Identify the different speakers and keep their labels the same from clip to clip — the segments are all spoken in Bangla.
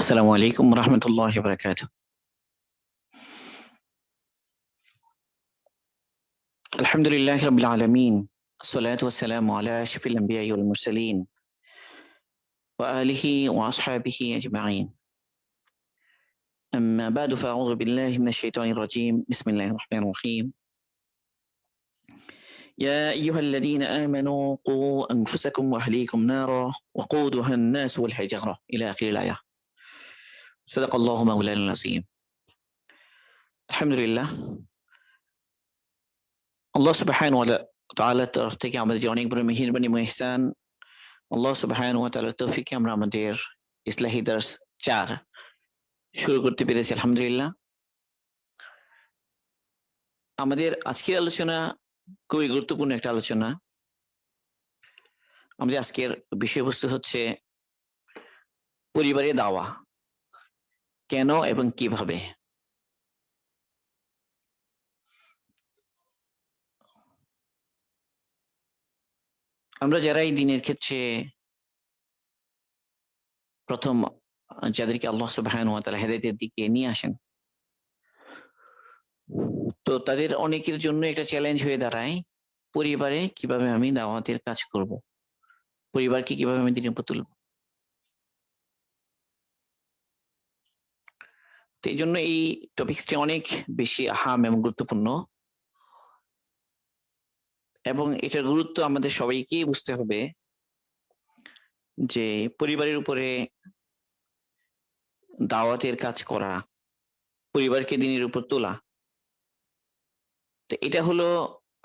Speaker 1: আসসালামু আলাইকুম রহমতুল্লাহি ওয়া বারাকাতুহু। আলহামদুলিল্লাহি রাব্বিল আলামিন। আসসালাতু ওয়াসসালামু আলা আশরাফিল আমবিয়াই ওয়াল মুরসালিন ওয়া আলিহি ওয়া আসহাবিহি আজমাইন। আম্মা বা'দু ফাআউযু বিল্লাহি মিনাশ শাইতানির রাজীম। বিসমিল্লাহির রহমানির রহিম। ইয়া আইয়ুহাল্লাযীনা আমানু qū আনফুসাকুম ওয়া আহলীকুম নারা ওয়াকুদুহা আন-নাস ওয়াল হিজারা ইলা আখিরিল আয়াহ। সাদাকাল্লাহু মাওলানাল আযীম। আলহামদুলিল্লাহ, আল্লাহ সুবহানাহু ওয়া তাআলার তরফ থেকে আমাদের যে অনেক বড় মেহেরবানি এবং ইহসান, আল্লাহ সুবহানাহু ওয়া তাআলার তৌফিকে আমরা আমাদের ইসলাহি দার্স ৪ শুরু করতে পেরেছি আলহামদুলিল্লাহ। আমাদের আজকের আলোচনা খুবই গুরুত্বপূর্ণ একটা আলোচনা। আমাদের আজকের বিষয়বস্তু হচ্ছে পরিবারে দাওয়া কেন এবং কিভাবে। আমরা যারা এই দিনের ক্ষেত্রে প্রথম যাদেরকে আল্লাহ সুবহানাহু ওয়া তাআলা হেদায়েতের দিকে নিয়ে আসেন, তো তাদের অনেকের জন্য একটা চ্যালেঞ্জ হয়ে দাঁড়ায়, পরিবারে কিভাবে আমি দাওয়াতের কাজ করব, পরিবারকে কিভাবে আমি দিনের উপর তুলব। তো এই জন্য এই টপিক্সটি অনেক বেশি আহাম এবং গুরুত্বপূর্ণ, এবং এটার গুরুত্ব আমাদের সবাইকেই বুঝতে হবে যে পরিবারের উপরে দাওয়াতের কাজ করা, পরিবারকে দিনের উপর তোলা। তো এটা হলো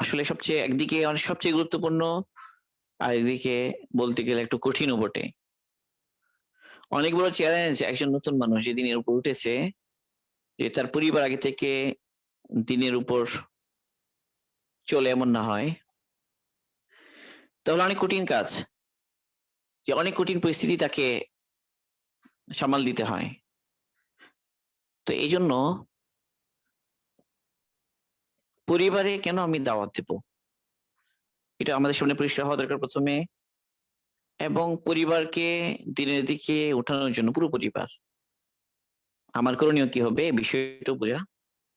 Speaker 1: আসলে সবচেয়ে, একদিকে সবচেয়ে গুরুত্বপূর্ণ, আর একদিকে বলতে গেলে একটু কঠিনও বটে। অনেক বড় চ্যালেঞ্জ একজন নতুন মানুষ যে দিনের উপর উঠেছে, যে তার পরিবার আগে থেকে দিনের উপর চলে এমন না হয়, তাহলে অনেক কঠিন কাজ, যে অনেক কঠিন পরিস্থিতি তাকে সামাল দিতে হয়। তো এই জন্য পরিবারে কেন আমি দাওয়াত দেব, এটা আমাদের সামনে পরিষ্কার হওয়া দরকার প্রথমে। এবং পরিবারকে দিনের দিকে উঠানোর জন্য পুরো পরিবার, আমার করণীয় কি হবে, এই বিষয়টা বোঝা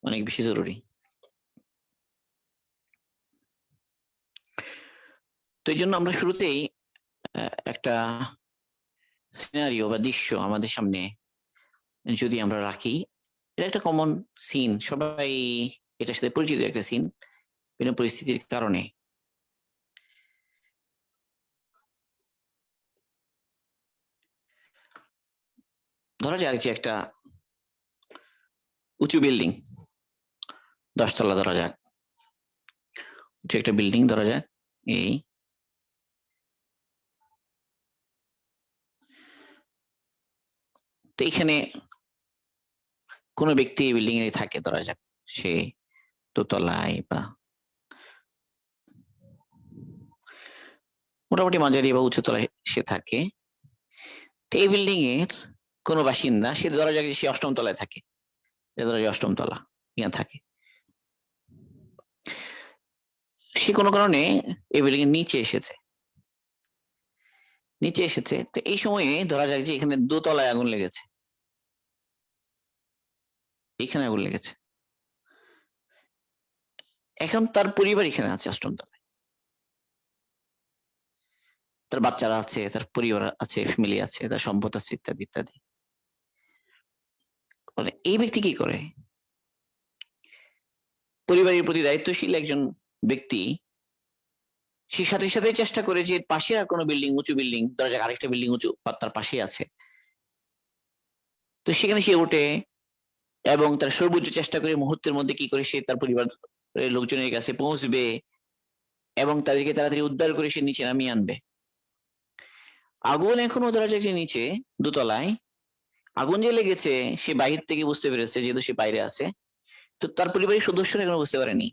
Speaker 1: অনেক বেশি জরুরি। তো এই জন্য আমরা শুরুতেই একটা সিনারিও বা দৃশ্য আমাদের সামনে যদি আমরা রাখি, এটা একটা কমন সিন, সবাই এটার সাথে পরিচিত একটা সিন বিভিন্ন পরিস্থিতির কারণে। ধরা যাক যে একটা উঁচু বিল্ডিং, 10 তলা ধরা যাক, উঁচু একটা বিল্ডিং ধরা যাক। এই তো এখানে কোনো ব্যক্তি এই বিল্ডিং এ থাকে, ধরা যাক সে দোতলায় বা মোটামুটি মাঝারি বা উঁচু তলায় সে থাকে। তো এই বিল্ডিং এর কোনো বাসিন্দা, সে ধরা যাক যে সে 8ম তলায় থাকে, ধরা যায় 8ম তলা এখানে থাকে। সে কোনো কারণে এই বিল্ডিং এর নিচে এসেছে। তো এই সময়ে ধরা যাক যে এখানে দোতলায় আগুন লেগেছে, এখানে আগুন লেগেছে। এখন তার পরিবার এখানে আছে 8ম তলায়, তার বাচ্চারা আছে, তার পরিবার আছে, ফ্যামিলি আছে, তার সম্পদ আছে, ইত্যাদি ইত্যাদি। মানে এই ব্যক্তি কি করে, পরিবারের প্রতি দায়িত্বশীল একজন ব্যক্তি, সে সাথে সাথে চেষ্টা করে যে পাশে আর কোনো বিল্ডিং, উঁচু বিল্ডিং, ধরা যাক আরেকটা বিল্ডিং উঁচু তার পাশে আছে, তো সেখানে সে ওঠে এবং তার সর্বোচ্চ চেষ্টা করে মুহূর্তের মধ্যে কি করে সে তার পরিবারের লোকজনের কাছে পৌঁছবে এবং তাদেরকে তাড়াতাড়ি উদ্ধার করে সে নিচে নামিয়ে আনবে। আগুন এখনো ধরা যাক যে নিচে দোতলায় আগুন যে লেগেছে, সে বাহির থেকে বুঝতে পেরেছে, যেহেতু সে বাইরে আছে। তো তার পরিবারের সদস্যরা এখনো বুঝতে পারেনি,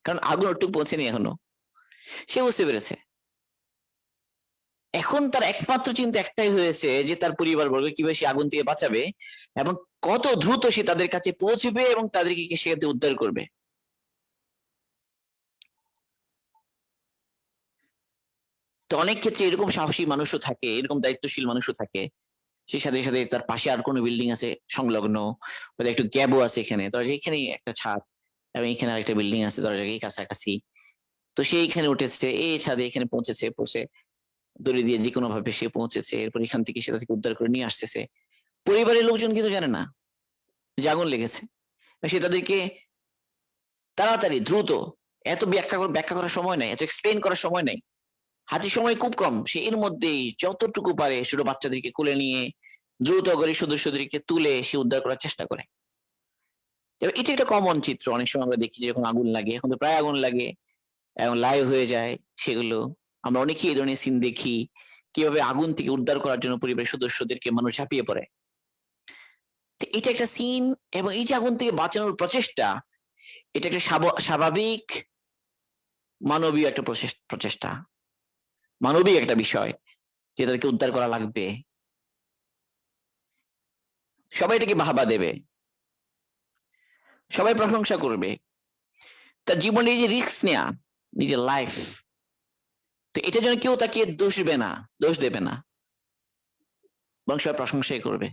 Speaker 1: কারণ আগুন ওটুকু পৌঁছেনি এখনো। সে বুঝতে পেরেছে। এখন তার একমাত্র চিন্তা একটাই হয়েছে যে তার পরিবারবর্গ কিভাবে সে আগুন থেকে বাঁচাবে এবং কত দ্রুত সে তাদের কাছে পৌঁছবে এবং তাদেরকে সেখানে উদ্ধার করবে। তো অনেক ক্ষেত্রে এরকম সাহসী মানুষও থাকে, এরকম দায়িত্বশীল মানুষও থাকে, সেই সাথে সাথে তার পাশে আর কোনো বিল্ডিং আছে সংলগ্ন, একটু গ্যাপও আছে এখানে, দরজা এখানে একটা ছাদ, এবং এখানে আরেকটা বিল্ডিং আছে দরজার কাছাকাছি। তো সে এখানে উঠেছে, এই ছাদে এখানে পৌঁছেছে, পৌঁছে দড়ি দিয়ে যে কোনো ভাবে সে পৌঁছেছে, এরপর এখান থেকে সেটা থেকে উদ্ধার করে নিয়ে আসতেছে। পরিবারের লোকজন কিন্তু জানে না যে আগুন লেগেছে। সে তাদেরকে তাড়াতাড়ি দ্রুত, এত ব্যাখ্যা করার সময় নাই, এত এক্সপ্লেন করার সময় নাই, হাতে সময় খুব কম, সে এর মধ্যেই যতটুকু পারে ছোট বাচ্চাদেরকে কোলে নিয়ে দ্রুত করে সদস্যদেরকে তুলে সে উদ্ধার করার চেষ্টা করে। এটা একটা কমন চিত্র, অনেক সময় আমরা দেখি যখন আগুন লাগে, এখন তো প্রায় আগুন লাগে এবং লাইভ হয়ে যায় সেগুলো। আমরা অনেকেই এই ধরনের সিন দেখি, কিভাবে আগুন থেকে উদ্ধার করার জন্য পরিবারের সদস্যদেরকে মানুষ ঝাঁপিয়ে পড়ে। এটা একটা সিন, এবং এই যে আগুন থেকে বাঁচানোর প্রচেষ্টা, এটা একটা স্বাভাবিক মানবীয় একটা প্রচেষ্টা, মানবিক একটা বিষয় যে তাদেরকে উদ্ধার করা লাগবে। সবাই এটাকে বাহবা দেবে, সবাই প্রশংসা করবে, তার জীবনে এই যে রিস্ক নেয়া, নিজের লাইফ, তো এটা যেন কেউ তাকে দোষ দেবে না, বরং সবাই প্রশংসাই করবে।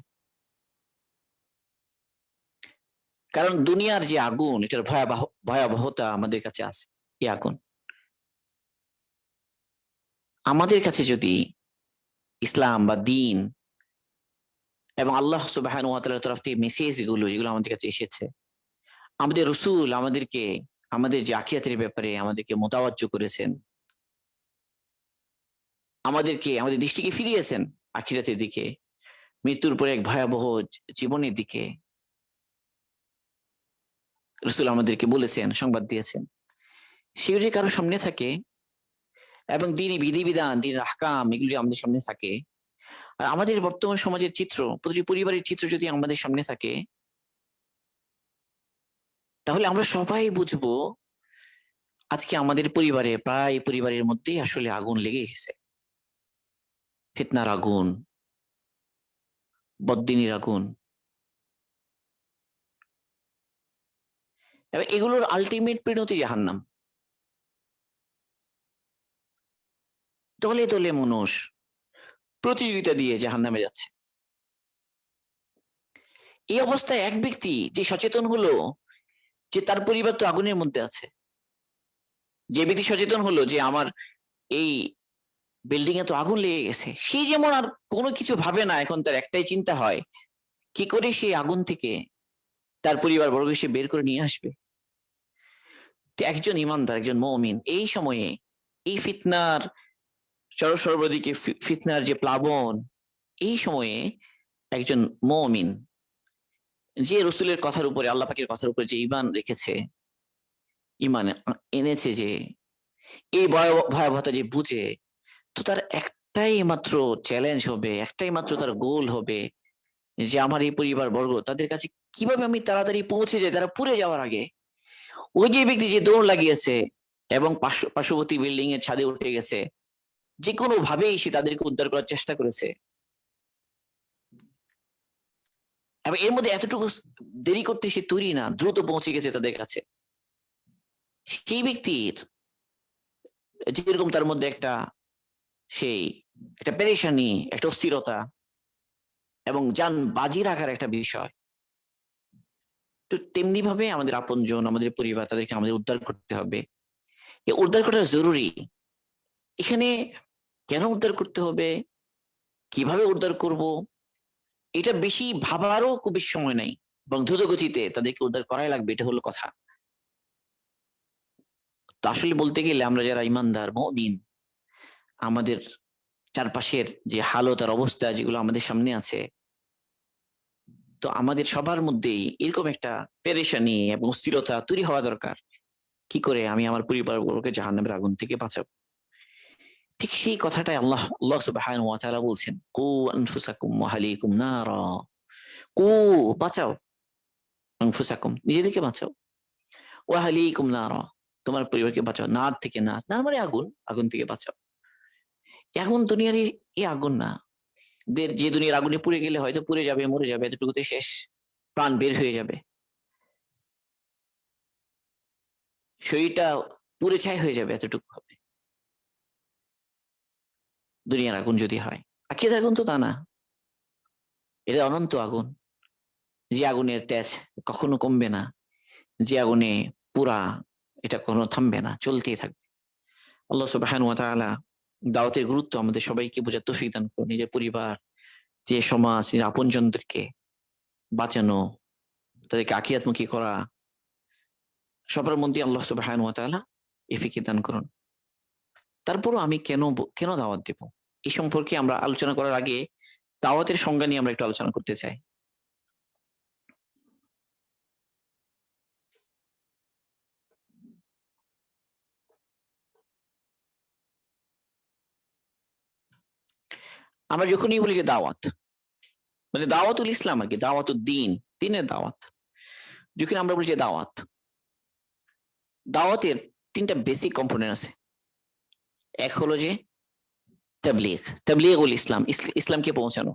Speaker 1: কারণ দুনিয়ার যে আগুন, এটার ভয়াবহতা আমাদের কাছে আছে। এই আগুন আমাদের কাছে যদি ইসলাম বা দিন এবং আল্লাহ সুবহানাহু ওয়া তাআলার তরফ থেকে মেসেজ গুলো যেগুলো আমাদের কাছে এসেছে, আমাদের রসুল আমাদেরকে আমাদের যে আখিরাতের ব্যাপারে আমাদেরকে মোতাবাজ্জ করেছেন, আমাদের দৃষ্টিকে ফিরিয়েছেন আখিরাতের দিকে, মৃত্যুর পরে এক ভয়াবহ জীবনের দিকে রসুল আমাদেরকে বলেছেন, সংবাদ দিয়েছেন। সেগুলো যদি কারো সামনে থাকে, এবং দিনই বিধিবিধান, দিনের আহকাম, এগুলো যদি আমাদের সামনে থাকে, আর আমাদের বর্তমান সমাজের চিত্র, প্রতিটি পরিবারের চিত্র যদি আমাদের সামনে থাকে, তাহলে আমরা সবাই বুঝবো আজকে আমাদের পরিবারে, প্রায় পরিবারের মধ্যেই আসলে আগুন লেগে গেছে। ফিতনার আগুন, বদ্দিনীর আগুন, এবং এগুলোর আলটিমেট পরিণতি জাহান্নাম। দলে দলে মানুষ প্রতিযোগিতা দিয়ে জাহান্নামে যাচ্ছে। এই অবস্থায় এক ব্যক্তি যে সচেতন হলো যে তার পরিবার তো আগুনের মধ্যে আছে, যে ব্যক্তি সচেতন হলো যে আমার এই বিল্ডিং এ তো আগুন লেগে গেছে, সে যেমন আর কোনো কিছু ভাবে না, এখন তার একটাই চিন্তা হয় কি করে সেই আগুন থেকে তার পরিবার বর্গ সে বের করে নিয়ে আসবে। একজন ইমানদার, একজন মুমিন এই সময়ে, এই ফিতনার সর্বদিকে ফিতনার যে প্লাবন, এই সময়ে একজন মুমিন যে রসুলের কথার উপরে, আল্লাহ পাকের কথার উপরে যে ঈমান রেখেছে, ঈমান এনেছে, যে এই ভয়াবহতা যে বুঝে, তো তার একটাই মাত্র চ্যালেঞ্জ হবে, একটাই মাত্র তার গোল হবে যে আমার এই পরিবার বর্গ তাদের কাছে কিভাবে আমি তাড়াতাড়ি পৌঁছে যাই তারা পুড়ে যাওয়ার আগে। ওই যে ব্যক্তি যে দৌড় লাগিয়েছে এবং পার্শ্ববর্তী বিল্ডিং এর ছাদে উঠে গেছে, যে কোনো ভাবেই সে তাদেরকে উদ্ধার করার চেষ্টা করেছে, এবং এর মধ্যে এতটুকু দেরি করতে সে তৈরি না, দ্রুত পৌঁছে গেছে তাদের কাছে। সেই ব্যক্তির যেরকম তার মধ্যে সেই একটা পেরেশানি, একটা অস্থিরতা এবং যান বাজি রাখার একটা বিষয়, তো তেমনি ভাবে আমাদের আপনজন, আমাদের পরিবার, তাদেরকে আমাদের উদ্ধার করতে হবে। উদ্ধার করা জরুরি। এখানে কেন উদ্ধার করতে হবে, কিভাবে উদ্ধার করব, এটা বেশি ভাবারও খুব বেশি সময় নাই, এবং দ্রুত গতিতে তাদেরকে উদ্ধার করাই লাগবে, এটা হলো কথা। তো আসলে বলতে গেলে আমরা যারা ইমানদার মুমিন, আমাদের চারপাশের যে হালত আর অবস্থা যেগুলো আমাদের সামনে আছে, তো আমাদের সবার মধ্যেই এরকম একটা পেরেশানি এবং অস্থিরতা তৈরি হওয়া দরকার, কি করে আমি আমার পরিবারগুলোকে জাহান্নামের আগুন থেকে বাঁচাবো। ঠিক সেই কথাটাই আল্লাহ সুবহানাহু ওয়া তাআলা বলছেন, কু আনফুসাকুম ওয়া আহলিকুম নারা, কু বাঁচাও, আনফুসাকুম নিজেদেরকে বাঁচাও, ওয়া আহলিকুম নারা তোমার পরিবারকে বাঁচাও, নার থেকে, নার মানে আগুন, আগুন থেকে বাঁচাও। এখন দুনিয়ার এই আগুন না, যে দুনিয়ার আগুনে পুড়ে গেলে হয়তো পুড়ে যাবে, মরে যাবে, এতটুকুতে শেষ, প্রাণ বের হয়ে যাবে, শরীরটা পুড়ে ছাই হয়ে যাবে, এতটুকু হবে দুনিয়ার আগুন যদি হয়। আখিরাতের আগুন তো তা না। এটা অনন্ত আগুন, যে আগুনের তেজ কখনো কমবে না, যে আগুনে পুরা এটা কখনো থামবে না, চলতেই থাকবে। আল্লাহ সুবহানাহু ওয়া তাআলা দাওয়াতের গুরুত্ব আমাদের সবাইকে বোঝার তৌফিক দান করুন। নিজের পরিবার, নিজের সমাজ, নিজের আপনজনদেরকে বাঁচানো, তাদেরকে আখিরাতমুখী করা, সবার মধ্যে আল্লাহ সুবহানাহু ওয়া তাআলা এফিকে দান করুন। তারপরও আমি কেন দাওয়াত দেব, এই সম্পর্কে আমরা আলোচনা করার আগে দাওয়াতের সংজ্ঞা নিয়ে আমরা একটু আলোচনা করতে চাই। আমরা যখনই বলি যে দাওয়াত, মানে দাওয়াতুল ইসলাম আর কি, দাওয়াতুদ দিন, দিনের দাওয়াত। যখন আমরা বলি যে দাওয়াত, দাওয়াতের তিনটা বেসিক কম্পোনেন্ট আছে। এক হলো যে তাবলীগ, তাবলীগুল ইসলাম, ইসলামকে পৌঁছানো।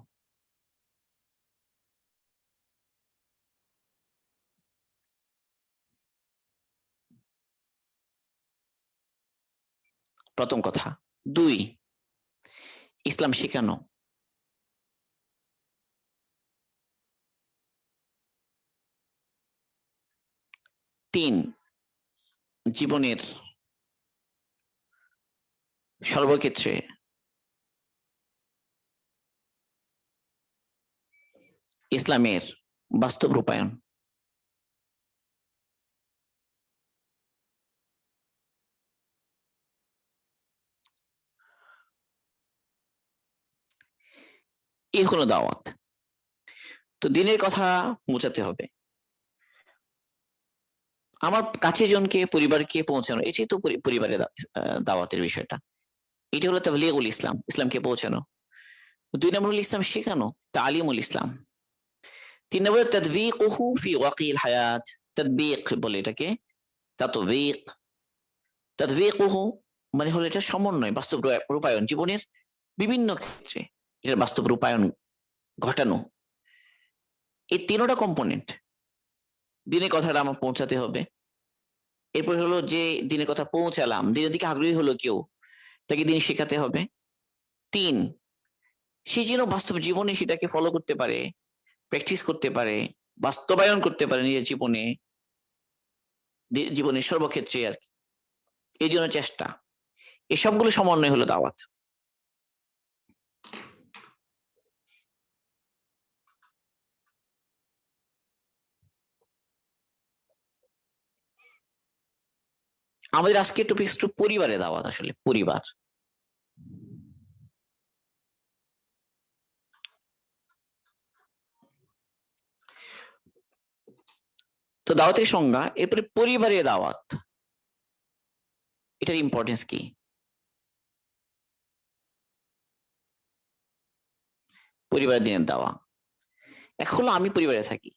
Speaker 1: প্রথম কথা। দুই, ইসলাম শেখানো। তিন, জীবনের সর্বক্ষেত্রে ইসলামের বাস্তব রূপায়ণ। এই হলো দাওয়াত। তো দিনের কথা পৌঁছাতে হবে, আমার কাছে জনকে, পরিবারকে পৌঁছানো, এটাই তো পরিবারের দাওয়াতের বিষয়টা। এটা হলো তাবলীগুল ইসলাম, ইসলামকে পৌঁছানো। দুই নম্বর হলো ইসলাম শেখানো, তালিমুল ইসলাম। তিন নম্বর তাদবীকুহু ফি ওয়াকিল হায়াত, তাদবীক বলে এটাকে, তাতবীক। তাদবীকুহু মানে হলো এটা সমন্বয়, বাস্তব রূপায়ণ, জীবনের বিভিন্ন ক্ষেত্রে এটার বাস্তব রূপায়ণ ঘটানো। এই তিনটা কম্পোনেন্ট, দিনের কথাটা আমার পৌঁছাতে হবে। এরপর হলো যে দিনের কথা পৌঁছালাম, দিনের দিকে আগ্রহী হলো কেউ, তাকে দিন শেখাতে হবে। তিন, সে যেন বাস্তব জীবনে সেটাকে ফলো করতে পারে, প্র্যাকটিস করতে পারে, বাস্তবায়ন করতে পারে নিজের জীবনে, জীবনের সর্বক্ষেত্রে আর কি। এই জন্য চেষ্টা, এসবগুলো সমন্বয় হলো দাওয়াত। আমাদের আজকে টপিক একটু পরিবারে দাওয়াত, আসলে পরিবার। তো দাওয়াতের সংজ্ঞা, এরপরে পরিবারে দাওয়াত, এটার ইম্পর্টেন্স কি? পরিবারের দিনের দাওয়া, এক হলো আমি পরিবারে থাকি,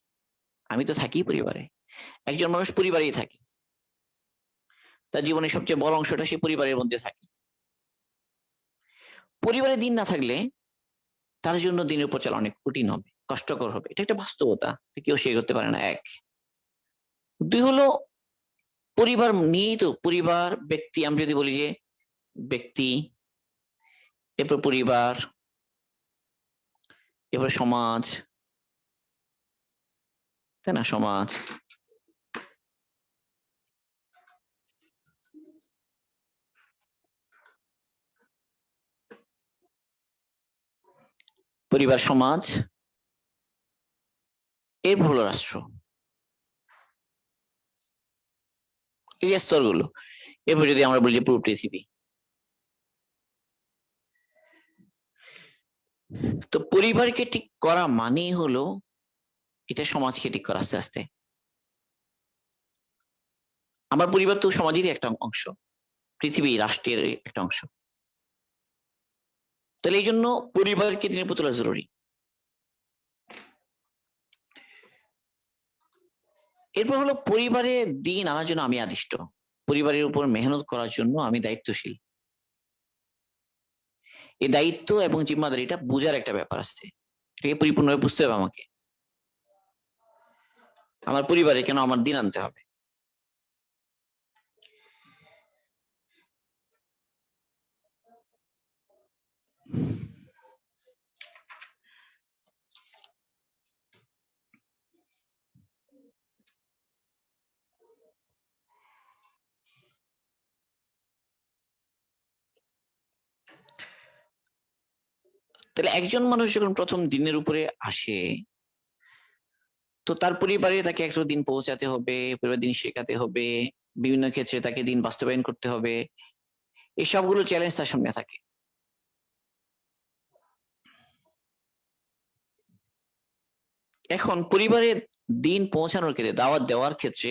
Speaker 1: আমি তো থাকি পরিবারে। একজন মানুষ পরিবারেই থাকে, তার জীবনের সবচেয়ে বড় অংশটা সে পরিবারের মধ্যে থাকে। পরিবারে দিন না থাকলে তার জন্য দিনের উপর চলা অনেক কঠিন হবে, কষ্টকর হবে, এটা একটা বাস্তবতা, কেউ শেয়ার করতে পারে না। এক। দুই হলো পরিবার নিয়েই তো, পরিবার ব্যক্তি, আমি যদি বলি যে ব্যক্তি, এরপর পরিবার, এরপর সমাজ, তাই না? সমাজ, পরিবার, সমাজ, এরপর হলো রাষ্ট্র। এই যে স্তরগুলো, এরপর যদি আমরা বলি যে পুরো পৃথিবী। তো পরিবারকে ঠিক করা মানেই হলো এটা সমাজকে ঠিক করা আস্তে আস্তে। আমার পরিবার তো সমাজেরই একটা অংশ, পৃথিবী রাষ্ট্রের একটা অংশ। তাহলে এই জন্য পরিবারকে দিনের উপর তোলা জরুরি। এরপর হলো পরিবারের দিন আনার জন্য আমি আদিষ্ট, পরিবারের উপর মেহনত করার জন্য আমি দায়িত্বশীল। এই দায়িত্ব এবং জিম্মাদারি, এটা বোঝার একটা ব্যাপার আছে, এটাকে পরিপূর্ণভাবে বুঝতে হবে আমাকে। আমার পরিবারে কেন আমার দিন আনতে হবে। তাহলে একজন মানুষ যখন প্রথম দিনের উপরে আসে, তো তার পরিবারে তাকে একটা দিন পৌঁছাতে হবে, পরিবার দিন শেখাতে হবে, বিভিন্ন ক্ষেত্রে তাকে দিন বাস্তবায়ন করতে হবে, এই সবগুলো চ্যালেঞ্জ তার সামনে থাকে। এখন পরিবারে দিন পৌঁছানোর ক্ষেত্রে, দাওয়াত দেওয়ার ক্ষেত্রে,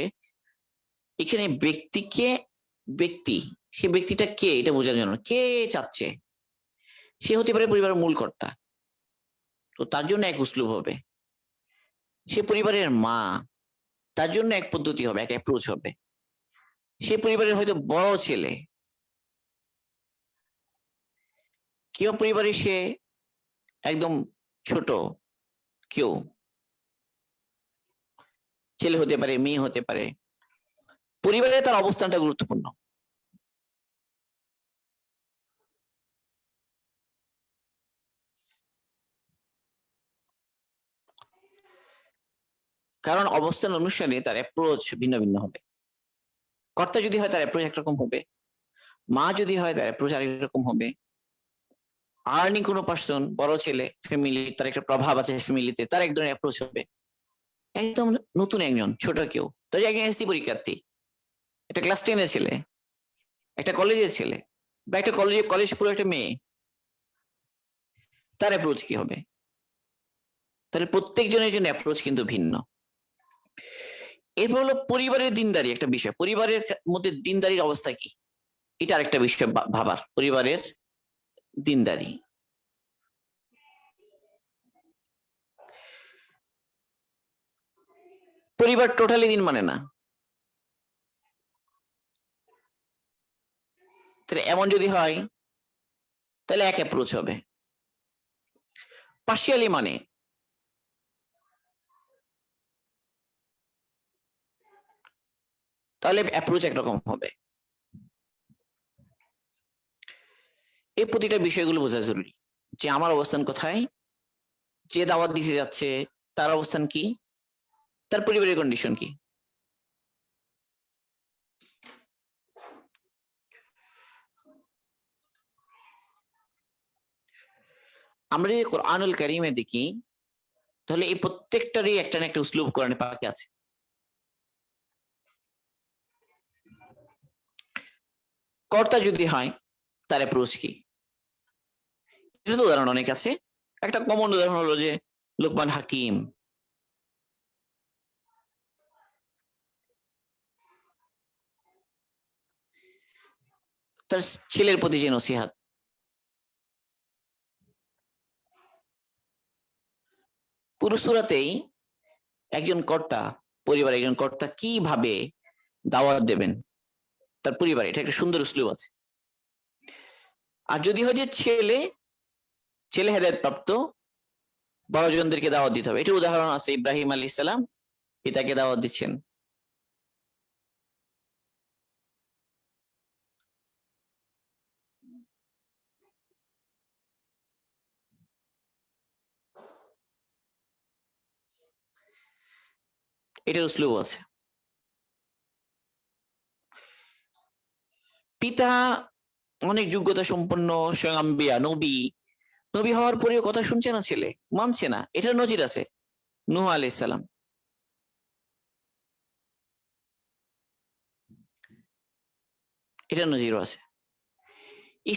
Speaker 1: এখানে ব্যক্তি, সে ব্যক্তিটা কে এটা বোঝার জন্য, কে চাচ্ছে, সে হতে পারে পরিবারের মূল কর্তা, তো তার জন্য এক উসলুব হবে। সে পরিবারের মা, তার জন্য এক পদ্ধতি হবে, এক অ্যাপ্রোচ হবে। সে পরিবারের হয়তো বড় ছেলে, কেউ পরিবারে সে একদম ছোট, কেউ ছেলে হতে পারে, মেয়ে হতে পারে, পরিবারে তার অবস্থানটা গুরুত্বপূর্ণ। কারণ অবস্থান অনুসারে তার অ্যাপ্রোচ ভিন্ন ভিন্ন হবে। কর্তা যদি হয় তার অ্যাপ্রোচ একরকম হবে, মা যদি হয় তার অ্যাপ্রোচ আরেক রকম হবে, আর্নিং কোনো পার্সন, বড় ছেলে, ফ্যামিলি, তার একটা প্রভাব আছে ফ্যামিলিতে, তার এক ধরনের অ্যাপ্রোচ হবে। একদম নতুন একজন, ছোট কেউ, তো একজন এসসি পরীক্ষার্থী, একটা ক্লাস 10-এর ছেলে, একটা কলেজের ছেলে, বা একটা কলেজ পুরো একটা মেয়ে, তার অ্যাপ্রোচ কি হবে? তাহলে প্রত্যেকজনের জন্য অ্যাপ্রোচ কিন্তু ভিন্ন। এরপর হলো পরিবারের দিনদারি, একটা বিষয়, পরিবারের মধ্যে দিনদারির অবস্থা কি, এটা আরেকটা বিষয় ভাবার। পরিবারের দিনদারি, পরিবার টোটালি দিন মানে না, তাহলে এমন যদি হয় তাহলে এক অ্যাপ্রোচ হবে। পার্শিয়ালি মানে, তাহলে অ্যাপ্রোচ একরকম হবে। এই প্রতিটা বিষয়গুলো বোঝা জরুরি, যে আমার অবস্থান কোথায়, যে দাওয়াত দিতে যাচ্ছে তার অবস্থান কি, তার পরিবারের কন্ডিশন কি। আমরা যদি কোরআনুল কারীমে দেখি, তাহলে এই প্রত্যেকটারই একটা না একটা উসলুব কোরআনে পাকে আছে। কর্তা যদি হয় তার অ্যাপ্রোচ কি, এটা তো উদাহরণ অনেক আছে। একটা কমন উদাহরণ হলো যে লোকমান হাকিম, তার ছেলের প্রতি যে নসিহাত, পুরো সূরাতেই একজন কর্তা, পরিবারের একজন কর্তা কিভাবে দাওয়াত দেবেন তার পরিবারে, এটা একটা সুন্দর উসলুব আছে। আর যদি হয় যে ছেলে হেদায়েত প্রাপ্ত, বড়জনদেরকে দাওয়াত দিতে হবে, এটা উদাহরণ আছে। ইব্রাহিম আলাইহিস সালাম পিতাকে দাওয়াত দিচ্ছেন, এটার উসলুব আছে। পিতা অনেক যোগ্যতা সম্পন্ন, স্বয়ং আম্বিয়া, নবী হওয়ার পরেও কথা শুনছে না, ছেলে মানছে না, এটার নজির আছে। নূহ আলাইহিস সালাম, এটার নজিরও আছে।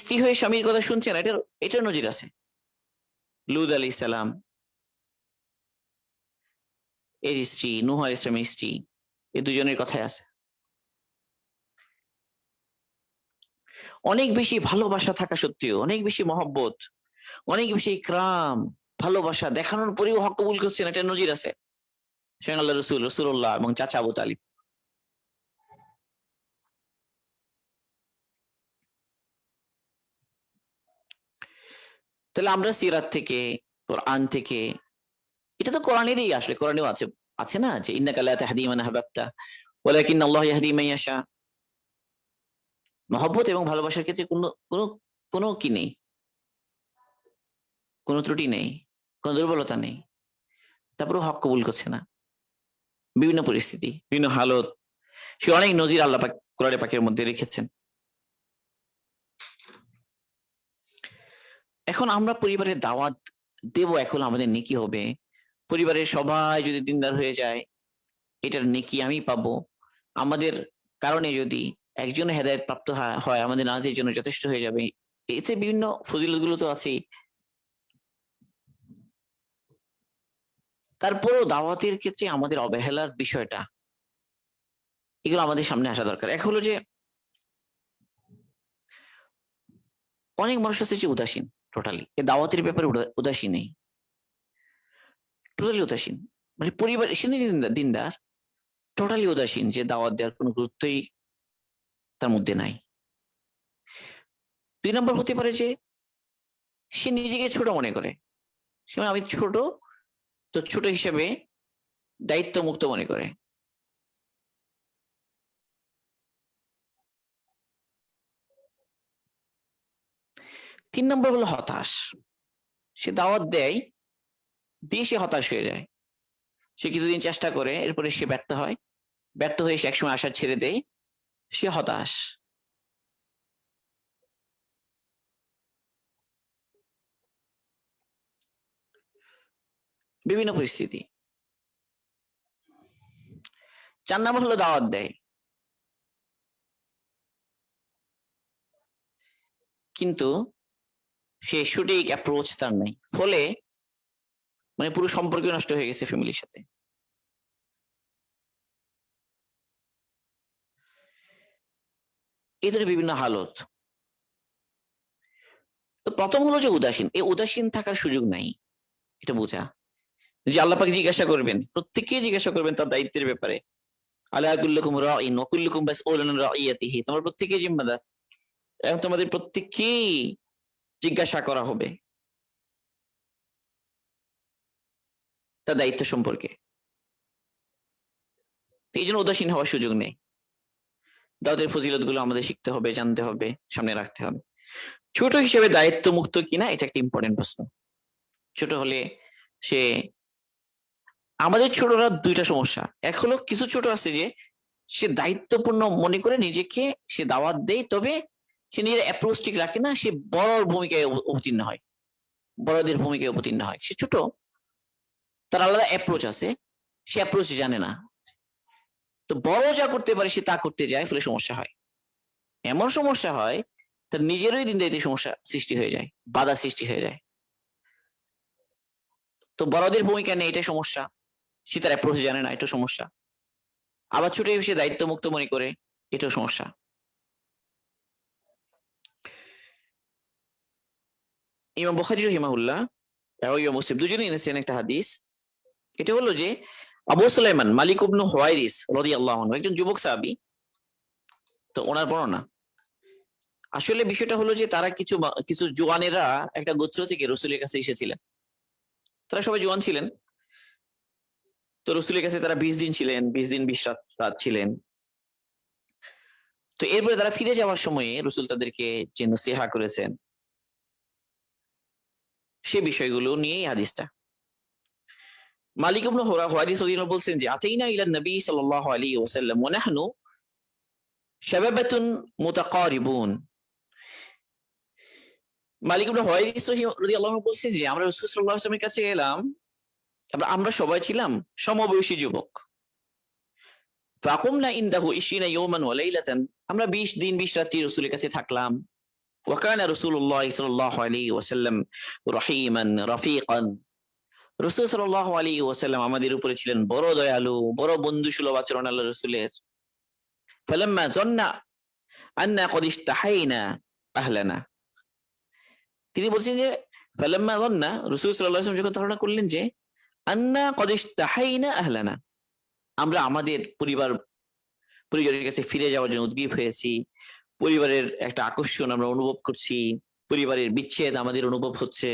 Speaker 1: স্ত্রী হয়ে স্বামীর কথা শুনছে না, এটার নজির আছে। লূত আলাইহিস সালাম এর স্ত্রী, নূহ আলাইহিস সালামের স্ত্রী, এই দুজনের কথাই আছে। অনেক বেশি ভালোবাসা থাকা সত্ত্বেও, অনেক বেশি মহব্বত, অনেক বেশি ইকরাম, ভালোবাসা দেখানোর পরেও হক কবুল করছেন, এটা নজির আছে। স্বয়ং আল্লাহ রাসূলুল্লাহ এবং চাচা আবু তালিব। তাহলে আমরা সিরাত থেকে, কোরআন থেকে, এটা তো কোরআনেরই আসলে, কোরআনেও আছে, আছে না যে ইন্নাকা লা তাহদি মান আহবাবতা ওয়ালাকিন আল্লাহ ইয়াহদি মান ইয়াশা। মহব্বত এবং ভালোবাসার ক্ষেত্রে কোনো কোনো কোনো কি নেই, কোনো ত্রুটি নেই, কোনো দুর্বলতা নেই, তারপরেও হক কবুল করছে না। বিভিন্ন পরিস্থিতি, বিভিন্ন হালত, সে অনেক নজির আল্লাহ পাক কোরআনে পাকের মধ্যে রেখেছেন। এখন আমরা পরিবারের দাওয়াত দেব, এখন আমাদের নেকি হবে। পরিবারের সবাই যদি দিনদার হয়ে যায়, এটার নেকি আমি পাবো। আমাদের কারণে যদি একজন হেদায়েত প্রাপ্ত হয়, আমাদের নাজাতের জন্য যথেষ্ট হয়ে যাবে। এতে বিভিন্ন ফজিলত গুলো তো আছেই। তারপরেও দাওয়াতের ক্ষেত্রে আমাদের অবহেলার বিষয়টা, এগুলো আমাদের সামনে আসা দরকার। এক হলো যে অনেক মানুষ আছে যে উদাসীন, টোটালি এই দাওয়াতের ব্যাপারে উদাসীন নেই, টোটালি উদাসীন। মানে পরিবার সে দিনদার, টোটালি উদাসীন, যে দাওয়াত দেওয়ার কোনো গুরুত্বই তার মধ্যে নাই। 2 নম্বর হতে পারে যে সে নিজেকে ছোট মনে করে, সে আমি ছোট, তো ছোট হিসেবে দায়িত্ব মুক্ত মনে করে। 3 নম্বর হলো হতাশ, সে দাওয়াত দেয়, দিয়ে সে হতাশ হয়ে যায়। সে কিছুদিন চেষ্টা করে, এরপরে সে ব্যর্থ হয়, ব্যর্থ হয়ে সে একসময় আশা ছেড়ে দেয়, সে হতাশ। বিভিন্ন পরিস্থিতি। 4 নম্বর হলো দাওয়াত দেয়, কিন্তু সে সঠিক অ্যাপ্রোচ তার নাই, ফলে মানে পুরো সম্পর্ক নষ্ট হয়ে গেছে ফ্যামিলির সাথে। এই ধরনের বিভিন্ন হালত। তো প্রথম হলো যে উদাসীন, এই উদাসীন থাকার সুযোগ নাই, এটা বোঝা। যে আল্লাহ পাক জিজ্ঞাসা করবেন, প্রত্যেককেই জিজ্ঞাসা করবেন তার দায়িত্বের ব্যাপারে। আলা কুল্লুকুম রাইন ওয়া কুল্লুকুম মাসউলুন আন রাইয়াতিহি, তোমরা প্রত্যেকেই জিম্মাদার, এবং তোমাদের প্রত্যেককেই জিজ্ঞাসা করা হবে তার দায়িত্ব সম্পর্কে। এই জন্য উদাসীন হওয়ার সুযোগ নেই। দাওয়াতের ফজিলত গুলো আমাদের শিখতে হবে, জানতে হবে, সামনে রাখতে হবে। ছোট হিসেবে দায়িত্ব মুক্ত কিনা, এটা একটা ইম্পর্টেন্ট প্রশ্ন। ছোট হলে সে, আমাদের ছোটরা 2টা সমস্যা। এক হলো কিছু ছোট আছে যে সে দায়িত্বপূর্ণ মনে করে নিজেকে সে দাওয়াত দেয়, তবে সে নিজের অ্যাপ্রোচ ঠিক রাখে না, সে বড় ভূমিকায় অবতীর্ণ হয়, বড়দের ভূমিকায় অবতীর্ণ হয়। সে ছোট, তার আলাদা অ্যাপ্রোচ আছে, সে অ্যাপ্রোচ জানে না, তো বড় যা করতে পারে সে তা করতে যায়, ফলে সমস্যা হয়। এমন সমস্যা হয় তার নিজেরই দিন দায়িত্বে সমস্যা সৃষ্টি হয়ে যায়, বাধা সৃষ্টি হয়ে যায়। তো বড়দের ভূমিকা নেই, এটা সমস্যা। সে তার অ্যাপ্রোচ জানে না, এটা সমস্যা। আবার ছোট সে দায়িত্ব মুক্ত মনে করে, এটাও সমস্যা। ইমাম বুখারী রাহিমাহুল্লাহ এবং ইমাম মুসলিম দুজনেই এনেছেন একটা হাদিস। এটা হলো যে আবু সুলাইমান মালিক ইবনে হুয়াইরিস রাদিয়াল্লাহু আনহু একজন যুবক সাহাবী। তো ওনার বর্ণনা, আসলে বিষয়টা হলো যে তারা কিছু কিছু জওয়ানেরা একটা গোত্র থেকে রাসূলের কাছে এসেছিলেন। তারা সবাই জওয়ান ছিলেন। তো রাসূলের কাছে তারা 20 দিন ছিলেন, 20 দিন 20 রাত ছিলেন। তো এরপরে তারা ফিরে যাওয়ার সময়ে রাসূল তাদেরকে যে নসিহা করেছেন, সে বিষয়গুলো নিয়েই হাদিসটা। মালিক ইবনে হুয়াইরিস রাদিয়াল্লাহু বলছেন যে আতাইনা ইলা নবী সাল্লাল্লাহু আলাইহি ওয়াসাল্লাম ওয়া নাহনু শাবাবাতুন মুতাকারিবুন। মালিক ইবনে হুয়াইরিস রাদিয়াল্লাহু বলছেন যে আমরা রাসূল সাল্লাল্লাহু আলাইহি ওয়াসাল্লামের কাছে এলাম, আমরা সবাই ছিলাম সমবয়সী যুবক। ফাকুমনা ইনদাহু 20 ইয়াওমান ওয়া লাইলাতান, আমরা 20 দিন 20 রাত্রি রাসূলের কাছে থাকলাম। ওয়া কানা রাসূলুল্লাহ সাল্লাল্লাহু আলাইহি ওয়াসাল্লাম রহিমান রাফিকান, রাসূল সাল্লাল্লাহু আলাইহি ওয়াসাল্লাম আমাদের উপরে ছিলেন বড় দয়ালু, বড় বন্ধুসুলভ আচরণ আল্লাহ রাসূলের। ফালাম্মা যান্না আন্না ক্বাদ ইশতাহাইনা আহলানা, তিনি বলছেন যে ফালাম্মা যান্না, রাসূল সাল্লাল্লাহু আলাইহি ওয়াসাল্লাম যখন ধারণা করলেন যে আন্না ক্বাদ ইশতাহাইনা আহলানা, আমরা আমাদের পরিবারের কাছে ফিরে যাওয়ার জন্য উদ্গ্রীব হয়েছি, পরিবারের একটা আকর্ষণ আমরা অনুভব করছি, পরিবারের বিচ্ছেদ আমাদের অনুভব হচ্ছে।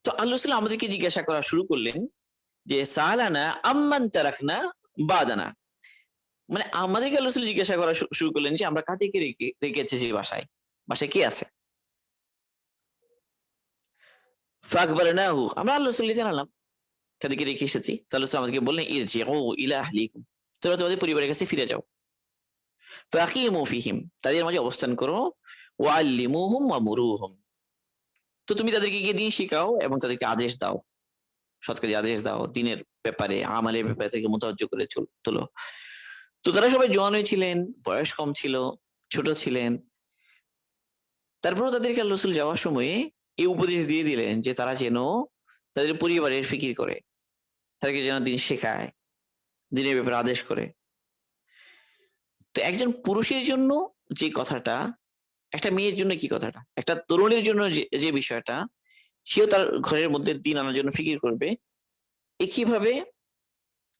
Speaker 1: তো আল্লাহ রাসূল আমাদেরকে জিজ্ঞাসা করা শুরু করলেন যে সালানা আম্মান তারাকনা বাদানা, মানে আমাদেরকে আল্লাহ রাসূল জিজ্ঞাসা করা শুরু করলেন যে আমরা কাদেরকে রেখেছি সেই বাসায়, বাসায় কে আছে। ফাকবারনাহু, আমরা আল্লাহ রাসূলকে জানালাম কাদেরকে রেখে এসেছি। তাহলে রাসূল আমাদেরকে বললেন ইরজিউ ইলা আহলিকুম, তোমরা তোমাদের পরিবারের কাছে ফিরে যাও। ফাকিমু ফিহিম, তাদের মাঝে অবস্থান করো। ওয়াল্লিমুহুম ওয়ামুরুহুম। তো তুমি তাদেরকে গিয়ে দিন শিখাও এবং তাদেরকে আদেশ দাও, সৎকারে আদেশ দাও, দিনের ব্যাপারে আমালের ব্যাপারে থেকে মোতাবজ্জ করে তোলো। তো তারা সবাই জওয়ান ছিলেন, বয়স কম ছিল, ছোট ছিলেন। তারপরেও তাদেরকে আল্লাহ রাসূল যাওয়ার সময়ে এই উপদেশ দিয়ে দিলেন যে তারা যেন তাদের পরিবারের ফিকির করে, তাদেরকে যেন দিন শেখায়, দিনের ব্যাপারে আদেশ করে। তো একজন পুরুষের জন্য যে কথাটা, একটা মেয়ের জন্য কি কথাটা, একটা তরুণীর জন্য যে বিষয়টা, সেও তার ঘরের মধ্যে দিন আনার জন্য ফিকির করবে, একইভাবে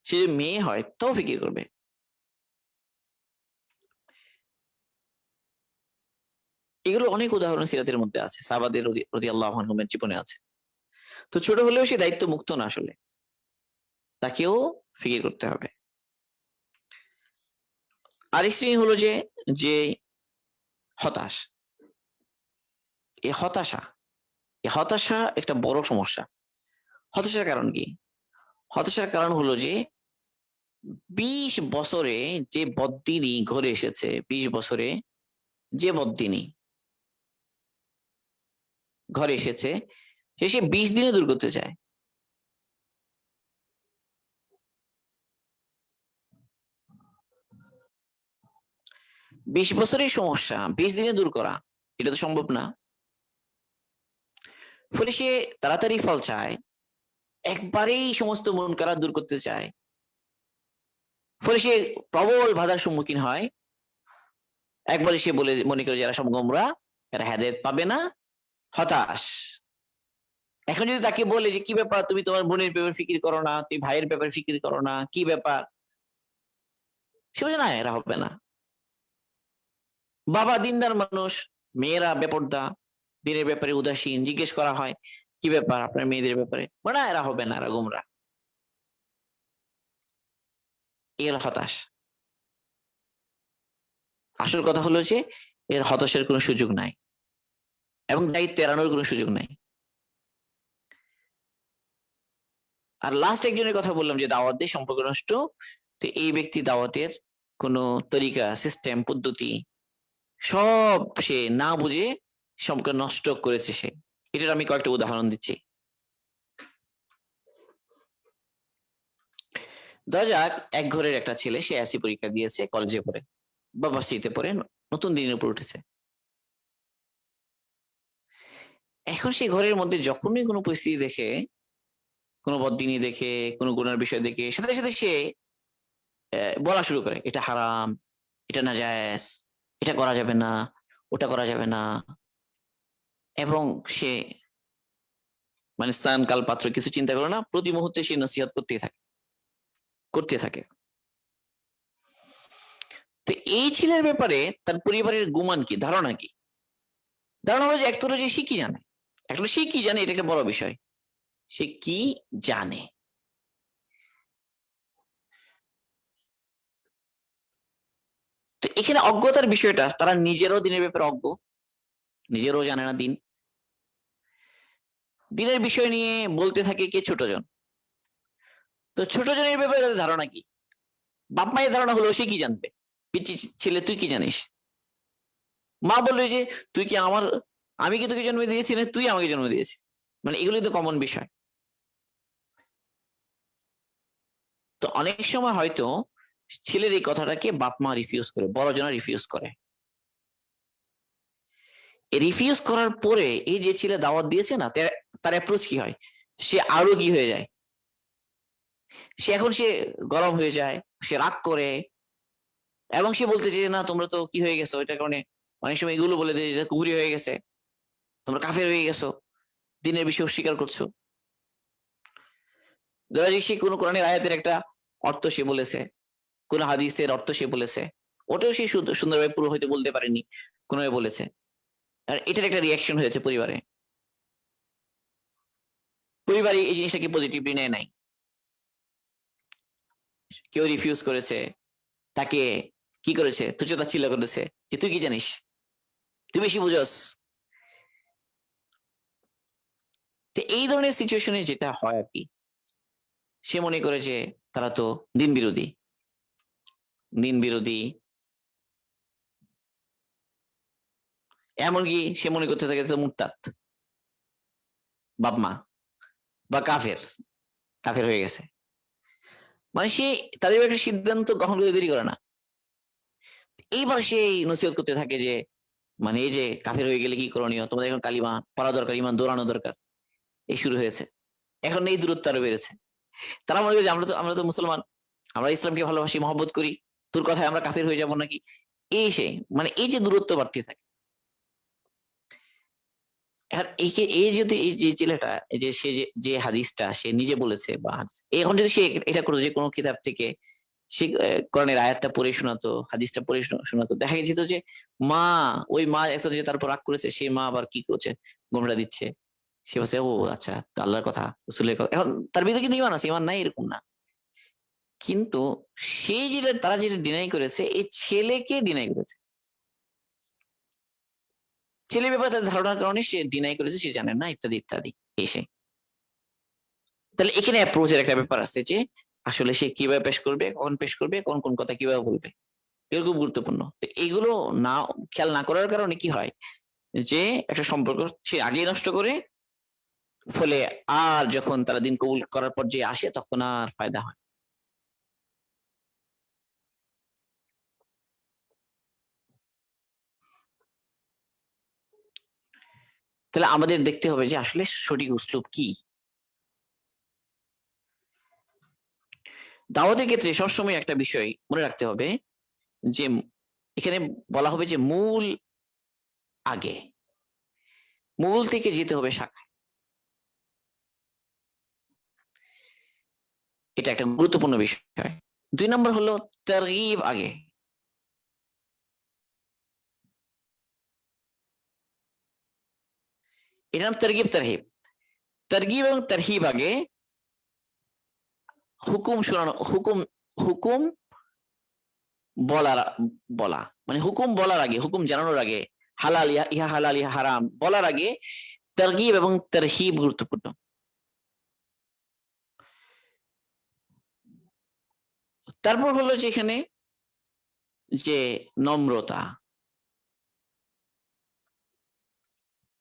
Speaker 1: সে যে মেয়ে হয় তাও ফিকির করবে। এগুলো অনেক উদাহরণ সিরাতের মধ্যে আছে, সাহাবাদের রাদিয়াল্লাহু আনহুমের জীবনে আছে। তো ছোট হলেও সে দায়িত্ব মুক্ত না আসলে, তাকেও ফিকির করতে হবে। আরেক শ্রেণী হলো যে যে হতাশ। এই হতাশা, এই হতাশা একটা বড় সমস্যা। হতাশার কারণ কি? হতাশার কারণ হলো যে 20 বছরে যে বদ্দিনী ঘরে এসেছে, 20 বছরে যে বদ্দিনী ঘরে এসেছে, সে 20 দিনে দূর করতে চায়। 20 বছরের সমস্যা 20 দিনে দূর করা, এটা তো সম্ভব না। ফলে সে তাড়াতাড়ি ফল চায়, একবারেই সমস্ত মন খারাপ দূর করতে চায়। ফলে সে প্রবল বাধার সম্মুখীন হয়। একবারে সে বলে মনে করে যারা সব গোমরা, এরা হেদায়েত পাবে না, হতাশ। এখন যদি তাকে বলে যে কি ব্যাপার, তুমি তোমার বোনের ব্যাপারে ফিকির করো না, তুমি ভাইয়ের ব্যাপারে ফিকির করো না, কি ব্যাপার, সে বলে না এরা হবে না। বাবা দিনদার মানুষ, মেয়েরা বেপরদা, দিনের ব্যাপারে উদাসীন। জিজ্ঞেস করা হয় কি ব্যাপার আপনার মেয়েদের ব্যাপারে, না এরা হবে না, এরা গোমরা। এর হতাশ। আসল কথা হলো যে এর হতাশার কোনো সুযোগ নাই এবং দায়িত্ব এড়ানোর কোনো সুযোগ নাই। আর লাস্ট একজনের কথা বললাম যে দাওয়াত দিয়ে সম্পর্ক নষ্ট। তো এই ব্যক্তি দাওয়াতের কোনো তরিকা, সিস্টেম, পদ্ধতি সব সে না বুঝে সম্পর্ক নষ্ট করেছে সে। এটার আমি কয়েকটা উদাহরণ দিচ্ছি। ধরা যাক এক ঘরের একটা ছেলে, সে এসি পরীক্ষা দিয়েছে, কলেজে পড়ে বা ভার্সিটিতে পড়ে, নতুন দিনের উপর উঠেছে। এখন সে ঘরের মধ্যে যখনই কোনো পরিস্থিতি দেখে, কোনো বদ্দিনী দেখে, কোনো গুনার বিষয় দেখে, সাথে সাথে সে বলা শুরু করে এটা হারাম, এটা নাজায়েজ, এটা করা যাবে না, ওটা করা যাবে না। এবং সে মানে স্থান কাল পাত্র কিছু চিন্তা করে না, প্রতি মুহূর্তে সে নসিহত করতেই থাকে, করতে থাকে। তো এই ছেলের ব্যাপারে তার পরিবারের গুমান কি, ধারণা কি? ধারণা হলো যে একতরফ যে সে কি জানে, একটা সে কি জানে, এটা একটা বড় বিষয়। সে কি জানে? তো এখানে অজ্ঞতার বিষয়টা, তারা নিজেরও দিনের ব্যাপারে অজ্ঞ, নিজেরও জানে না দিন। দিনের বিষয় নিয়ে বলতে থাকে কে, ছোট জন। তো ছোট জনের ব্যাপারে তাদের ধারণা কি? বাপ মায়ের ধারণা হলো সে কি জানবে, পিচ্ছি ছেলে তুই কি জানিস। মা বলবে যে তুই কি আমার, আমি কি তোকে জন্ম দিয়েছি না তুই আমাকে জন্ম দিয়েছিস, মানে এগুলোই তো কমন বিষয়। তো অনেক সময় হয়তো ছেলের এই কথাটাকে বাপ মা রিফিউজ করে, বড়জনা রিফিউজ করে। রিফিউজ করার পরে এই যে ছেলে দাওয়াত দিয়েছে না, তার অ্যাপ্রোচ কি হয়, সে আরো কি হয়ে যায়, সে গরম হয়ে যায়, সে রাগ করে এবং সে বলতে চায় না তোমরা তো কি হয়ে গেছো, এটার কারণে অনেক সময় এগুলো বলে দেয় যে কুফরি হয়ে গেছে, তোমরা কাফের হয়ে গেছো, দিনের বিষয় অস্বীকার করছো। ধরা যাক সে কোনো কোরআনের আয়াতের একটা অর্থ সে বলেছে, কোন হাদিসের অর্থ সে বলেছে, ওটাও সে সুন্দরভাবে পুরো হয়তো বলতে পারেনি, কোনোভাবে বলেছে, আর এটার একটা রিয়াকশন হয়েছে পরিবারে। পরিবারে এই জিনিসটাকে পজিটিভলি নেয় নাই, কেউ রিফিউজ করেছে, তাকে কি করেছে, তুচ্ছ-তাচ্ছিল্য করেছে যে তুই কি জানিস, তুই বেশি বুঝস। তো এই ধরনের সিচুয়েশনে যেটা হয় আর কি, সে মনে করে যে তারা তো দিন বিরোধী, দিন বিরোধী। এমনকি সে মনে করতে থাকে তো মুরতাদ, বাপ মা বা কাফের, কাফের হয়ে গেছে। মানে সে তাদের একটা সিদ্ধান্ত গ্রহণ করতে দেরি করে না। এইবার সে নসিহত করতে থাকে যে মানে এই যে কাফের হয়ে গেলে কি করণীয়, তোমাদের এখন কালিমা পড়া দরকার, ইমান দৌড়ানো দরকার। এই শুরু হয়েছে। এখন এই দূরত্ব আরো বেড়েছে। তারা মনে করে যে আমরা তো মুসলমান, আমরা ইসলামকে ভালোবাসি, মহব্বত করি, তোর কথায় আমরা কাফের হয়ে যাবো নাকি। এই সে মানে এই যে দূরত্ব বাড়তে থাকে। আর এই যদি এই যে ছেলেটা, এই যে সে যে হাদিসটা সে নিজে বলেছে বা এখন যদি সে এটা করতো যে কোনো কিতাব থেকে সে কোরআনের আয়াতটা পড়ে শোনাতো, হাদিসটা পড়ে শোনাতো, দেখা যেত যে মা, ওই মা এত যে তারপর রাগ করেছে, সে মা আবার কি করছে, গোমরা দিচ্ছে। সে বলছে ও আচ্ছা, আল্লাহর কথা, রসুলের কথা। এখন তার ভিতরে কিন্তু ইমান আছে, ইমান নাই এরকম না, কিন্তু সে যেটা তারা যেটা ডিনাই করেছে, এই ছেলেকে ডিনাই করেছে। ছেলের ব্যাপারে তার ধারণার কারণে সে ডিনাই করেছে, সে জানে না, ইত্যাদি ইত্যাদি। এসে তাহলে এখানে অ্যাপ্রোচের একটা ব্যাপার আছে যে আসলে সে কিভাবে পেশ করবে, কখন পেশ করবে, কোন কোন কথা কিভাবে বলবে, এগুলো খুব গুরুত্বপূর্ণ। তো এগুলো না খেয়াল না করার কারণে কি হয় যে একটা সম্পর্ক সে আগেই নষ্ট করে ফলে, আর যখন তারা দিন কবুল করার পর যে আসে তখন আর ফায়দা হয়। তাহলে আমাদের দেখতে হবে যে আসলে সঠিক উসলুব কি। দাওয়াতের ক্ষেত্রে সবসময় একটা বিষয় মনে রাখতে হবে যে এখানে বলা হবে যে মূল আগে, মূল থেকে যেতে হবে শাখায়। এটা একটা গুরুত্বপূর্ণ বিষয়। 2 নম্বর হলো তারগিব আগে। এটা নাম তারগিব তারহিব। তারগিব এবং তারহিব আগে, হুকুম শোনানো, হুকুম হুকুম বলার, বলা মানে হুকুম বলার আগে, হুকুম জানানোর আগে, হালাল ইহা হালাল ইহা হারাম বলার আগে তারগিব এবং তারহিব গুরুত্বপূর্ণ। তারপর হলো যেখানে যে নম্রতা,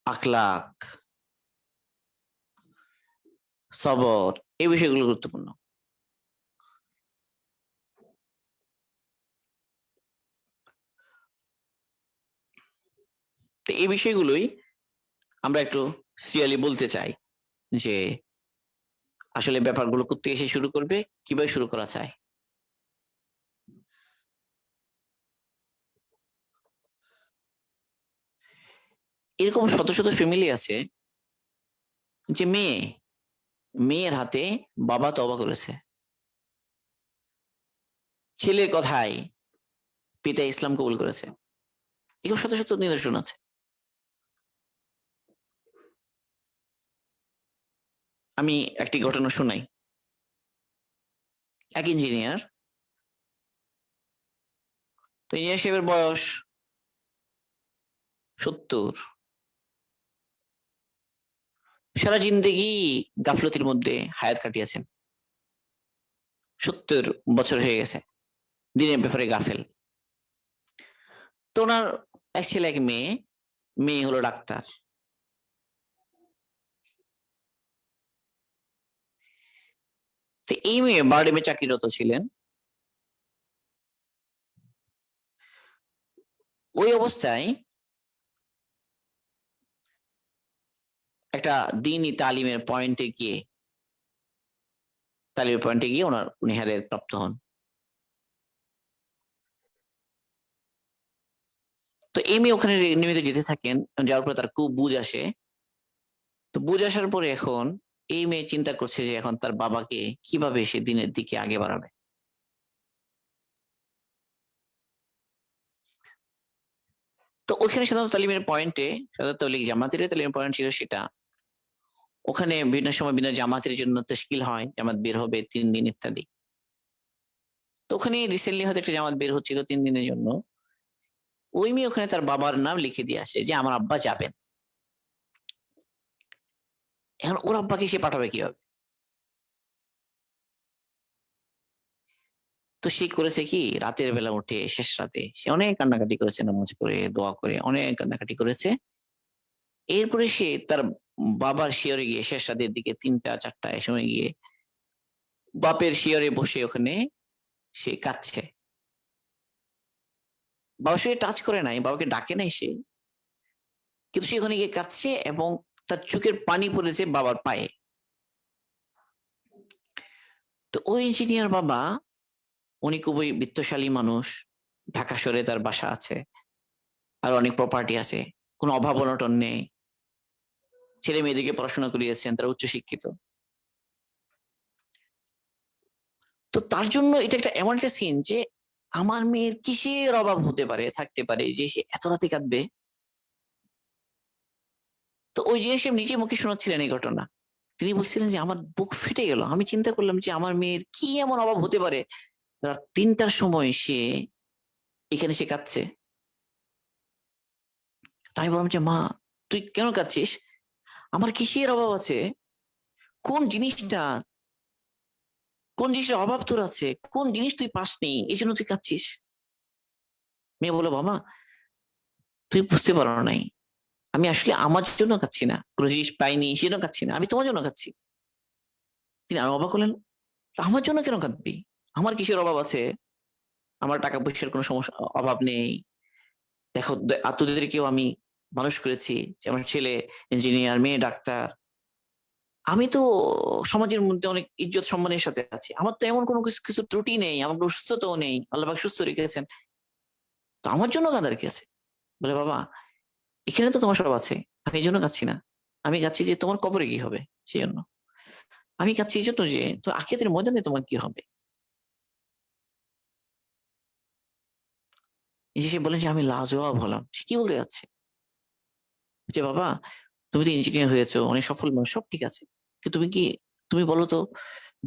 Speaker 1: আখলাক, সবর, এই বিষয়গুলো গুরুত্বপূর্ণ। তো এই বিষয়গুলোই আমরা একটু সিরিয়ালি বলতে চাই যে আসলে ব্যাপারগুলো কোত্থেকে এসে শুরু করবে, কিভাবে শুরু করা চায়। এরকম শত শত ফ্যামিলি আছে যে মেয়ের হাতে বাবা তওবা করেছে, ছেলের কথায় পিতা ইসলাম কবুল করেছে। এরকম শত শত নিদর্শন আছে। আমি একটি ঘটনা শোনাই। এক ইঞ্জিনিয়ার, তো ইঞ্জিনিয়ার সাহেবের বয়স 70, সারা জিন্দেগি গাফলতির মধ্যে হায়াত কাটিয়েছেন। 70 বছর হয়ে গেছে, দিনের ব্যাপারে গাফেল। তো ওনার এক ছেলে এক মেয়ে, মেয়ে হলো ডাক্তার। তো এই মেয়ে বারডেমে চাকরিরত ছিলেন। ওই অবস্থায় একটা দিনই তালিমের পয়েন্টে গিয়ে উনি হেদায়েত প্রাপ্ত হন। তো এই মেয়ে ওখানে নিয়মিত যেতে থাকেন, যাওয়ার পরে তার খুব বুঝ আসে। তো বুঝ আসার পরে এখন এই মেয়ে চিন্তা করছে যে এখন তার বাবাকে কিভাবে সে দিনের দিকে আগে বাড়াবে। তো ওইখানে সাধারণত তালিমের পয়েন্টে, সাধারণত তবলিগ জামাতের তালিমের পয়েন্ট ছিল সেটা, ওখানে বিভিন্ন সময় বিভিন্ন জামাতের জন্য তশকিল হয়, জামাত বের হবে 3 দিন ইত্যাদি। তো ওখানে রিসেন্টলি হয়তো একটা জামাত বের হচ্ছিল 3 দিনের জন্য। ওই মেয়ে ওখানে তার বাবার নাম লিখে দিয়ে আসে যে আমার আব্বা যাবেন। এখন ওর আব্বাকে সে পাঠাবে কিভাবে। তো সে করেছে কি, রাতের বেলা উঠে শেষ রাতে সে অনেক কান্নাকাটি করেছে, নামাজ পড়ে দোয়া করে অনেক কান্নাকাটি করেছে। এরপরে সে তার বাবার শিয়রে গিয়ে শেষ রাতের দিকে ৩টা ৪টা সময় গিয়ে বাপের শিয়রে বসে ওখানে সে কাঁদছে। বাবার সঙ্গে টাচ করে নাই, বাবাকে ডাকে নাই সে, কিন্তু সে ওখানে গিয়ে কাঁদছে এবং তার চোখের পানি পড়েছে বাবার পায়ে। তো ওই ইঞ্জিনিয়ার বাবা, উনি খুবই বিত্তশালী মানুষ, ঢাকা শহরে তার বাসা আছে, আর অনেক প্রপার্টি আছে, কোনো অভাব অনটন নেই, ছেলে মেয়েদেরকে পড়াশোনা করিয়েছেন, তারা উচ্চশিক্ষিত। তো তার জন্য এটা একটা এমন একটা সিন যে আমার মেয়ের কিসের অভাব হতে পারে, থাকতে পারে যে সে এত রাতে কাঁদবে। তো ওই জিনিস নিজে মুখে শোনাচ্ছিলেন এই ঘটনা। তিনি বলছিলেন যে আমার বুক ফেটে গেল, আমি চিন্তা করলাম যে আমার মেয়ের কি এমন অভাব হতে পারে, রাত ৩টার সময় সে এখানে সে কাঁদছে। আমি বললাম যে মা, তুই কেন কাঁদছিস? আমার কিসের অভাব আছে? কোন জিনিসটা, কোন জিনিসের অভাব তোর আছে? কোন জিনিস তুই পাসনি এই জন্য তুই কাঁদছিস? মেয়ে বললো, বাবা তুই বুঝতে পারো নাই, আমি আসলে আমার জন্য কাঁদছি না, কোনো জিনিস পাইনি সেজন্য কাঁদছি না, আমি তোমার জন্য কাঁদছি। তিনি আরো অবাক হলেন, আমার জন্য কেন কাঁদবি? আমার কিসের অভাব আছে? আমার টাকা পয়সার কোনো সমস্যা অভাব নেই। দেখো আত্মীয়দেরকেও আমি মানুষ করেছি, যে আমার ছেলে ইঞ্জিনিয়ার, মেয়ে ডাক্তার। আমি তো সমাজের মধ্যে অনেক ইজ্জত সম্মানের সাথে আছি, আমার তো এমন কোনো কিছু কিছু ত্রুটি নেই, আমার কোনো অসুস্থতাও নেই, আল্লাহ পাক সুস্থ রেখেছেন, তো আমার জন্য কাঁদার কি আছে? বলে, বাবা এখানে তো তোমার সব আছে, আমি এই জন্য কাঁদছি না, আমি কাঁদছি যে তোমার কবরে কি হবে সেই জন্য। আমি কাঁদছি এই জন্য যে তো আখিরাতের ময়দানে তোমার কি হবে। এই যে সে বলেন যে আমি লাজবাব হলাম, সে কি বলতে যাচ্ছে? যে বাবা তুমি তো ইঞ্জিনিয়ার হয়েছো, অনেক সফল মানুষ, সব ঠিক আছে, কিন্তু তুমি বলো তো,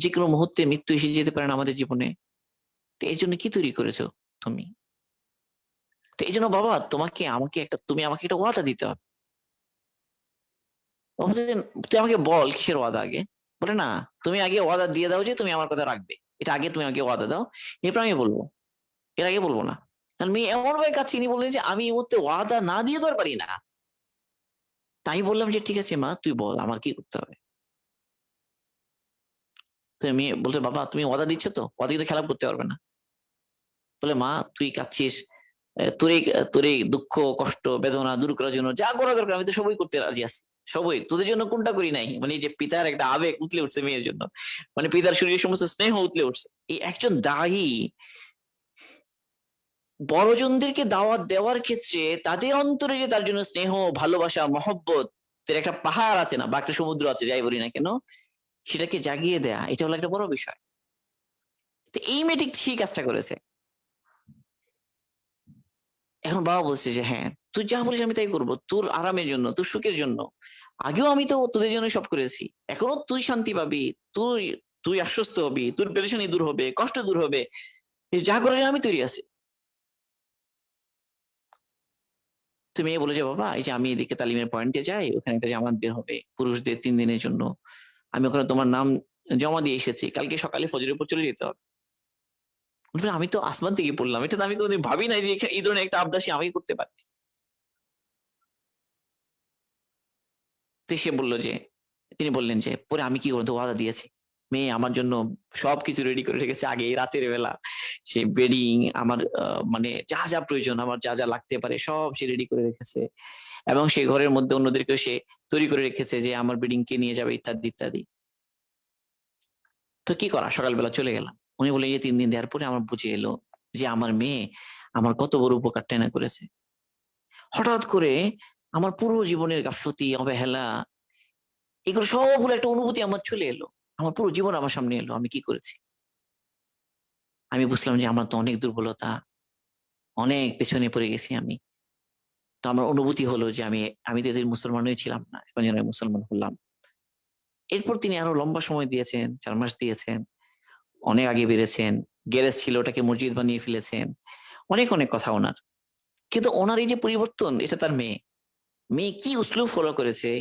Speaker 1: যে কোনো মুহূর্তে মৃত্যু এসে যেতে পারে না আমাদের জীবনে, তো এই জন্য কি তৈরি করেছো তুমি? তো এই জন্য বাবা তুমি আমাকে একটা ওয়াদা দিতে হবে। বাবা বলছেন, তুই আমাকে বল কিসের ওয়াদা আগে। বলে, না তুমি আগে ওয়াদা দিয়ে দাও যে তুমি আমার কথা রাখবে, এটা আগে তুমি আমাকে ওয়াদা দাও, এরপর আমি বলবো, এর আগে বলবো না। কারণ মেয়ে এমন ভাবে কাছে তিনি বললেন যে আমি এই মুহূর্তে ওয়াদা না দিয়ে তো আর পারি না। তাই বললাম যে ঠিক আছে মা, তুই বল আমার কি করতে হবে। তো মেয়ে বলতে, বাবা তুমি ওয়াদা দিচ্ছ তো, ওয়াদা কিন্তু খেলাপ করতে পারবে না। বলে, মা তুই কাঁদছিস, তোর এই দুঃখ কষ্ট বেদনা দূর করার জন্য যা করা দরকার আমি তো সবই করতে রাজি আছি, সবই, তোদের জন্য কোনটা করি নাই। মানে এই যে পিতার একটা আবেগ উতলে উঠছে মেয়ের জন্য, মানে পিতার শরীরে সমস্ত স্নেহ উতলে উঠছে। এই একজন দায়ী বড়জনদেরকে দাওয়াত দেওয়ার ক্ষেত্রে তাদের অন্তরে যে তার জন্য স্নেহ, ভালোবাসা, মহব্বত এর একটা পাহাড় আছে না বা একটা সমুদ্র আছে, যাই বলি না কেন, সেটাকে জাগিয়ে দেয়া, এটা হলো একটা বড় বিষয়। তো এই মেয়েটি ঠিক কাজটা করেছে। এখন বাবা বলছে যে হ্যাঁ, তুই যা বলিস আমি তাই করবো, তোর আরামের জন্য, তোর সুখের জন্য। আগেও আমি তো তোদের জন্য সব করেছি, এখনো তুই শান্তি পাবি, তুই তুই আশ্বস্ত হবি, তোর পেরেশানি দূর হবে, কষ্ট দূর হবে, যা করার আমি তৈরি আছি। তুমি বলে যে বাবা এই যে আমি এদিকে তালিমের পয়েন্টে যাই, ওখানে একটা জামাত বের হবে পুরুষদের 3 দিনের জন্য, আমি ওখানে তোমার নাম জমা দিয়ে এসেছি, কালকে সকালে ফজরের উপর চলে যেতে হবে। বলবে, আমি তো আসমান থেকে পড়লাম, এটা তো আমি কোনোদিন ভাবি নাই যে এই ধরনের একটা আবদার সে আমাকে করতে পারে। তো সে বললো যে, তিনি বললেন যে পরে আমি কি করবো, ওয়াদা দিয়েছি, মেয়ে আমার জন্য সবকিছু রেডি করে রেখেছে আগে রাতের বেলা, সে বেডিং আমার মানে যা যা প্রয়োজন, আমার যা যা লাগতে পারে সব সে রেডি করে রেখেছে, এবং সে ঘরের মধ্যে অন্যদেরকেও সে তৈরি করে রেখেছে যে আমার বেডিং কে নিয়ে যাবে ইত্যাদি ইত্যাদি। তো কি করা, সকালবেলা চলে গেলাম। উনি বলে যে 3 দিন দেওয়ার পরে আমার বুঝে এলো যে আমার মেয়ে আমার কত বড় উপকারটা না করেছে। হঠাৎ করে আমার পুরো জীবনের গাফলতি, অবহেলা, এগুলো সবগুলো একটা অনুভূতি আমার চলে এলো, আমার পুরো জীবন আমার সামনে এলো, আমি কি করেছি। আমি বুঝলাম যে আমার তো অনেক দুর্বলতা, অনেক পেছনে পড়ে গেছি আমি। তো আমার অনুভূতি হলো যে আমি তো এতদিন মুসলমানই ছিলাম না, এখন যেন আমি মুসলমান হলাম। এরপর তিনি আরো লম্বা সময় দিয়েছেন, 4 মাস দিয়েছেন, অনেক আগে বেড়েছেন, গ্যারেজ ছিল ওটাকে মসজিদ বানিয়ে ফেলেছেন, অনেক অনেক কথা ওনার। কিন্তু ওনার এই যে পরিবর্তন, এটা তার মেয়ে, মেয়ে কি উসলুব ফলো করেছে,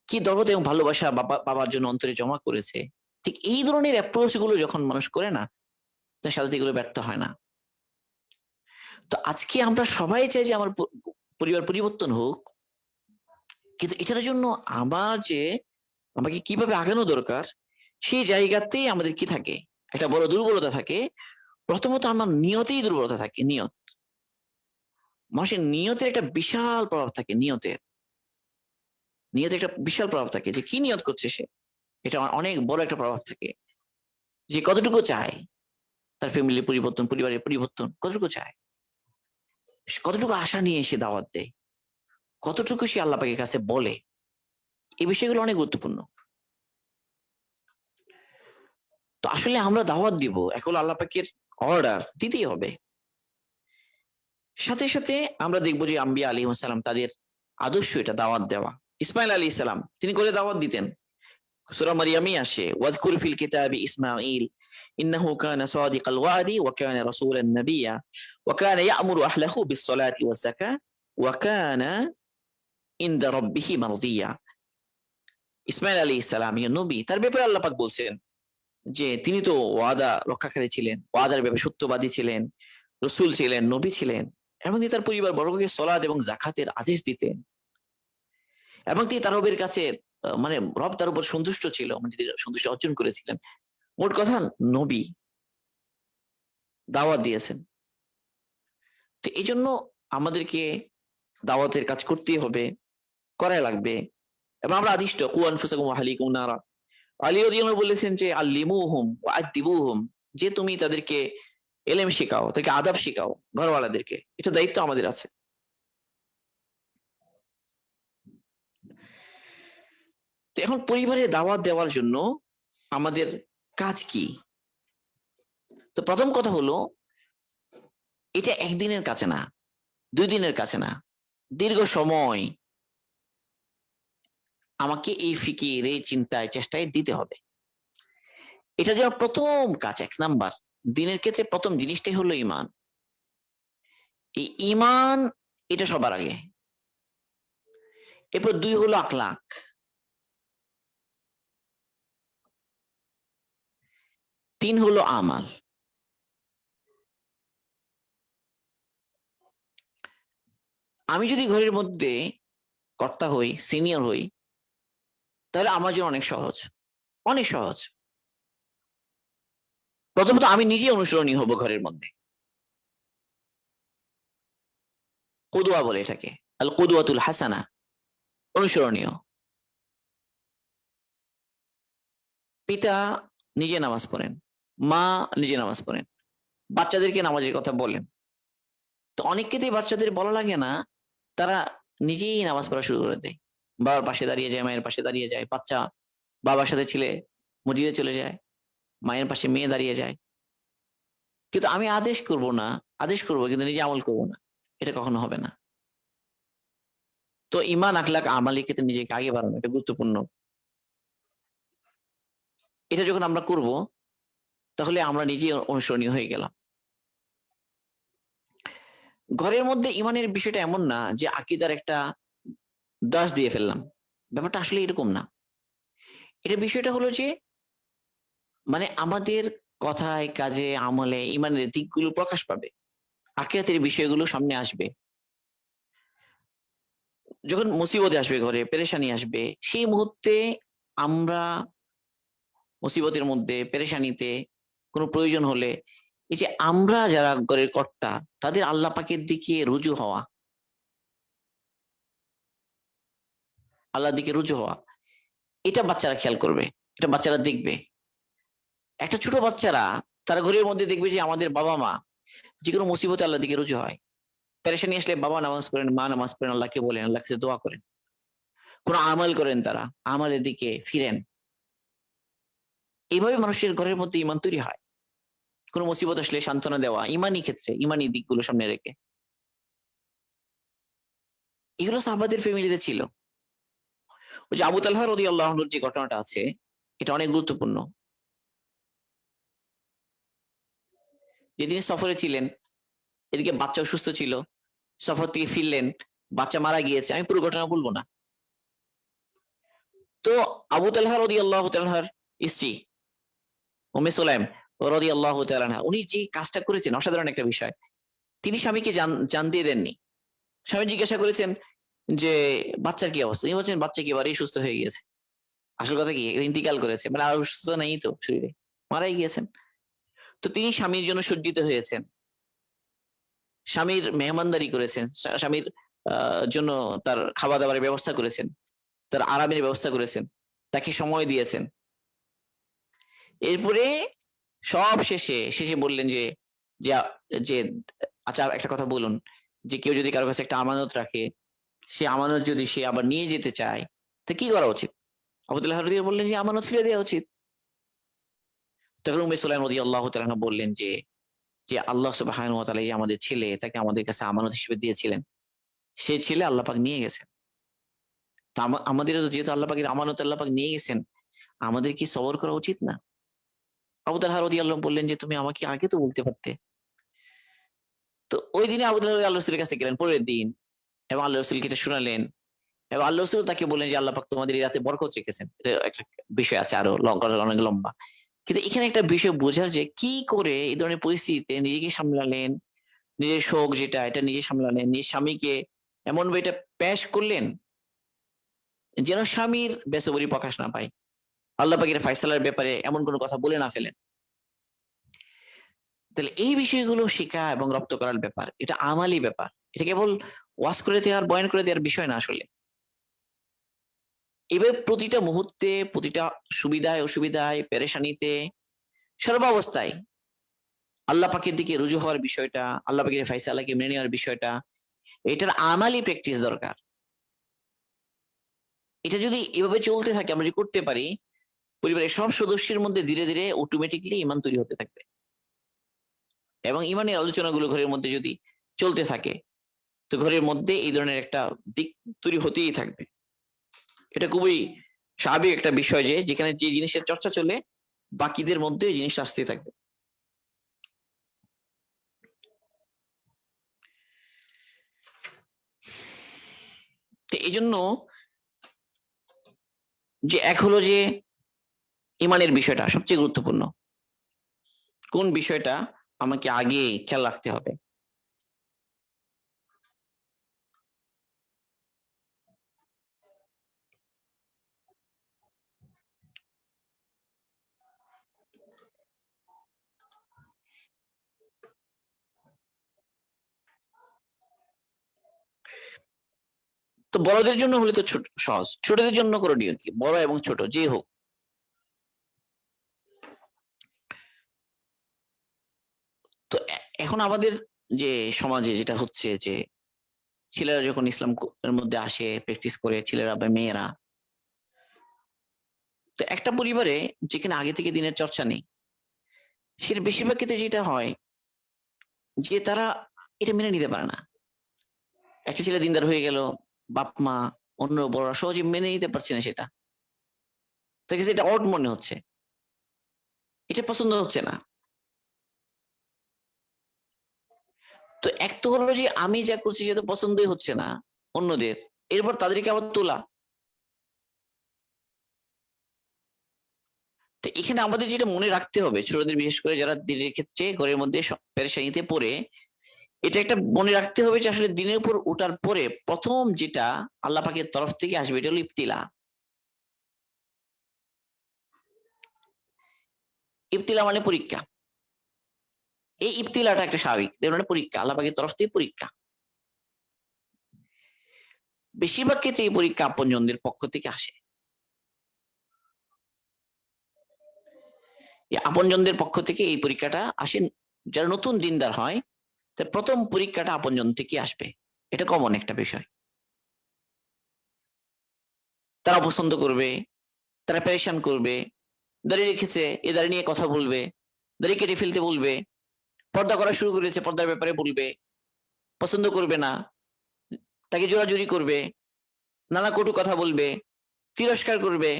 Speaker 1: কি দরদ এবং ভালোবাসা বাবার জন্য অন্তরে জমা করেছে। ঠিক এই ধরনের অ্যাপ্রোচ গুলো যখন মানুষ করে না, তার সাথে এগুলো ব্যর্থ হয় না। তো আজকে আমরা সবাই চাই যে আমার পরিবার পরিবর্তন হোক, কিন্তু এটার জন্য আমাকে কিভাবে আগানো দরকার, সেই জায়গাতেই আমাদের কি থাকে, একটা বড় দুর্বলতা থাকে। প্রথমত আমার নিয়তেই দুর্বলতা থাকে। মানুষের নিয়তের একটা বিশাল প্রভাব থাকে। নিয়তে একটা বিশাল প্রভাব থাকে, যে কি নিয়ত করছে সে, এটা অনেক বড় একটা প্রভাব থাকে। যে কতটুকু চায় তার ফ্যামিলি পরিবর্তন, পরিবারের পরিবর্তন কতটুকু চায়, কতটুকু আশা নিয়ে এসে দাওয়াত দেয়, কতটুকু সে আল্লাহ পাকের কাছে বলে, এই বিষয়গুলো অনেক গুরুত্বপূর্ণ। তো আসলে আমরা দাওয়াত দিব, এখন আল্লাহ পাকের অর্ডার দিতেই হবে। সাথে সাথে আমরা দেখবো যে আম্বিয়া আলাইহিস সালাম, তাদের আদর্শ এটা, দাওয়াত দেওয়া। ইসমাইল আলাইহিস সালাম তিনি করে দাওয়াত দিতেন। সূরা মারিয়ামে আসে, ওয়াযকুর ফিল কিতাবি ইসমাঈল ইন্নাহু কানা সাদিকাল ওয়াদি ওয়া কানা রাসূলান নাবিয়্যা ওয়া কানা ইয়া'মুরু আহলাহু বিস-সালাতি ওয়াজ-যাকাহ ওয়া কানা ইনদা রাব্বিহি মারদিয়্যা। ইসমাইল আলাইহিস সালাম, ইয়া নবী, তার ব্যাপারে আল্লাহ পাক বলছেন যে তিনি তো ওয়াদা রক্ষাকারী ছিলেন, ওয়াদার ব্যাপারে সত্যবাদী ছিলেন, রাসূল ছিলেন, নবী ছিলেন, এবং তিনি তার পরিবার বর্গকে সালাত এবং যাকাতের আদেশ দিতেন, এবং তিনি তার রবের কাছে মানে রব তার উপর সন্তুষ্ট ছিল, মানে তিনি সন্তুষ্ট অর্জন করেছিলেন। মোট কথা, নবী দাওয়াত দিয়েছেন। তো এই জন্য আমাদেরকে দাওয়াতের কাজ করতেই হবে, করাই লাগবে। এবং আমরা আদিষ্ট, কু আনফুসাকুম ওয়া আহলিকুম নারা, আলী রাদিয়াল্লাহু বলেছেন যে আল্লিমুহুম ওয়া আদিবুহুম, যে তুমি তাদেরকে এলেম শেখাও, তাদেরকে আদব শেখাও, ঘরওয়ালাদেরকে, এটা দায়িত্ব আমাদের আছে। তো এখন পরিবারে দাওয়াত দেওয়ার জন্য আমাদের কাজ কি? তো প্রথম কথা হলো, এটা একদিনের কাছে না, 2 দিনের কাছে না, দীর্ঘ সময় আমাকে এই ফিকির, এই চিন্তায়, চেষ্টায় দিতে হবে। এটা যে প্রথম কাজ, 1 নাম্বার দিনের ক্ষেত্রে প্রথম জিনিসটাই হলো ঈমান। এই ঈমান, এটা সবার আগে। এরপর 2 হলো আখলাক, 3 হলো আমাল। আমি যদি ঘরের মধ্যে কর্তা হই, সিনিয়র হই, তাহলে আমার জন্য অনেক সহজ, অনেক সহজ। প্রথমত আমি নিজে অনুসরণীয় হব ঘরের মধ্যে। কুদওয়া বলে এটাকে, আল কুদওয়াতুল হাসানা, অনুসরণীয়। পিতা নিজে নামাজ পড়েন, মা নিজে নামাজ পড়েন, বাচ্চাদেরকে নামাজের কথা বলেন। তো অনেক ক্ষেত্রেই বাচ্চাদের বলা লাগে না, তারা নিজেই নামাজ পড়া শুরু করে দেয়। বাবার পাশে দাঁড়িয়ে যায়, মায়ের পাশে দাঁড়িয়ে যায়। বাচ্চা বাবার সাথে ছেলে মসজিদে চলে যায়, মায়ের পাশে মেয়ে দাঁড়িয়ে যায়। কিন্তু আমি আদেশ করব না, আদেশ করব কিন্তু নিজে আমল করব না, এটা কখনো হবে না। তো ঈমান, আখলাক, আমালের ক্ষেত্রে নিজেকে আগে বাড়ানো, এটা গুরুত্বপূর্ণ। এটা যখন আমরা করব, তাহলে আমরা নিজেই অনুসরণীয় হয়ে গেলাম। ঘরের মধ্যে ঈমানের বিষয়টা এমন না যে আকীদার একটা দাস দিয়ে ফেললাম, ব্যাপারটা আসলে এরকম না। এটা বিষয়টা হলো যে, মানে আমাদের কথায়, কাজে, আমলে ঈমানের দিকগুলো প্রকাশ পাবে, আখিরাতের বিষয়গুলো সামনে আসবে। যখন মুসিবতে আসবে, ঘরে পেরেশানি আসবে, সেই মুহূর্তে আমরা মুসিবতের মধ্যে, পেরেশানিতে, কোনো প্রয়োজন হলে, এই যে আমরা যারা ঘরের কর্তা, তাদের আল্লাহ পাকের দিকে রুজু হওয়া, আল্লাহর দিকে রুজু হওয়া, এটা বাচ্চারা খেয়াল করবে, এটা বাচ্চারা দেখবে। একটা ছোট বাচ্চারা, তারা ঘরের মধ্যে দেখবে যে আমাদের বাবা মা যে কোনো মুসিবতে আল্লাহর দিকে রুজু হয়। পেরেশানি আসলে বাবা নামাজ পড়েন, মা নামাজ পড়েন, আল্লাহকে বলেন, আল্লাহর কাছে দোয়া করেন, কোন আমল করেন, তারা আমলের দিকে ফিরেন। এইভাবে মানুষের ঘরের মধ্যে ঈমান তৈরি হয়। কোন মুসিবত আসলে সান্ত্বনা দেওয়া, ঈমানি ক্ষেত্রে, ঈমানি দিকগুলো সামনে রেখে। এগুলো সাহাবাদের ফ্যামিলিতে ছিল। ওই যে আবু তালহা রাদিয়াল্লাহু আনহুর যে ঘটনাটা আছে, এটা অনেক গুরুত্বপূর্ণ। যেদিন সফরে ছিলেন, এদিকে বাচ্চা অসুস্থ ছিল, সফর থেকে ফিরলেন, বাচ্চা মারা গিয়েছে। আমি পুরো ঘটনা বলবো না। তো আবু তালহা রাদিয়াল্লাহু তাআলার স্ত্রী উম্মে সুলাইম, রাদিয়াল্লাহু তাআলা আনহা, উনি যে কাজটা করেছেন অসাধারণ একটা বিষয়। তিনি স্বামীকে জান দিয়ে দেননি। স্বামী জিজ্ঞাসা করেছেন যে বাচ্চার কি অবস্থা? তিনি বলছেন বাচ্চা একেবারেই সুস্থ হয়ে গিয়েছে। আসল কথা কি ইন্তিকাল করেছে, মানে আর অসুস্থ নেই তো শরীরে, মারাই গিয়েছেন। তো তিনি স্বামীর জন্য সজ্জিত হয়েছেন, স্বামীর মেহমানদারি করেছেন, স্বামীর জন্য তার খাওয়া দাওয়ার ব্যবস্থা করেছেন, তার আরামের ব্যবস্থা করেছেন, তাকে সময় দিয়েছেন। এরপরে সব শেষে বললেন যে যে যে আচ্ছা একটা কথা বলুন, যে কেউ যদি কারো কাছে একটা আমানত রাখে, সে আমানত যদি সে আবার নিয়ে যেতে চায়, তো কি করা উচিত? আবদুল্লাহ রাদিয়াল্লাহু বললেন যে আমানত ফিরে দেওয়া উচিত। তখন উম্মে সুলাইম রাদিয়াল্লাহু তাআলা বললেন যে যে আল্লাহ সুবহানাহু ওয়া তাআলা যে আমাদের ছেলে তাকে আমাদের কাছে আমানত হিসেবে দিয়েছিলেন, সে ছেলে আল্লাহ পাক নিয়ে গেছেন। তো আমাদেরও যেহেতু আল্লাহ পাকের আমানত আল্লাহ পাক নিয়ে গেছেন, আমাদের কি সবর করা উচিত না? আবু তালহা রাদিয়াল্লাহু বললেন যে তুমি আমাকে আগে তো বলতে পারতে। তো ওই দিনে আবু তালহা আল্লাহ রাসূলের কাছে গেলেন পরের দিন, এবং আল্লাহ রাসূলকে এটা শুনালেন, এবং আল্লাহ রাসূল তাকে বললেন যে আল্লাহ পাক তোমাদের এই রাতে বরকত রেখেছেন। এটা একটা বিষয় আছে আরো অনেক লম্বা। কিন্তু এখানে একটা বিষয় বোঝার যে কি করে এই ধরনের পরিস্থিতিতে নিজেকে সামলালেন, নিজের শোক যেটা এটা নিজে সামলালেন, নিজের স্বামীকে এমন ভাবে এটা পেশ করলেন যেন স্বামীর বেসবরি প্রকাশ না পায়, আল্লাহ পাকের ফায়সালার ব্যাপারে এমন কোনো কথা বলে না ফেলেন। তাহলে এই বিষয়গুলো শেখা এবং রপ্ত করার ব্যাপার, এটা আমালি ব্যাপার। এটা কেবল ওয়াজ করে দেওয়ার বয়ান করে দেওয়ার বিষয় না আসলে। এভাবে প্রতিটা মুহূর্তে, প্রতিটা সুবিধায় অসুবিধায়, পেরেশানিতে, সর্বাবস্থায় আল্লাহ পাকের দিকে রুজু হওয়ার বিষয়টা, আল্লাহ পাকের ফায়সালাকে মেনে নেওয়ার বিষয়টা, এটার আমালি প্র্যাকটিস দরকার। এটা যদি এভাবে চলতে থাকে, আমরা যদি করতে পারি, পরিবারের সব সদস্যের মধ্যে ধীরে ধীরে অটোমেটিকলি ইমান তৈরি হতে থাকবে, এবং ইমানের আলোচনাগুলো ঘরের মধ্যে যদি চলতে থাকে, তো ঘরের মধ্যে এই ধরনের একটা দিক তৈরি হতেই থাকবে। এটা খুবই স্বাভাবিক একটা বিষয় যে যেখানে যে জিনিসের চর্চা চলে, বাকিদের মধ্যে এই জিনিসটা আসতেই থাকবে। তো এই জন্য যে এক হলো যে ইমানের বিষয়টা সবচেয়ে গুরুত্বপূর্ণ। কোন বিষয়টা আমাকে আগে খেয়াল রাখতে হবে? তো বড়দের জন্য হলে তো সহজ, ছোটদের জন্য করণীয় কি? বড় এবং ছোট যে হোক, তো এখন আমাদের যে সমাজে যেটা হচ্ছে যে ছেলেরা যখন ইসলাম এর মধ্যে আসে, প্র্যাকটিস করে ছেলেরা বা মেয়েরা, তো একটা পরিবারে যেখানে আগে থেকে দিনের চর্চা নেই, সেটা বেশিরভাগ ক্ষেত্রে যেটা হয় যে তারা এটা মেনে নিতে পারে না। একটা ছেলে দিনদার হয়ে গেল, বাপ মা অন্য বড়রা সহজে মেনে নিতে পারছে না সেটা, তার কাছে এটা অড মনে হচ্ছে, এটা পছন্দ হচ্ছে না। তো এক তো হলো যে আমি যা করছি সেটা পছন্দই হচ্ছে না অন্যদের, এরপর তাদেরকে আবার তোলা। তো এখানে আমাদের যেটা মনে রাখতে হবে, ছোটদের বিশেষ করে যারা দিনের ক্ষেত্রে ঘরের মধ্যে পেরেশানিতে পড়ে, এটা একটা মনে রাখতে হবে যে আসলে দিনের উপর ওঠার পরে প্রথম যেটা আল্লাহ পাকের তরফ থেকে আসবে এটা হলো ইবতিলা। ইবতিলা মানে পরীক্ষা। এই ইবতিলাটা একটা স্বাভাবিক, মানে পরীক্ষা, আল্লাহ পাকের তরফ থেকে পরীক্ষা। বেশিরভাগ ক্ষেত্রে এই পরীক্ষা আপনজনদের পক্ষ থেকে আসে। এই আপনজনদের পক্ষ থেকে এই পরীক্ষাটা আসে। যারা নতুন দিনদার হয়, তার প্রথম পরীক্ষাটা আপনজন থেকে আসবে, এটা কমন একটা বিষয়। তারা পছন্দ করবে, তারা পেরেশান করবে, দাঁড়িয়ে রেখেছে এ দাঁড়িয়ে নিয়ে কথা বলবে, দাঁড়িয়ে কেটে ফেলতে বলবে, পর্দা করা শুরু করেছে পর্দার ব্যাপারে বলবে, পছন্দ করবে না, তাকে জোরাজুরি করবে, নানা কটু কথা বলবে, তিরস্কার করবে।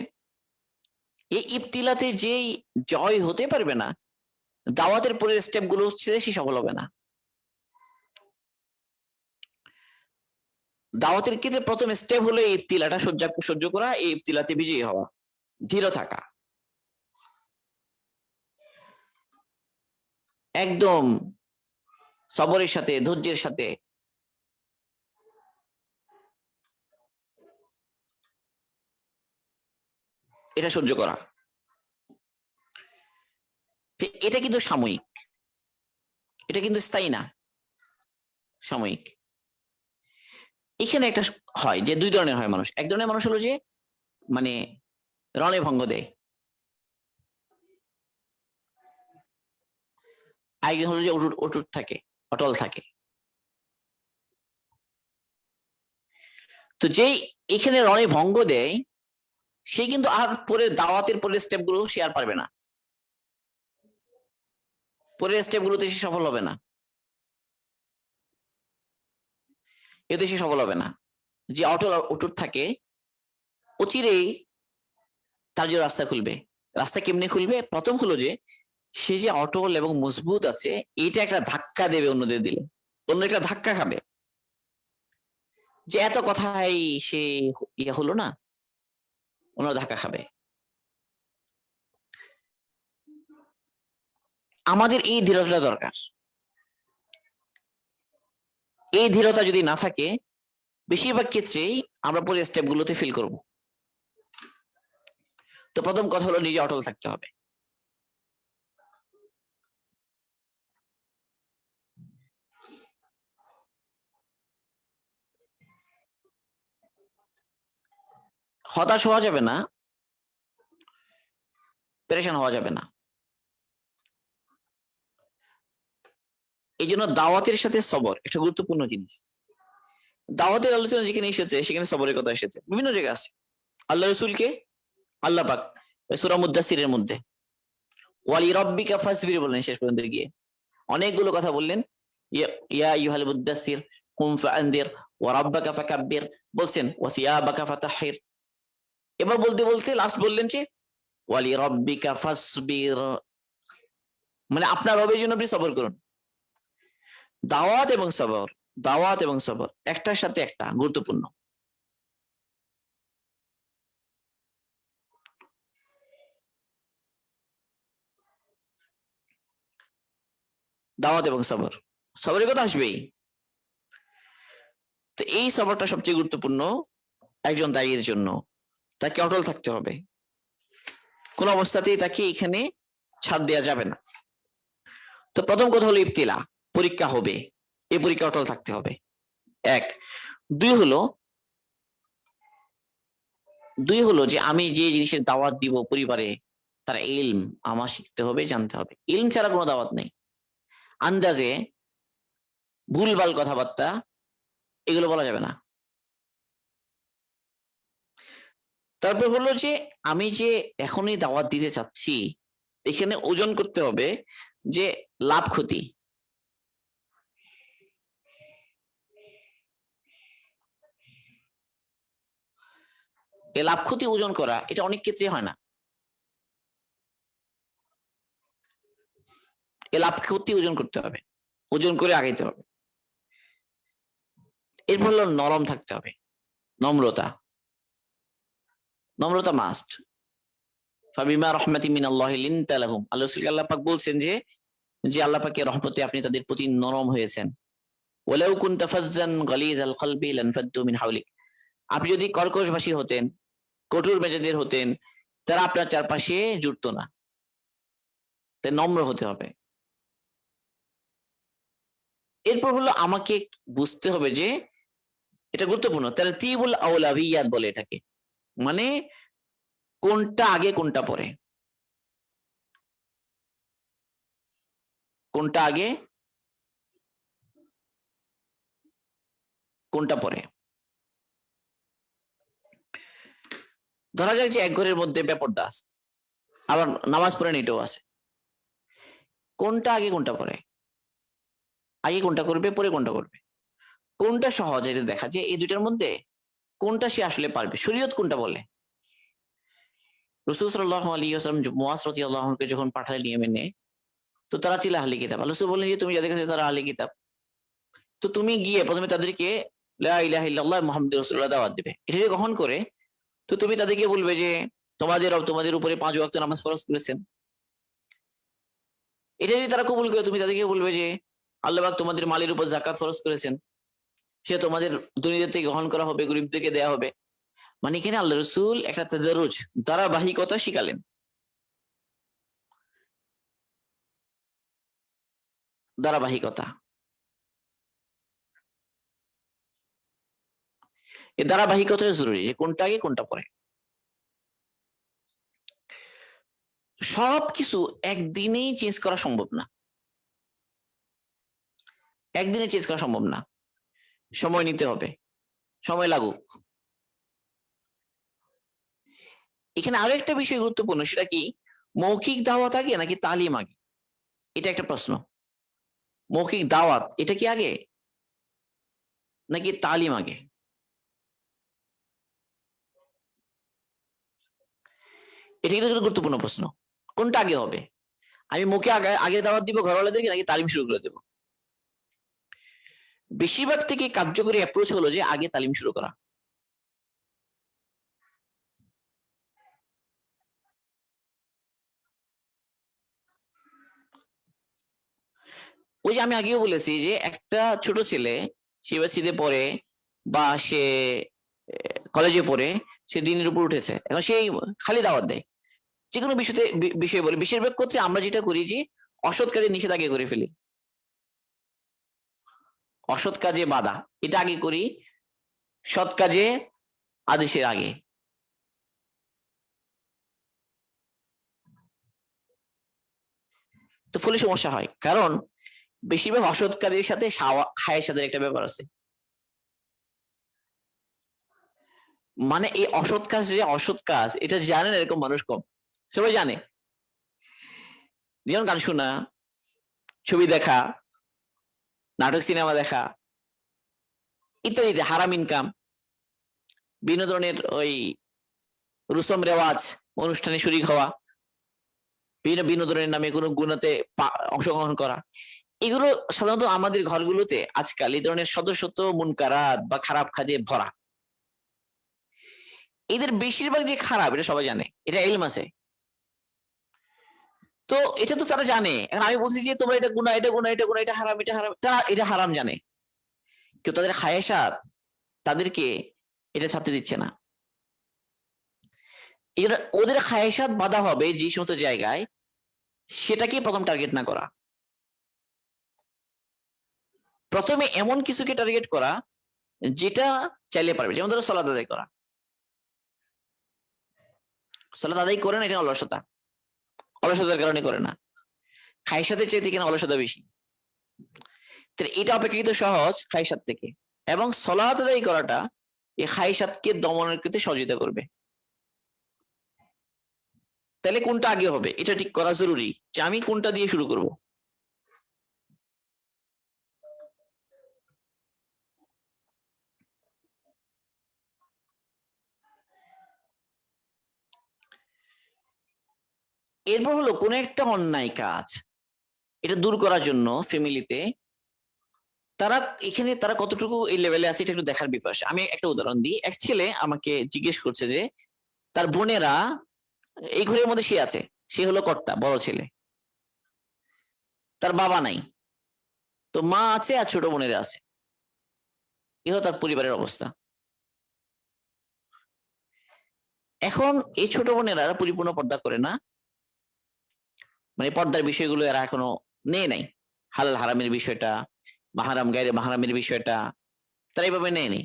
Speaker 1: এই ইবতিলাতে যেই জয় হতে পারবে না, দাওয়াতের পরের স্টেপ গুলো হচ্ছে সে সফল হবে না। দাওয়াতের ক্ষেত্রে প্রথম স্টেপ হলো এই ইবতিলাটা সহ্য করা, এই ইবতিলাতে বিজয়ী হওয়া, ধীর থাকা। একদম সবরের সাথে, ধৈর্যের সাথে এটা সহ্য করা। এটা কিন্তু সাময়িক, এটা কিন্তু স্থায়ী না, সাময়িক। এখানে একটা হয় যে দুই ধরনের হয় মানুষ। এক ধরনের মানুষ হলো যে মানে রণে ভঙ্গ দেয়, আরেকজন হলো যে অটুট অটুট থাকে, অটল থাকে। তো যেই এখানে রণে ভঙ্গ দেয় সে কিন্তু আর পরে দাওয়াতের পরের স্টেপ গুলো সে আর পারবে না, পরের স্টেপ গুলোতে সে সফল হবে না, এতে সে সফল হবে না। যে অটল অটুট থাকে অচিরেই তার যে রাস্তা খুলবে। রাস্তা কেমনে খুলবে? প্রথম হলো যে সে যে অটল এবং মজবুত আছে এটা একটা ধাক্কা দেবে অন্যদের দিলে, অন্য একটা ধাক্কা খাবে যে এত কথাই সে ইয়ে হলো না, অন্য ধাক্কা খাবে। আমাদের এই দৃঢ়তা দরকার। এই দৃঢ়তা যদি না থাকে বেশিরভাগ ক্ষেত্রেই আমরা পরে স্টেপ গুলোতে ফিল করব। তো প্রথম কথা হলো নিজে অটল থাকতে হবে। হতাশ হওয়া যাবে না, পেরেশান হওয়া যাবে না। এই জন্য দাওয়াতের সাথে সবর একটা গুরুত্বপূর্ণ জিনিস। দাওয়াতের আলোচনা যেখানে এসেছে সেখানে সবরের কথা এসেছে, বিভিন্ন জায়গায় আছে। আল্লাহ রসুলকে আল্লাহ পাক সূরা মুদ্দাসসিরের মধ্যে ওয়ালি রাব্বিকা ফাসবির বললেন, শেষ পর্যন্ত গিয়ে অনেকগুলো কথা বললেন। ইয়া আইয়ুহাল মুদ্দাসসির কুম ফাআনদির ওয়া রাব্বাকা ফাকাব্বির বলছেন, ওয়া সিয়াবাকা ফাতাহহির। এবার বলতে বলতে লাস্ট বললেন যে ওয়ালি রাব্বিকা ফাসবির, মানে আপনার রবের জন্য আপনি সবর করুন। দাওয়াত এবং সবর, দাওয়াত এবং সবর একটার সাথে একটা গুরুত্বপূর্ণ। দাওয়াত এবং সবর, সবরের কথা আসবেই। তো এই সবরটা সবচেয়ে গুরুত্বপূর্ণ একজন দায়ীর জন্য। তাকে অটল থাকতে হবে, কোন অবস্থাতেই তাকে এখানে ছাড় দেওয়া যাবে না। তো প্রথম কথা হলো ইবতিলা, পরীক্ষা হবে, এই পরীক্ষা অটল থাকতে হবে। এক। দুই হলো যে আমি যে জিনিসের দাওয়াত দিব পরিবারে তার ইলম আমার শিখতে হবে, জানতে হবে। ইলম ছাড়া কোনো দাওয়াত নেই। আন্দাজে ভুলভাল কথাবার্তা এগুলো বলা যাবে না। তারপর হলো যে আমি যে এখনই দাওয়াত দিতে চাচ্ছি এখানে ওজন করতে হবে যে লাভ ক্ষতি। এই লাভ ক্ষতি ওজন করা এটা অনেক ক্ষেত্রে হয় না। এই লাভ ক্ষতি ওজন করতে হবে, ওজন করে আগাইতে হবে। এরপর হলো নরম থাকতে হবে, নম্রতা, নম্রতা মাস্ট। ফাবিমা রাহমাতিন মিনাল্লাহি লিনতা লাহুম, আল্লাহ পাক বলছেন যে যে আল্লাহ পাকের রহমতে আপনি তাদের প্রতি নরম হয়েছেন। ওয়ালাউ কুনতা ফাজ্জান গালিযাল কলবি লানফাদ্দু মিন হাওলিক, আপনি যদি কর্কশভাষী হতেন, কঠোর মেজাজের হতেন, তারা আপনার চারপাশে জুটতো না। তাই নম্র হতে হবে। এরপর হলো আমাকে বুঝতে হবে যে এটা গুরুত্বপূর্ণ, তারতিবুল আওলাবিয়াত বলে এটাকে, মানে কোনটা আগে কোনটা পরে, কোনটা আগে কোনটা পরে। ধরা যাক যে এক ঘরের মধ্যে বেপরদা আছে, আবার নামাজ পড়ে এটাও আছে। কোনটা আগে কোনটা পরে? আগে কোনটা করবে পরে কোনটা করবে? কোনটা সহজ এটা দেখা যে এই দুইটার মধ্যে কোনটা সে আসলে পারবে, শরীয়ত কোনটা বলে। রাসূল সাল্লাল্লাহু আলাইহি ওয়াসাল্লাম মুআজ রাদিয়াল্লাহু আনহুকে যখন পাঠালেন ইয়েমেনে, তো তারা ছিল আহলে কিতাব। আল্লাহ রাসূল বললেন যে তুমি যাদের কাছে তারা আহলে কিতাব, তো তুমি গিয়ে প্রথমে তাদেরকে লা ইলাহা ইল্লাল্লাহ মুহাম্মাদুর রাসূলুল্লাহ দাওয়াত দিবে। এটা যদি গ্রহণ করে তো তুমি তাদেরকে বলবে যে তোমাদের রব তোমাদের উপরে 5 ওয়াক্ত নামাজ ফরজ করেছেন। এটা যদি তারা কবুল করে, তুমি তাদেরকে বলবে যে আল্লাহ পাক তোমাদের মালের উপর যাকাত ফরজ করেছেন, সে তোমাদের ধনীদের থেকে গ্রহণ করা হবে, গরিবদেরকে দেয়া হবে। মানে এখানে আল্লাহ রসুল একটা তাদারুজ, ধারাবাহিকতা শিখালেন। ধারাবাহিকতা, এই ধারাবাহিকতা জরুরি, যে কোনটা আগে কোনটা পরে। সবকিছু একদিনেই চেঞ্জ করা সম্ভব না, একদিনে চেঞ্জ করা সম্ভব না, সময় নিতে হবে, সময় লাগুক। এখানে আরো একটা বিষয় গুরুত্বপূর্ণ, সেটা কি মৌখিক দাওয়াত আগে নাকি তালিম আগে, এটা একটা প্রশ্ন। মৌখিক দাওয়াত এটা কি আগে নাকি তালিম আগে? এটা কিন্তু একটা গুরুত্বপূর্ণ প্রশ্ন। কোনটা আগে হবে? আমি মুখে আগে আগে দাওয়াত দিব ঘরওয়ালাদেরকে, নাকি তালিম শুরু করে দেব? বেশিরভাগ থেকে কার্যকরী অ্যাপ্রোচ হলো যে আগে তালিম শুরু করা। ওই যে আমি আগেও বলেছি যে একটা ছোট ছেলে, সে ইউনিভার্সিটিতে পড়ে বা সে কলেজে পড়ে, সে দিনের উপর উঠেছে, এখন সেই খালি দাওয়াত দেয় যে কোনো বিষয়তে, বিষয় বলে। বেশিরভাগ ক্ষেত্রে আমরা যেটা করি যে অসৎ কাজে নিষেধ আগে করে ফেলি, অসৎ কাজে বাধা এটা আগে করি, সৎ কাজে আদেশের আগে। তো ফলে সমস্যা হয়, কারণ বেশিরভাগ অসৎ কাজের সাথে খায়ের সাথে একটা ব্যাপার আছে। মানে এই অসৎ কাজ, যে অসৎ কাজ এটা জানেন এরকম মানুষ কম, সবাই জানে। যেমন গান শোনা, ছবি দেখা, নাটক সিনেমা দেখা ইত্যাদিতে হারাম ইনকাম, বিনোদনের ওই রুসম রেওয়াজ অনুষ্ঠানে শরীক হওয়া, বিভিন্ন বিনোদনের নামে কোনো গুণাতে অংশগ্রহণ করা, এগুলো সাধারণত আমাদের ঘরগুলোতে আজকাল এই ধরনের শত শত মুনকারাত বা খারাপ কাজে ভরা। এদের বেশিরভাগ যে খারাপ এটা সবাই জানে, এটা ইলম আছে। তো এটা তো তারা জানে। এখন আমি বলছি যে তোমরা এটা গুনাহ, এটা গুনাহ, এটা গুনাহ, এটা হারাম, এটা হারাম, তারা এটা হারাম জানে, কেউ তাদের খায়েশাত তাদেরকে এটা ছাড়তে দিচ্ছে না। এই জন্য ওদের খায়েশাত বাধা হবে যে সমস্ত জায়গায়, সেটাকে প্রথম টার্গেট না করা, প্রথমে এমন কিছুকে টার্গেট করা যেটা চাইলে পারবে। যেমন ধরো সালাত আদায় করা, সালাত আদায় করে না, এটা অলসতা, অলসতার কারণে করে না, খায়েশাতের চাইতে কিনা অলসতা বেশি। এটা অপেক্ষাকৃত সহজ খায়েশাত থেকে, এবং সালাত আদায় করাটা এই খায়েশাতকে দমনের ক্ষেত্রে সহযোগিতা করবে। তাহলে কোনটা আগে হবে এটা ঠিক করা জরুরি, যে আমি কোনটা দিয়ে শুরু করব। এরপর হলো কোন একটা অন্যায় কাজ, এটা দূর করার জন্য ফ্যামিলিতে তারা, এখানে তারা কতটুকু এই লেভেলে আছে এটা একটু দেখার বিষয়। আমি একটা উদাহরণ দিই। এক ছেলে আমাকে জিজ্ঞেস করছে যে তার বোনেরা এই ঘরের মধ্যে, সে আছে, সে হলো কর্তা, বড় ছেলে, তার বাবা নাই, তো মা আছে আর ছোট বোনেরা আছে, এ হলো তার পরিবারের অবস্থা। এখন এই ছোট বোনেরা পরিপূর্ণ পর্দা করে না, মানে পর্দার বিষয়গুলো এরা এখনো নেয় নাই, হালাল হারামের বিষয়টা, মাহারাম গায়রে মাহারামের বিষয়টা তারা এইভাবে নেয়নি,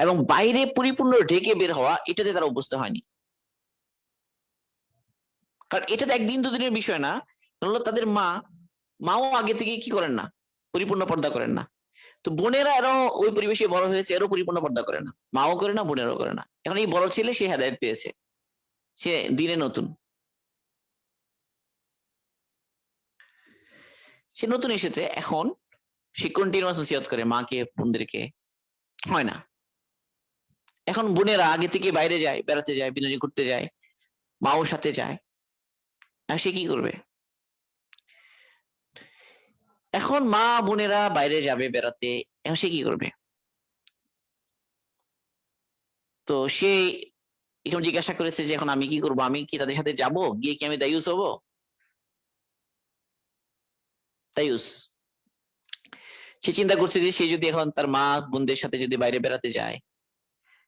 Speaker 1: এবং বাইরে পরিপূর্ণ ঢেকে বের হওয়া এটাতে তারা অভ্যস্ত হয়নি। কারণ এটা তো একদিন দুদিনের বিষয় না, হলো তাদের মাও আগে থেকে কি করেন না, পরিপূর্ণ পর্দা করেন না। তো বোনেরা এরাও ওই পরিবেশে বড় হয়েছে, এরও পরিপূর্ণ পর্দা করে না, মাও করে না, বোনেরও করে না। এখন এই বড় ছেলে সে হেদায়েত পেয়েছে, সে দিনে নতুন, সে নতুন এসেছে, এখন সে কন্টিনিউয়াস নসিহত করে মাকে বোনদেরকে, হয় না। এখন বোনেরা আগে থেকে বাইরে যায়, বেড়াতে যায়, বিনোদন করতে যায়, মাও সাথে যায়, আর সে কি করবে? এখন মা বোনেরা বাইরে যাবে বেড়াতে, এখন সে কি করবে? তো সে এরকম জিজ্ঞাসা করেছে যে এখন আমি কি করবো, আমি কি তাদের সাথে যাব, গিয়ে কি আমি দায়ুস হবো? তাইউস। সে চিন্তা করছে যে সে যদি এখন তার মা বোনদের সাথে যদি বাইরে বেড়াতে যায়,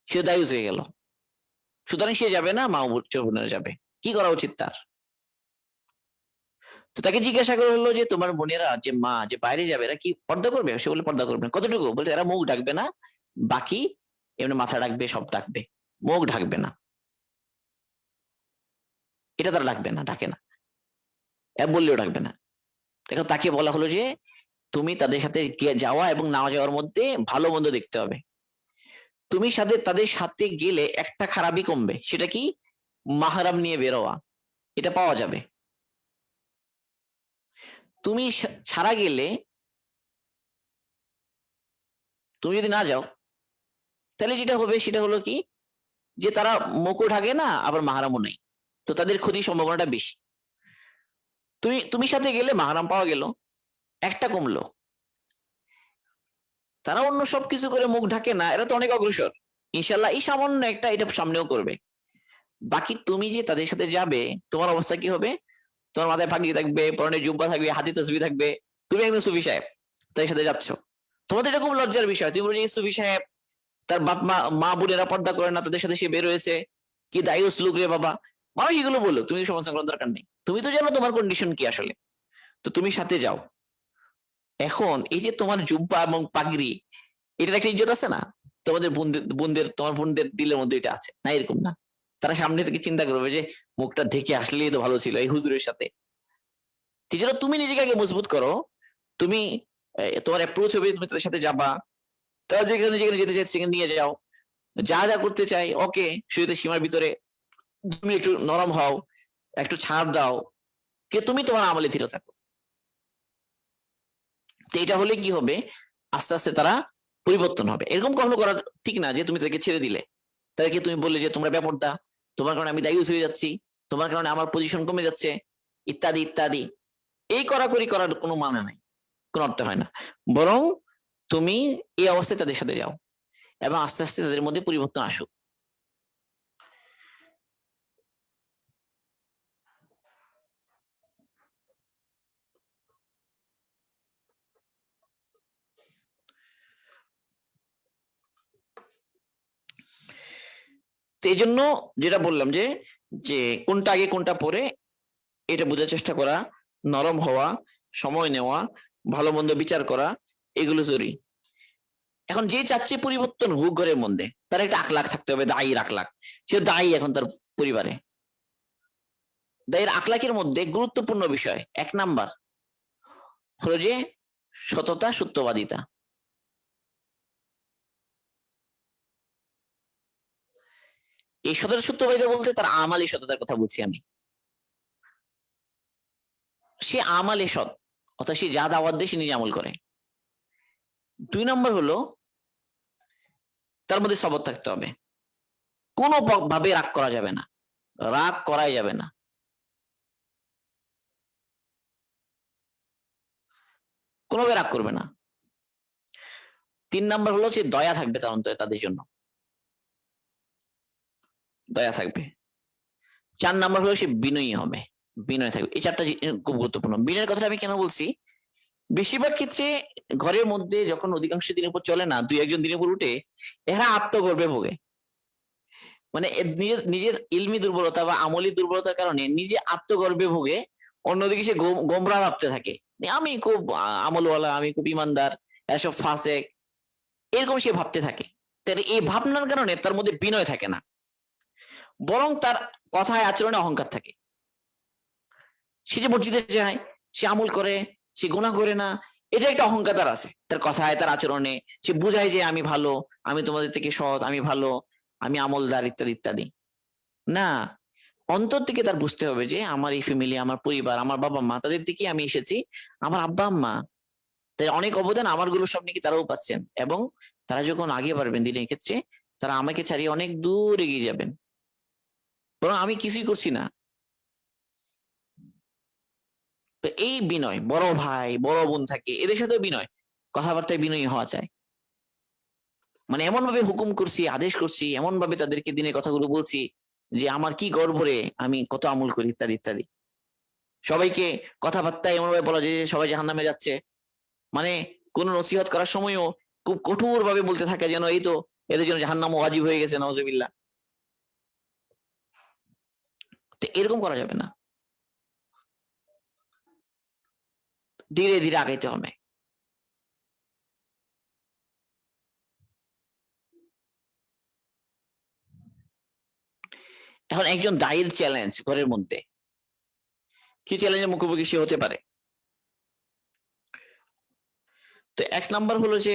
Speaker 1: সে দায়ুস হয়ে গেল, সুতরাং সে যাবে না, মা বোনেরা যাবে। কি করা উচিত তার? তো তাকে জিজ্ঞাসা করা হলো যে তোমার বোনেরা যে মা যে বাইরে যাবে এরা কি পর্দা করবে? সে বলে পর্দা করবে না। কতটুকু? বলে এরা মুখ ঢাকবে না, বাকি এমনি মাথা ঢাকবে, সব ঢাকবে, মুখ ঢাকবে না, এটা তারা ঢাকবে না, ঢাকে না, বললেও ঢাকবে না। দেখো তাকে বলা হলো যে তুমি তাদের সাথে যাওয়া এবং না যাওয়ার মধ্যে ভালো মন্দ দেখতে হবে। তুমি তাদের সাথে গেলে একটা খারাপই কমবে, সেটা কি? মাহরাম নিয়ে বেরোয়া, এটা পাওয়া যাবে। তুমি ছাড়া গেলে, তুমি যদি না যাও তাহলে যেটা হবে সেটা হলো কি, যে তারা মুখও ঢাকে না, আবার মাহারামও নাই, তো তাদের ক্ষতির সম্ভাবনাটা বেশি। তুমি সাথে গেলে মাহারাম পাওয়া গেল, একটা কমলো। তারা অন্য সবকিছু করে মুখ ঢাকে না, এরা তো অনেক অগ্রসর, ইনশাল্লাহ এই সামান্য একটা এটা সামনেও করবে। বাকি তুমি যে তাদের সাথে যাবে, তোমার অবস্থা কি হবে? তোমার মাথায় পাগড়ি থাকবে, পরনে জুব্বা থাকবে, হাতে তসবি থাকবে, তুমি একদম সুফি সাহেব তাদের সাথে যাচ্ছ। তোমাদের এটা খুব লজ্জার বিষয়, তুমি বলি সুফি সাহেব, তার বাপ মা বোনেরা পর্দা করে না, তাদের সাথে সে বের হয়েছে, কি দায়ুস লোক রে বাবা। মানুষ এগুলো বললো, তুমি সমালোচনা করার দরকার নেই, তুমি তো জানো তোমার কন্ডিশন কি আসলে, তো তুমি সাথে যাও। এখন এই যে তোমার জুব্বা এবং পাগড়ি, এটার একটা ইজ্জত আছে না? তোমাদের বোনদের তোমার বোনদের দিলের মধ্যে এটা আছে না? এরকম না, তারা সামনে থেকে চিন্তা করবে যে মুখটা ঢেকে আসলেই তো ভালো ছিল এই হুজুরের সাথে। ঠিক আছে, তুমি নিজেকে আগে মজবুত করো, তুমি তোমার অ্যাপ্রোচ হবে, তুমি তাদের সাথে যাবা, তারা যেখানে যেখানে যেতে চাই সেখানে নিয়ে যাও, যা যা করতে চাই ওকে, শুধু সীমার ভিতরে তুমি একটু নরম হও, একটু ছাড় দাও, কে তুমি তোমার আমলে ধীরে থাকো। তো এটা হলে কি হবে, আস্তে আস্তে তারা পরিবর্তন হবে। এরকম কখনো করা ঠিক না যে তুমি তাদেরকে ছেড়ে দিলে, তাদেরকে তুমি বললে যে তোমরা বেপরদা, তোমার কারণে আমি দায়ী হয়ে যাচ্ছি, তোমার কারণে আমার পজিশন কমে যাচ্ছে, ইত্যাদি ইত্যাদি। এই কড়াকড়ি করার কোনো মানে নাই, কোনো অর্থ হয় না। বরং তুমি এই অবস্থায় তাদের সাথে যাও এবং আস্তে আস্তে তাদের মধ্যে পরিবর্তন আসুক। তো এই জন্য যেটা বললাম যে যে কোনটা আগে কোনটা পরে এটা বোঝার চেষ্টা করা, নরম হওয়া, সময় নেওয়া, ভালো মন্দ বিচার করা, এগুলো জরুরি। এখন যে চাচ্ছে পরিবর্তন হোক ঘরের মধ্যে, তার একটা আখলাখ থাকতে হবে, দায়ীর আখলাখ। সে দায়ী এখন তার পরিবারে, দায়ের আখলাকের মধ্যে গুরুত্বপূর্ণ বিষয় 1 নাম্বার হলো যে সততা, সত্যবাদিতা। এই সততা সত্যবাদিতা বলতে তার আমালি সততার কথা বলছি আমি। সে আমালে সৎ, অর্থাৎ সে যা দাওয়াত দেয় সে নিজে আমল করে। 2 নম্বর হলো তার মধ্যে সবর থাকতে হবে, কোনো ভাবে রাগ করা যাবে না, রাগ করাই যাবে না, কোনোভাবে রাগ করবে না। 3 নাম্বার হলো যে দয়া থাকবে তার অন্তরে, তাদের জন্য দয়া থাকবে। 4 নাম্বার হলো সে বিনয়ী হবে, বিনয় থাকবে। এই 4টা খুব গুরুত্বপূর্ণ। বিনয়ের কথাটা আমি কেন বলছি, বেশিরভাগ ক্ষেত্রে ঘরের মধ্যে যখন অধিকাংশ দিনের উপর চলে না, 2-1 জন দিনের উপর উঠে, এরা আত্মগর্বে ভোগে। মানে নিজের নিজের ইলমি দুর্বলতা বা আমলি দুর্বলতার কারণে নিজে আত্মগর্বে ভোগে, অন্যদিকে সে গোমরা ভাবতে থাকে আমি খুব আমলওয়ালা, আমি খুব ইমানদার, এসব ফাসেক, এরকম সে ভাবতে থাকে। তাহলে এই ভাবনার কারণে তার মধ্যে বিনয় থাকে না, বরং তার কথায় আচরণে অহংকার থাকে। সে যে মসজিদে যায়, সে আমল করে, সে গুনাহ করে না, এটা একটা অহংকার তার আছে, তার কথায় তার আচরণে সে বুঝায় যে আমি ভালো, আমি তোমাদের থেকে সৎ, আমি ভালো, আমি আমলদার, ইত্যাদি ইত্যাদি। না, অন্তর থেকে তার বুঝতে হবে যে আমার এই ফ্যামিলি, আমার পরিবার, আমার বাবা মা, তাদের থেকে আমি এসেছি, আমার আব্বা আম্মা, তাই অনেক অবদান আমার গুলো সব নাকি তারাও পাচ্ছেন, এবং তারা যখন আগে বাড়বেন দিনের ক্ষেত্রে, তারা আমাকে ছাড়িয়ে অনেক দূর এগিয়ে যাবেন, বরং আমি কিছুই করছি না। তো এই বিনয়, বড় ভাই বড় বোন থাকে, এদের সাথেও বিনয়, কথাবার্তায় বিনয়ী হওয়া চায়। মানে এমন ভাবে হুকুম করছি, আদেশ করছি, এমন ভাবে তাদেরকে দিনের কথাগুলো বলছি যে আমার কি গর্ব রে, আমি কত আমল করি, ইত্যাদি ইত্যাদি। সবাইকে কথাবার্তা এমন ভাবে বলা যায় যে সবাই জাহান্নামে যাচ্ছে, মানে কোন নসিহত করার সময়ও খুব কঠোর ভাবে বলতে থাকে যেন এই তো এদের জন্য জাহান্নাম ওয়াজিব হয়ে গেছে, নাউজুবিল্লাহ। তো এরকম করা যাবে না, ধীরে ধীরে আগাইতে হবে। এখন একজন দায়ের চ্যালেঞ্জ ঘরের মধ্যে, কি চ্যালেঞ্জের মুখোমুখি সে হতে পারে? তো এক নাম্বার হলো যে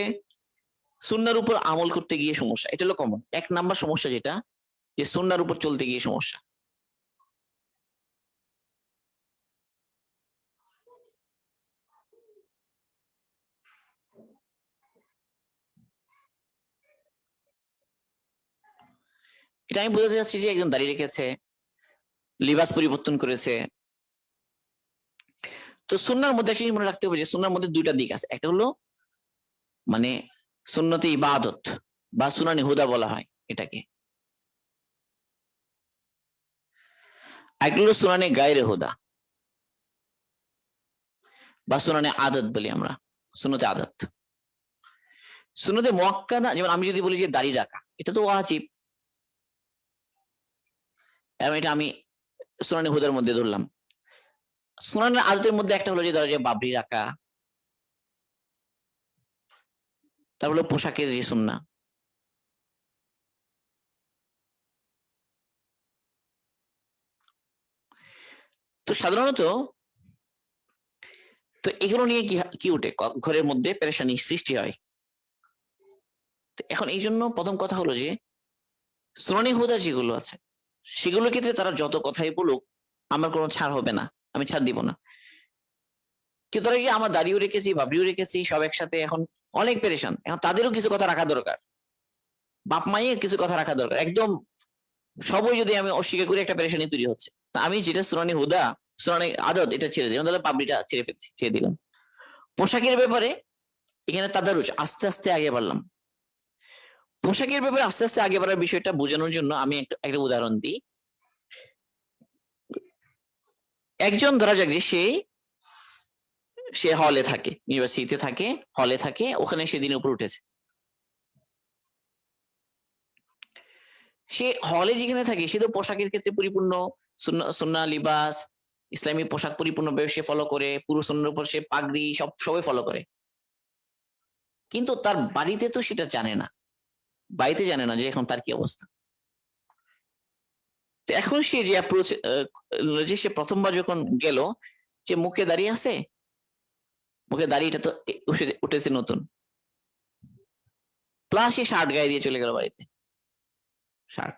Speaker 1: সুন্নাহর উপর আমল করতে গিয়ে সমস্যা, এটা হলো কমন এক নাম্বার সমস্যা, যেটা যে সুন্নাহর উপর চলতে গিয়ে সমস্যা। এটা আমি বোঝাতে চাচ্ছি যে একজন দাঁড়িয়ে রেখেছে, লিবাস পরিবর্তন করেছে। তো সুন্নাহর মধ্যে একটা জিনিস মনে রাখতে হবে যে সুন্নাহর মধ্যে দুইটা দিক আছে, একটা হলো মানে সুন্নতে ইবাদত বা সুনানি হুদা বলা হয় এটাকে, একটা হলো সুনানে গায়রে হুদা বা সুনানে আদত বলি আমরা, সুন্নতে আদত। সুন্নতে মুআক্কাদা, যেমন আমি যদি বলি যে দাড়ি রাখা, এটা তো ওয়াজিব, এবং এটা আমি সুনানি হুদার মধ্যে ধরলাম। সুনানের আদতের মধ্যে একটা হলো যে ধরো যে বাবরি রাখা, তারপর হলো পোশাকের যে সুন্নাহ। তো সাধারণত তো এগুলো নিয়ে কি কি উঠে ঘরের মধ্যে পেরেশানি সৃষ্টি হয়। তো এখন এই জন্য প্রথম কথা হলো যে সুনানি হুদা যেগুলো আছে সেগুলোর ক্ষেত্রে তারা যত কথাই বলুক আমার কোনো ছাড় হবে না, আমি ছাড় দিব না। কিন্তু ধরো যে আমার দাড়িও রেখেছি, বাবরিও রেখেছি, সব একসাথে এখন অনেক পেরেশান, এখন তাদেরও কিছু কথা রাখা দরকার, বাপ মায়ের কিছু কথা রাখা দরকার। একদম সবই যদি আমি অস্বীকার করি একটা পেরেশানি তৈরি হচ্ছে। তা আমি যেটা সুনানি হুদা, সুনানি আদত, এটা ছেড়ে দিলাম, তাহলে পাবলিটা ছেড়ে ফেলছি, ছেড়ে দিলাম। পোশাকের ব্যাপারে এখানে তাদারুচ আস্তে আস্তে আগে বাড়লাম। পোশাকের ব্যাপারে আস্তে আস্তে আগে বাড়ার বিষয়টা বোঝানোর জন্য আমি একটা উদাহরণ দিই। একজন ধরা যাক যে সে হলে থাকে, ইউনিভার্সিটিতে থাকে, হলে থাকে, ওখানে সেদিন উপর উঠেছে। সে হলে যেখানে থাকে সে তো পোশাকের ক্ষেত্রে পরিপূর্ণ সুন্নাহ লিবাস, ইসলামী পোশাক পরিপূর্ণভাবে সে ফলো করে, পুরো সুন্নাহর উপর সে পাগড়ি সবাই ফলো করে। কিন্তু তার বাড়িতে তো সেটা জানে না, বাড়িতে জানে না যে এখন তার কি অবস্থা। তো এখন সে যে অ্যাপ্রোচ, যে সে প্রথমবার যখন গেল, যে মুখে দাঁড়িয়ে আছে, মুখে দাঁড়িয়ে, এটা তো উঠেছে নতুন, প্লাস সে শার্ট গায়ে দিয়ে চলে গেল বাড়িতে, শার্ট।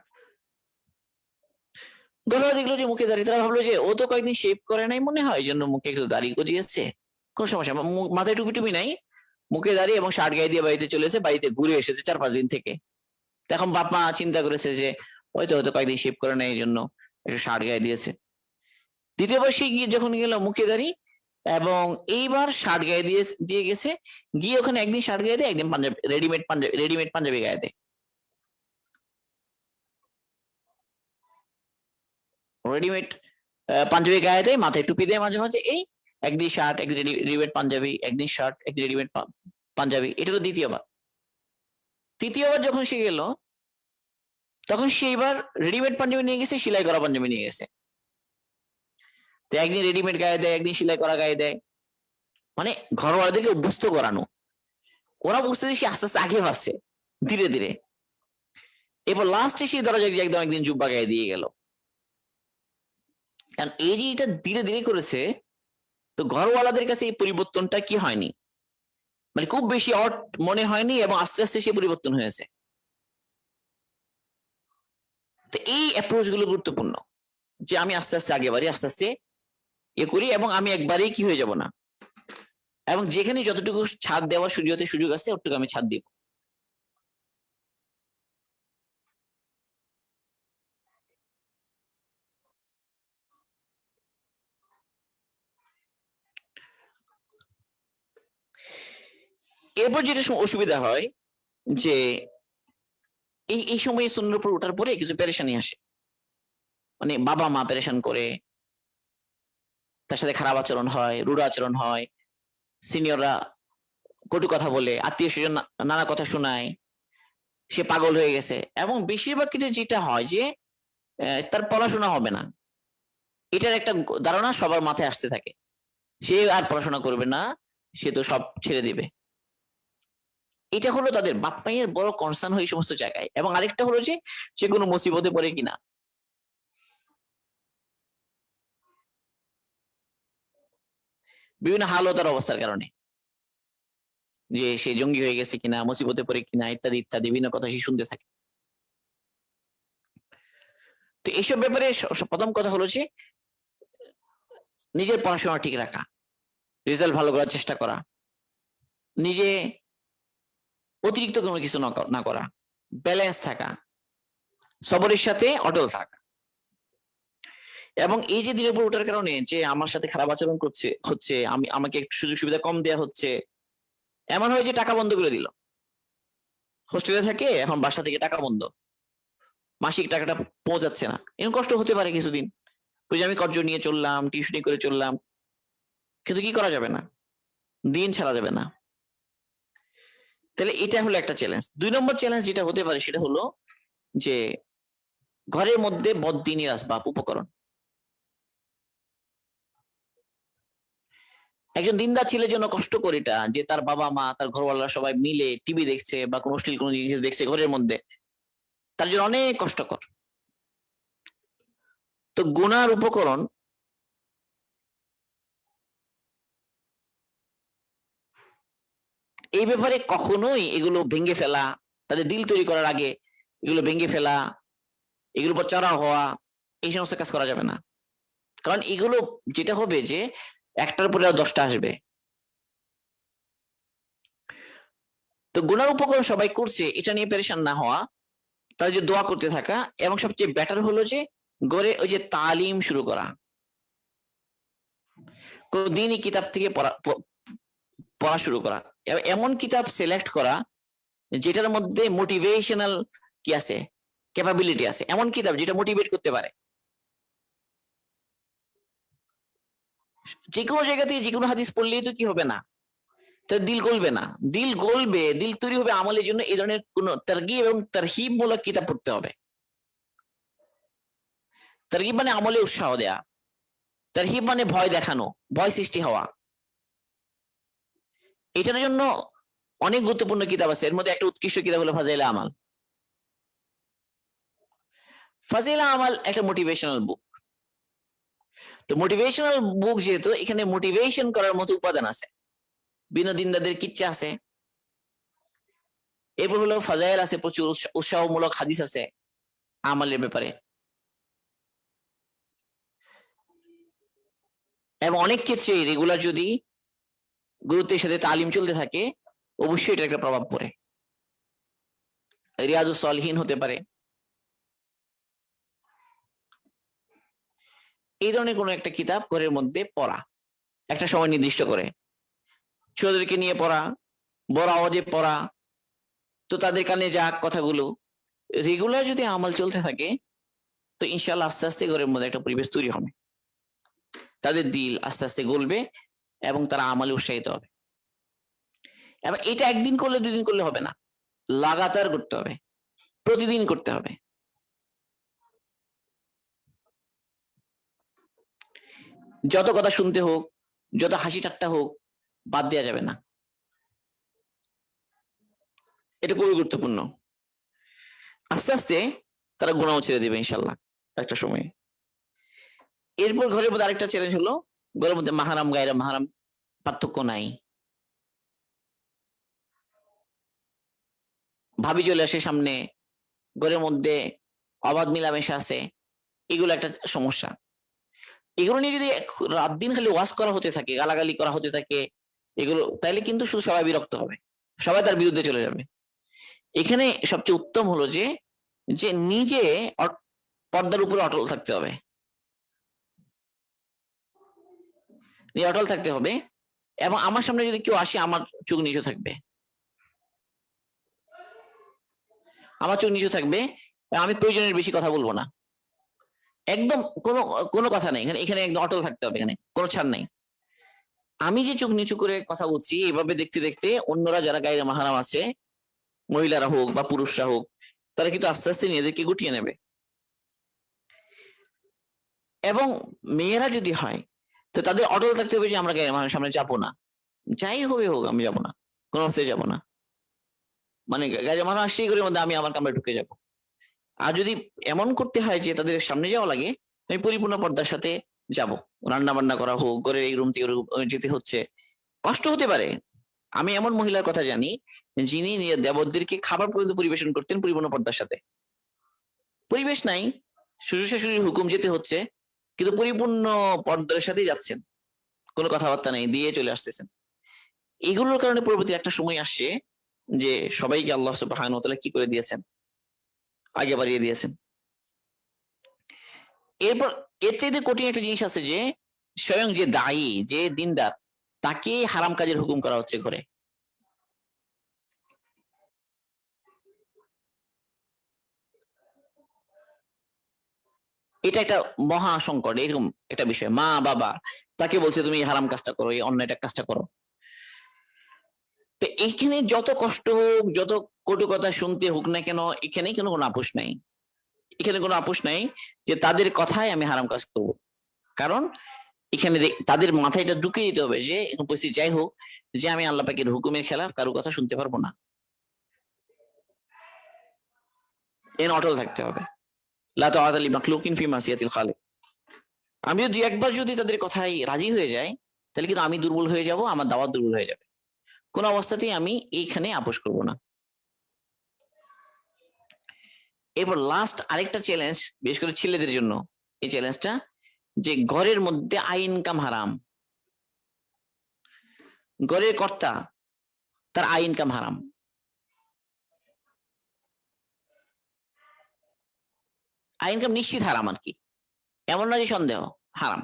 Speaker 1: ধরো দেখলো যে মুখে দাঁড়িয়ে, তারা ভাবলো যে ও তো কয়েকদিন শেভ করে নাই মনে হয়, এই জন্য মুখে একটু দাড়ি গজিয়েছে, কোন সমস্যা, মাথায় টুপি টুপি নাই, মুখে দাঁড়িয়ে এবং শার্ট গায়ে দিয়ে বাড়িতে চলেছে, বাড়িতে ঘুরে এসেছে 4-5 দিন থেকে। এখন বাপ মা চিন্তা করেছে যে হয়তো হয়তো কয়েকদিন শেভ করে নাই, এই জন্য একটু শার্ট গায়ে দিয়েছে। দ্বিতীয়বার সে গিয়ে যখন গেল মুখে দাঁড়িয়ে, এবং এইবার শার্ট গায়ে দিয়ে গেছে, গিয়ে ওখানে একদিন শার্ট গায়ে দেয়, একদিন পাঞ্জাবি, রেডিমেড পাঞ্জাবি গায়ে দেয়, রেডিমেড পাঞ্জাবি গায়ে দেয়, মাথায় টুপি দেয় মাঝে মাঝে, এই একদিন শার্ট, একদিন রেডিমেড পাঞ্জাবি, একদিন শার্ট, একদিন রেডিমেড পাঞ্জাবি। এটা হলো দ্বিতীয়বার। তৃতীয়বার যখন সে গেল, তখন সে এবার রেডিমেড পাঞ্জাবি নিয়ে গেছে, সেলাই করা পাঞ্জাবি নিয়ে গেছে। তো একদিন রেডিমেড গায়ে দেয়, একদিন সেলাই করা গায়ে দেয়, মানে ঘরওয়ালাদেরকে অভ্যস্ত করানো। ওরা বুঝতেছে সে আস্তে আস্তে আগে বাড়ছে ধীরে ধীরে। এবার লাস্টে সে ধরা যাক একদম একদিন জুব্বা গায়ে দিয়ে গেল। কারণ এই যে এটা ধীরে ধীরে করেছে, তো ঘরওয়ালাদের কাছে এই পরিবর্তনটা কি হয়নি, মানে খুব বেশি অড মনে হয়নি, এবং আস্তে আস্তে সে পরিবর্তন হয়েছে। তো এই অ্যাপ্রোচ গুলো গুরুত্বপূর্ণ, যে আমি আস্তে আস্তে আগে বাড়ি, আস্তে আস্তে করি, এবং আমি একবারেই কি হয়ে যাব না, এবং যেখানে যতটুকু ছাদ দেওয়ার শরীয়তে সুযোগ আছে ওটুকু আমি ছাদ দিব। এরপর যেটা অসুবিধা হয় যে এই সময় সুন্নাহর উপর ওঠার পরে কিছু পেরেশানি আসে, মানে বাবা মা পেরেশান করে, তার সাথে খারাপ আচরণ হয়, রূঢ় আচরণ হয়, সিনিয়ররা কটু কথা বলে, আত্মীয় স্বজন নানা কথা শোনায়, সে পাগল হয়ে গেছে। এবং বেশিরভাগ ক্ষেত্রে যেটা হয় যে তার পড়াশোনা হবে না, এটার একটা ধারণা সবার মাথায় আসতে থাকে, সে আর পড়াশোনা করবে না, সে তো সব ছেড়ে দিবে। এটা হলো তাদের বাপ মায়ের বড় কনসার্ন হয় এই সমস্ত জায়গায়। এবং আরেকটা হলো যে সে কোনো মুসিবতে পড়ে কিনা, বিভিন্ন হালতার অবস্থার কারণে, যে সে জঙ্গি হয়ে গেছে কিনা, মুসিবতে পড়ে কিনা, ইত্যাদি ইত্যাদি বিভিন্ন কথা সে শুনতে থাকে। তো এইসব ব্যাপারে প্রথম কথা হলো যে নিজের পড়াশোনা ঠিক রাখা, রেজাল্ট ভালো করার চেষ্টা করা, নিজে অতিরিক্ত কোনো কিছু না করা, ব্যালেন্স থাকা, সবরের সাথে অটল থাকা। এবং এই যে দিনের পর ওঠার কারণে যে আমার সাথে খারাপ আচরণ হচ্ছে, আমাকে একটু সুযোগ সুবিধা কম দেওয়া হচ্ছে, এমন হয় যে টাকা বন্ধ করে দিল, হোস্টেলে থাকে এখন বাসা থেকে টাকা বন্ধ, মাসিক টাকাটা পৌঁছাচ্ছে না, এরকম কষ্ট হতে পারে কিছুদিন। ওই যে আমি কর্জ নিয়ে চললাম, টিউশনি করে চললাম, কিন্তু কি করা যাবে না, দিন ছাড়া যাবে না। তাহলে এটা হলো একটা চ্যালেঞ্জ। 2 নম্বর চ্যালেঞ্জ যেটা হতে পারে সেটা হলো যে ঘরের মধ্যে বদ্দিনের আসবাব, উপকরণ। একজন দিনদার ছেলের জন্য কষ্টকর এটা, যে তার বাবা মা তার ঘরওয়ালা সবাই মিলে টিভি দেখছে বা কোনো অশ্লীল কোনো জিনিস দেখছে ঘরের মধ্যে, তার জন্য অনেক কষ্টকর। তো গুনার উপকরণ এই ব্যাপারে কখনোই এগুলো ভেঙে ফেলা, তাদের দিল তৈরি করার আগে এগুলো ভেঙে ফেলা, এগুলোর উপর চড়া হওয়া, এই সমস্ত কাজ করা যাবে না। কারণ এগুলো যেটা হবে যে একটার পরে আর 10টা আসবে। তো গুনার উপকরণ সবাই করছে এটা নিয়ে পেরেশান না হওয়া, তাদের যে দোয়া করতে থাকা, এবং সবচেয়ে বেটার হলো যে গড়ে ওই যে তালিম শুরু করা, কোন দিনই কিতাব থেকে পড়া শুরু করা, এমন কিতাব সিলেক্ট করা যেটার মধ্যে মোটিভেশনাল কি আছে, ক্যাপাবিলিটি আছে, এমন কিতাব যেটা মোটিভেট করতে পারে। যে কোনো জায়গা থেকে যে কোনো হাদিস পড়লেই তো কি হবে না, তার দিল গলবে না, দিল গলবে, দিল তৈরি হবে আমলের জন্য, এই ধরনের কোন তারগিব এবং তারহিব মূলক কিতাব পড়তে হবে। তারগিব মানে আমলে উৎসাহ দেয়া, তারহিব মানে ভয় দেখানো, ভয় সৃষ্টি হওয়া। এটার জন্য অনেক গুরুত্বপূর্ণ কিতাব আছে, এর মধ্যে একটা উৎকৃষ্ট কিতাব হলো ফাজাইলে আমাল। ফাজিলা আমাল একটা মোটিভেশনাল বুক। তো মোটিভেশনাল বুক যেহেতু, এখানে মোটিভেশন করার মতো উপাদান আছে, বিনোদিনদাদের কিচ্ছা আছে, এরপর হলো ফাজাইল আছে, প্রচুর উৎসাহমূলক হাদিস আছে আমলের ব্যাপারে। এবং অনেক ক্ষেত্রে রেগুলার যদি গুরুত্বের সাথে তালিম চলতে থাকে, অবশ্যই এটা একটা প্রভাব পড়ে। রিয়াদুস সালিহিন হতে পারে, এই ধরনের কোন একটা কিতাব ঘরের মধ্যে পড়া, একটা সময় নির্দিষ্ট করে ছোটদেরকে নিয়ে পড়া, বড় আওয়াজে পড়া, তো তাদের কানে যাক কথাগুলো। রেগুলার যদি আমল চলতে থাকে, তো ইনশাল্লাহ আস্তে আস্তে ঘরের মধ্যে একটা পরিবেশ তৈরি হবে, তাদের দিল আস্তে আস্তে গলবে এবং তারা আমলে উৎসাহিত হবে। এবং এটা একদিন করলে 2 দিন করলে হবে না, লাগাতার করতে হবে, প্রতিদিন করতে হবে। যত কথা শুনতে হোক, যত হাসি ঠাট্টা হোক, বাদ দেওয়া যাবে না, এটা খুবই গুরুত্বপূর্ণ। আস্তে আস্তে তারা গুনাহ ছেড়ে দিবে ইনশাল্লাহ একটা সময়। এরপর ঘরের মধ্যে আরেকটা চ্যালেঞ্জ হলো, ঘরের মধ্যে মাহারাম গায়রা মাহারাম পার্থক্য নাই, ভাবি চলে আসে সামনে, ঘরের মধ্যে অবাধ মিলামেশা আছে, এগুলো একটা সমস্যা। এগুলো নিয়ে যদি রাত দিন খালি ওয়াজ করা হতে থাকে, গালাগালি করা হতে থাকে এগুলো, তাইলে কিন্তু শুধু সবাই বিরক্ত হবে, সবাই তার বিরুদ্ধে চলে যাবে। এখানে সবচেয়ে উত্তম হলো যে যে নিজে পর্দার উপরে অটল থাকতে হবে, নিজে অটল থাকতে হবে। এবং আমার সামনে যদি কেউ আসে, আমার চোখ নিচু থাকবে, আমার চোখ নিচু থাকবে, আমি প্রয়োজনের বেশি কথা বলবো না। একদম কোনো কোনো কথা নেই, এখানে এখানে একদম অটল থাকতে হবে, এখানে কোনো ছাড় নেই। আমি যে চোখ নিচু করে কথা বলছি এভাবে দেখতে দেখতে অন্যরা যারা গায়ে মাহারাম আছে, মহিলারা হোক বা পুরুষরা হোক, তারা কিন্তু আস্তে আস্তে নিজেদেরকে গুটিয়ে নেবে। এবং মেয়েরা যদি হয় তো তাদের অটল থাকতে হবে যে আমরা গায়ে মাহারামের সামনে যাবো না, যাই হবে হোক আমি যাবো না, কোনো অবস্থায় যাবো না। মানে গায়ে মাহারাম আসছেই করে মধ্যে আমি আমার কামরায় ঢুকে যাবো। আর যদি এমন করতে হয় যে তাদের সামনে যাওয়া লাগে, আমি পরিপূর্ণ পর্দার সাথে যাব। রান্না বান্না করা হোক, ঘরের এই রুম থেকে ওই room যেতে হচ্ছে, কষ্ট হতে পারে। আমি এমন মহিলার কথা জানি যিনি দেবরদেরকে খাবার পর্যন্ত পরিবেশন করতেন পরিপূর্ণ পর্দার সাথে। পরিবেশ নাই, শ্বশুর শাশুড়ির হুকুম যেতে হচ্ছে, কিন্তু পরিপূর্ণ পর্দার সাথেই যাচ্ছেন, কোনো কথাবার্তা নেই, দিয়ে চলে আসতেছেন। এগুলোর কারণে পরবর্তী একটা সময় আসছে যে সবাইকে আল্লাহ সুবহানাহু ওয়া তাআলা কি করে দিয়েছেন, আগে বাড়িয়ে দিয়েছেন। এরপর এর চাইতে কঠিন একটা জিনিস আছে যে স্বয়ং যে দায়ী, যে দিনদার, তাকে হারাম কাজের হুকুম করা হচ্ছে ঘরে। এটা একটা মহা সংকট, এরকম একটা বিষয়। মা বাবা তাকে বলছে তুমি এই হারাম কাজটা করো, এই অন্যায়টা কাজটা করো। তো এখানে যত কষ্ট হোক, যত কটু কথা শুনতে হোক না কেন, এখানে কোনো কোনো আপোষ নাই। এখানে কোনো আপোষ নাই যে তাদের কথায় আমি হারাম কাজ করব। কারণ এখানে তাদের মাথায় এটা ঢুকিয়ে দিতে হবে যে পরিস্থিতি যাই হোক, যে আমি আল্লাহ পাকের হুকুমের খেলাফ কারো কথা শুনতে পারবো না, এর অটল থাকতে হবে। লা তাআতা লি মাখলুকিন ফি মাসিয়াতিল খালিক। আমিও দুই একবার যদি তাদের কথায় রাজি হয়ে যাই, তাহলে কিন্তু আমি দুর্বল হয়ে যাব, আমার দাওয়াত দুর্বল হয়ে যাবে। কোন অবস্থাতেই আমি এইখানে আপোষ করব না। এরপর লাস্ট আরেকটা চ্যালেঞ্জ, বিশেষ করে ছেলেদের জন্য এই চ্যালেঞ্জটা, যে ঘরের মধ্যে আই ইনকাম হারাম। ঘরের কর্তা, তার আই ইনকাম হারাম। আই ইনকাম নিশ্চিত হারাম আর কি, এমন না যে সন্দেহ, হারাম।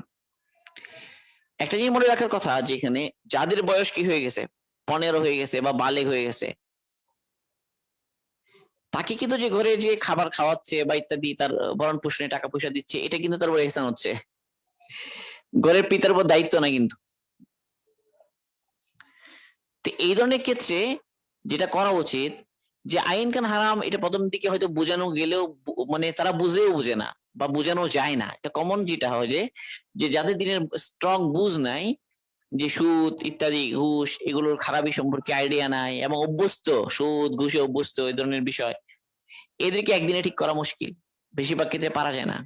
Speaker 1: একটা জিনিস মনে রাখার কথা, যেখানে যাদের বয়স কি হয়ে গেছে, 15 হয়ে গেছে বা বালেগ হয়ে গেছে, তাকে কিন্তু যে ঘরে যে খাবার খাওয়াচ্ছে বা ইত্যাদি তার ভরণ পোষণে টাকা পয়সা দিচ্ছে, এটা কিন্তু তার উপর ইহসান হচ্ছে। ঘরের পিতার উপর দায়িত্ব না কিন্তু। তো এই ধরনের ক্ষেত্রে যেটা করা উচিত, যে আইন কান হারাম, এটা প্রথম দিকে হয়তো বোঝানো গেলেও মানে তারা বুঝেও বুঝে না বা বোঝানো যায় না। এটা কমন যেটা হয় যে যে যাদের দিনের স্ট্রং বুঝ নাই, যে সুদ ইত্যাদি ঘুষ এগুলোর খারাপি সম্পর্কে আইডিয়া নাই এবং অভ্যস্ত, সুদ ঘুষে অভ্যস্ত এই ধরনের বিষয়, এদেরকে একদিনে ঠিক করা মুশকিল, বেশিরভাগ ক্ষেত্রে পারা যায় না।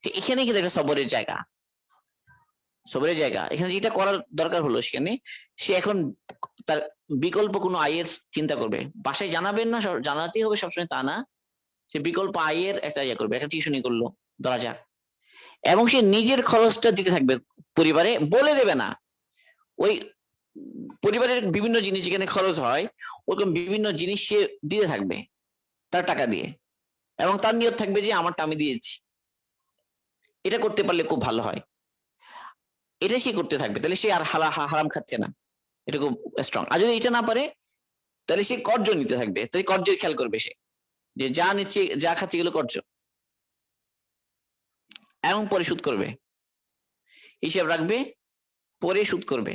Speaker 1: তো এখানে কিন্তু একটা সবরের জায়গা, সবরের জায়গা। এখানে যেটা করার দরকার হলো, সেখানে সে এখন তার বিকল্প কোনো আয়ের চিন্তা করবে। বাসায় জানাবেন না, জানাতেই হবে সবসময় তা না, সে বিকল্প আয়ের একটা ইয়ে করবে, একটা টিউশনি করলো ধরা যাক, এবং সে নিজের খরচটা দিতে থাকবে। পরিবারে বলে দেবে না, ওই পরিবারের বিভিন্ন জিনিস যেখানে খরচ হয়, ওরকম বিভিন্ন জিনিস সে দিতে থাকবে তার টাকা দিয়ে, এবং তার নিয়ত থাকবে যে আমারটা আমি দিয়েছি। এটা করতে পারলে খুব ভালো হয়। এটা সে করতে থাকবে, তাহলে সে আর হারাম খাচ্ছে না, এটা খুব স্ট্রং। আর যদি এটা না পারে, তাহলে সে কর্জ নিতে থাকবে, তাই কর্জের খেয়াল করবে সে, যে যা নিচ্ছে যা খাচ্ছে এগুলো কর্জ, এবং পরিশোধ করবে, হিসাব রাখবে, পরে সুদ করবে।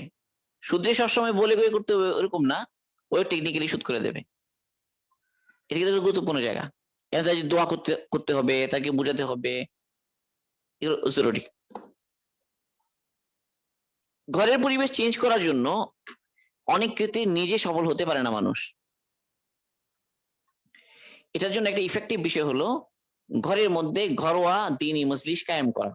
Speaker 1: সুদে সবসময় বলে গিয়ে করতে হবে ওরকম না, ওই টেকনিক্যালি সুদ করে দেবে। এটা কিন্তু একটা গুরুত্বপূর্ণ জায়গা। এখানে তাই দোয়া করতে করতে হবে, তাকে বোঝাতে হবে, এগুলো জরুরি। ঘরের পরিবেশ চেঞ্জ করার জন্য অনেক ক্ষেত্রে নিজে সফল হতে পারে না মানুষ। এটার জন্য একটা ইফেক্টিভ বিষয় হলো ঘরের মধ্যে ঘরোয়া দ্বীনি মজলিস কায়েম করা।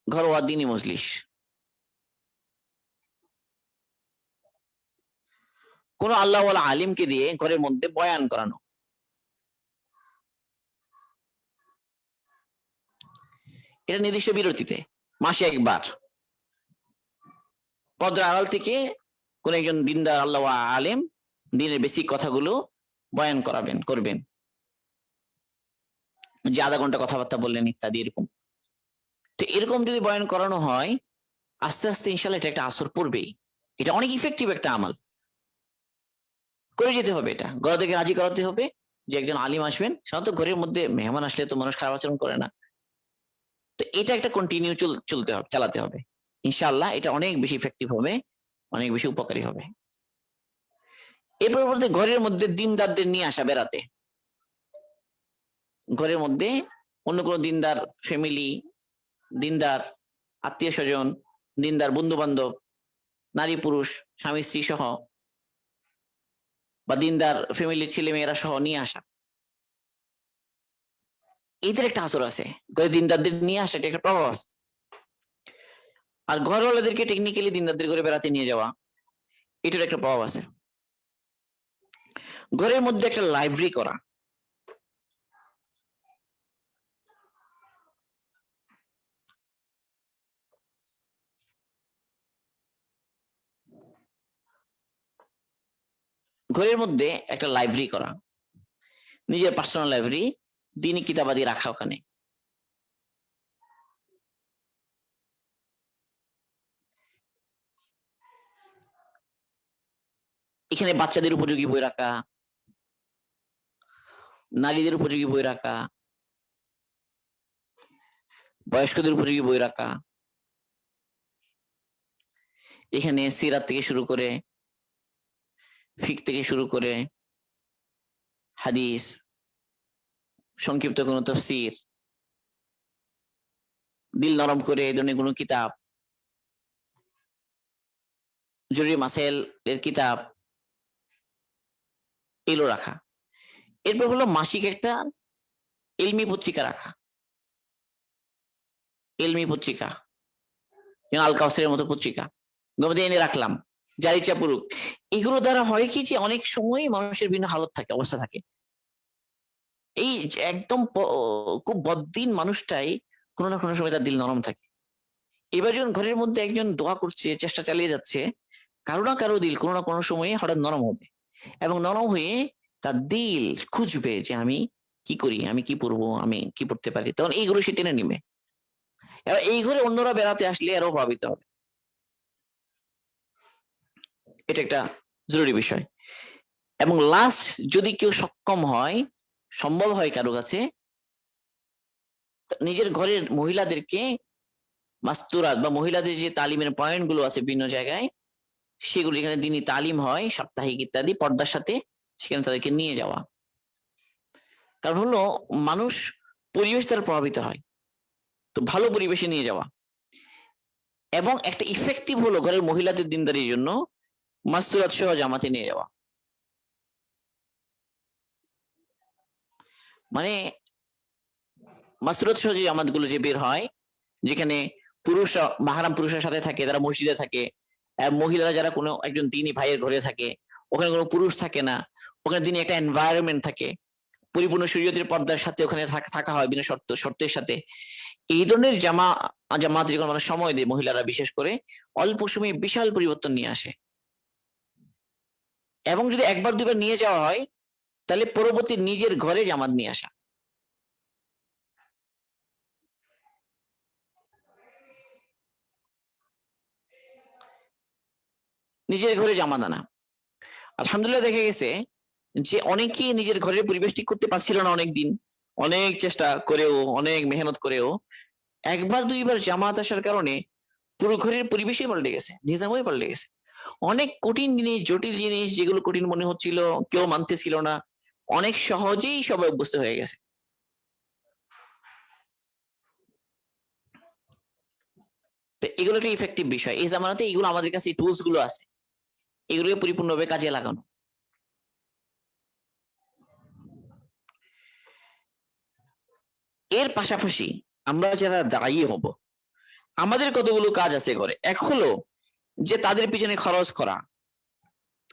Speaker 1: ঘরোয়া দ্বীনি মজলিস, কোন আল্লাহওয়ালা আলিমকে দিয়ে ঘরের মধ্যে বয়ান করানো। এটা নির্দিষ্ট বিরতিতে, মাসে একবার পর্দার আড়াল থেকে কোন একজন দিনদার আল্লাহ আলেম দিনের বেসিক কথাগুলো বয়ান করবেন, যে আধা ঘন্টা কথাবার্তা বললেন ইত্যাদি এরকম। তো এরকম যদি বয়ান করানো হয়, আস্তে আস্তে ইনশাল্লাহ এটা একটা আসর পড়বেই। এটা অনেক ইফেক্টিভ একটা আমল, করে যেতে হবে। এটা ঘর থেকে রাজি করাতে হবে যে একজন আলিম আসবেন। সাধারণত ঘরের মধ্যে মেহমান আসলে তো মানুষ খারাপ আচরণ করে না, তো এটা একটা কন্টিনিউ চলতে হবে, চালাতে হবে। ইনশাআল্লাহ এটা অনেক বেশি ইফেক্টিভ হবে, অনেক বেশি উপকারী হবে। এরপর বলতে ঘরের মধ্যে দিনদারদের নিয়ে আসা বেড়াতে। ঘরের মধ্যে অন্য কোনো দিনদার ফ্যামিলি, দিনদার আত্মীয় স্বজন, দিনদার বন্ধু বান্ধব, নারী পুরুষ, স্বামী স্ত্রী সহ বা দিনদার ফ্যামিলির ছেলে মেয়েরা সহ নিয়ে আসা, এদের একটা আসর আছে। ঘরে দিনদারদের নিয়ে আসা, এটা একটা প্রভাব আছে। আর ঘরওয়ালাদেরকে টেকনিক্যালি দিনদারদের ঘরে বেড়াতে নিয়ে যাওয়া, এটার একটা প্রভাব আছে। ঘরের মধ্যে একটা লাইব্রেরি করা, ঘরের মধ্যে একটা লাইব্রেরি করা, নিজের পার্সোনাল লাইব্রেরি, দিনী কিতাবাদি রাখা ওখানে। এখানে বাচ্চাদের উপযোগী বই রাখা, নারীদের উপযোগী বই রাখা, বয়স্কদের উপযোগী বই রাখা। এখানে সিরাত থেকে শুরু করে, ফিক থেকে শুরু করে হাদিস, সংক্ষিপ্ত কোনো তাফসীর, দিল নরম করে এই ধরনের কোনো কিতাব, জরুরি মাসাইল এর কিতাব, এগুলো রাখা। এরপর হলো মাসিক একটা ইলমি পত্রিকা রাখা, ইলমি পত্রিকা, যেমন আল কাউসারের মতো পত্রিকা এনে রাখলাম, যার ইচ্ছা পড়ুক। এগুলো দ্বারা হয় কি যে অনেক সময় মানুষের বিভিন্ন হালত থাকে, অবস্থা থাকে। এই একদম খুব বদ্দিন মানুষটাই কোনো না কোনো সময় তার দিল নরম থাকে। এবার যখন ঘরের মধ্যে একজন দোয়া করছে, চেষ্টা চালিয়ে যাচ্ছে, কারো না কারো দিল কোনো না কোনো সময়ে হঠাৎ নরম হবে, এবং নরম হয়ে তার দিল খুঁজবে যে আমি কি করি, আমি কি পড়বো, আমি কি পড়তে পারি, তখন এইগুলো সে টেনে নিবে। এবার এই ঘরে অন্যরা বেড়াতে আসলে আরো প্রভাবিত হবে। এটা একটা জরুরি বিষয়। এবং লাস্ট, যদি কেউ সক্ষম হয়, সম্ভব হয় কারো কাছে, নিজের ঘরের মহিলাদেরকে মাস্তুরাত বা মহিলাদের যে তালিমের পয়েন্ট গুলো আছে বিভিন্ন জায়গায়, সেগুলো এখানে দিনই তালিম হয় সাপ্তাহিক ইত্যাদি পর্দার সাথে, সেখানে তাদেরকে নিয়ে যাওয়া। কারণ হলো মানুষ পরিবেশ দ্বারা প্রভাবিত হয়, তো ভালো পরিবেশে নিয়ে যাওয়া। এবং একটা ইফেক্টিভ হলো ঘরের মহিলাদের দিনদারির জন্য মাস্তুরাত সহ জামাতে নিয়ে যাওয়া। মানে মাস্তুরাত সহ যে জামাত গুলো যে বের হয়, যেখানে পুরুষরা মাহারাম পুরুষের সাথে থাকে, তারা মসজিদে থাকে, মহিলারা যারা কোনো একজন দিনী ভাইয়ের ঘরে থাকে, ওখানে কোনো পুরুষ থাকে না, ওখানে দিনে একটা এনভায়রনমেন্ট থাকে, পরিপূর্ণ শরীয়তের পর্দার সাথে ওখানে থাকা হয় বিনা শর্তের সাথে। এই ধরনের জামাত যখন আমরা সময় দেয়, মহিলারা বিশেষ করে, অল্প সময়ে বিশাল পরিবর্তন নিয়ে আসে। এবং যদি একবার দুইবার নিয়ে যাওয়া হয়, তাহলে পরবর্তী নিজের ঘরে জামাত নিয়ে আসা। নিজের ঘরে জামাত আনা, আলহামদুলিল্লাহ দেখা গেছে যে অনেকেই নিজের ঘরের পরিবেশ ঠিক করতে পারছিল না অনেকদিন, অনেক চেষ্টা করেও, অনেক মেহনত করেও একবার দুইবার জামাত আসার কারণে পুরো ঘরের পরিবেশই পাল্টে গেছে, নিজামই পাল্টে গেছে। অনেক কঠিন জিনিস, জটিল জিনিস, যেগুলো কঠিন মনে হচ্ছিল, কেউ মানতেছিল না, অনেক সহজেই সবাই অভ্যস্ত হয়ে গেছে। তো এগুলো একটা ইফেক্টিভ বিষয়। এই জামানাতে এগুলো আমাদের কাছে টুলস গুলো আছে, এগুলোকে পরিপূর্ণভাবে কাজে লাগানো। এর পাশাপাশি আমরা যারা দায়ী হব, আমাদের কতগুলো কাজ আছে ঘরে। এক হলো যে তাদের পিছনে খরচ করা।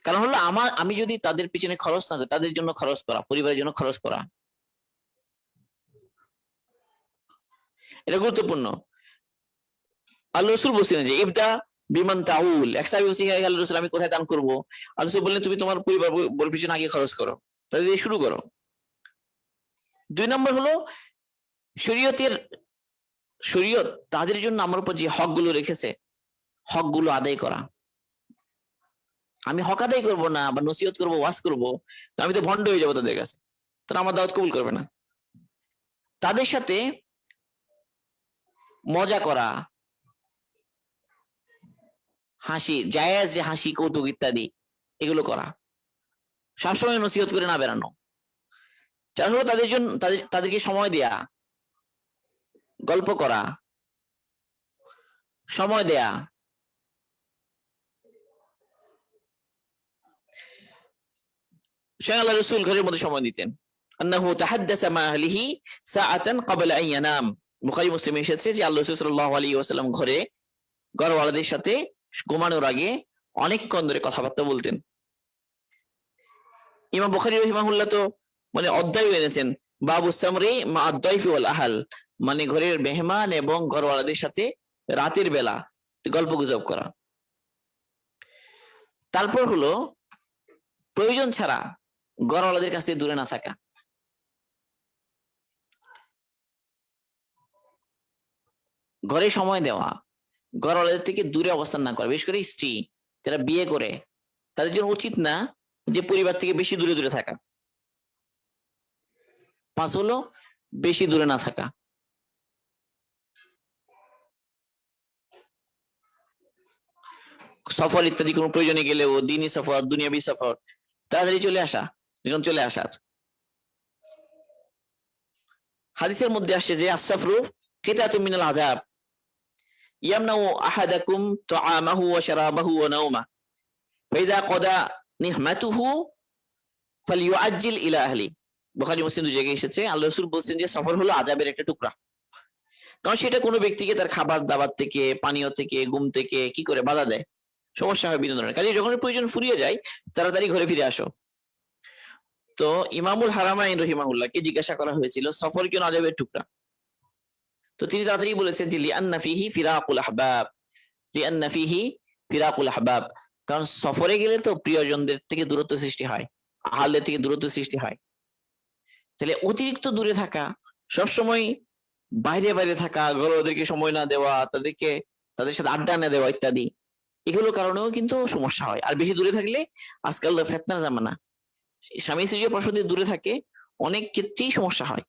Speaker 1: কারণ হলো আমি যদি তাদের পিছনে খরচ না করি, তাদের জন্য খরচ করা, পরিবারের জন্য খরচ করা, এটা গুরুত্বপূর্ণ। আল্লাহ রসুল বলছিলেন যে ইবদা বিমান তাউল, এক সাহাবী বলছে, হে আল্লাহ রসুল, আমি কোথায় দান করবো? আল্লাহ রসুল বললেন, তুমি তোমার পরিবার পিছনে আগে খরচ করো, তাদের দিয়ে শুরু করো। 2 নম্বর হলো শরীয়ত তাদের জন্য আমার উপর যে হক গুলো রেখেছে, হকগুলো আদায় করা। আমি হক আদায় করবো না বা নসিহত করবো, ওয়াজ করবো, তো আমি তো ভণ্ড হয়ে যাবো তাদের কাছে, তারা আমার দাওয়াত কবুল করবে না। তাদের সাথে মজা করা, হাসি, জায়েজ যে হাসি কৌতুক ইত্যাদি এগুলো করা, সবসময় নসিহত করে না বেড়ানো। চার হলো তাদের জন্য তাদেরকে সময় দেয়া, গল্প করা, সময় দেয়া। স্বয়ং আল্লাহ রাসূল ঘরের মধ্যে সময় দিতেন। আন্নাহু তাহাদ্দাসা মা আহলিহি সাআতান ক্বাবলা আন ইয়ানাম। বুখারী মুসলিমে এসেছে যে আল্লাহ রাসূল সাল্লাল্লাহু আলাইহি ওয়াসাল্লাম ঘরওয়ালাদের সাথে ঘুমানোর আগে অনেকক্ষণ ধরে কথাবার্তা বলতেন। ইমাম বুখারী রাহিমাহুল্লাহ তো মানে অধ্যায় এনেছেন বাবু সামরি মা আদ-দাইফি ওয়াল আহল, মানে ঘরের মেহমান এবং ঘরওয়ালাদের সাথে রাতের বেলা গল্প গুজব করা। তারপর হলো প্রয়োজন ছাড়া ঘরওয়ালাদের কাছে দূরে না থাকা। ঘরে সময় দেওয়া, ঘরওয়ালাদের থেকে দূরে অবস্থান না করা, বিশেষ করে স্ত্রী যারা বিয়ে করে তাদের জন্য উচিত না যে পরিবার থেকে বেশি দূরে দূরে থাকা। 5 হলো বেশি দূরে না থাকা। সফর ইত্যাদি কোনো প্রয়োজনে গেলেও, দিনী সফর, দুনিয়াবী সফর, তাড়াতাড়ি চলে আসা, যখন চলে আসার। হাদিসের মধ্যে আসছে যে আস-সাফরু কিতাতুম মিনাল আযাব ইয়ামনাউ আহাদাকুম তুআমাহু ওয়া শারাবাহু ওয়া নাওমাহু ফাইযা ক্বাদা নিহমাতুহু ফালিয়ুআজ্জিল ইলা আহলি। বুখারী মুসলিম দুই জায়গায় এসেছে আল্লাহ রাসূল বলেছেন যে সফর হলো আযাবের একটা টুকরা, কারণ সেটা কোনো ব্যক্তিকে তার খাবার দাবার থেকে, পানীয় থেকে, ঘুম থেকে কি করে বাধা দেয়, সমস্যা হয় বিভিন্ন ধরনের। কাজে যখন প্রয়োজন ফুরিয়ে যায় তাড়াতাড়ি ঘরে ফিরে আসো। তো ইমামুল হারামাইন রহিমাহুল্লাহকে জিজ্ঞাসা করা হয়েছিল সফর কেন আযাবের টুকরা, তো তিনি তাড়াতাড়ি বলেছেন যে লিআন্না ফিহি ফিরাকুল আহবাব, লিআন্না ফিহি ফিরাকুল আহবাব, কারণ সফরে গেলে তো প্রিয়জনদের থেকে দূরত্ব সৃষ্টি হয়, আহলের থেকে দূরত্ব সৃষ্টি হয়। তাহলে অতিরিক্ত দূরে থাকা, সবসময় বাইরে বাইরে থাকা, ওদেরকে সময় না দেওয়া, তাদের সাথে আড্ডা না দেওয়া ইত্যাদি, এগুলোর কারণেও কিন্তু সমস্যা হয়। আর বেশি দূরে থাকলে আজকাল ফিতনার জামানা, স্বামী স্ত্রী পরস্পর দূরে থাকে, অনেক ক্ষেত্রেই সমস্যা হয়,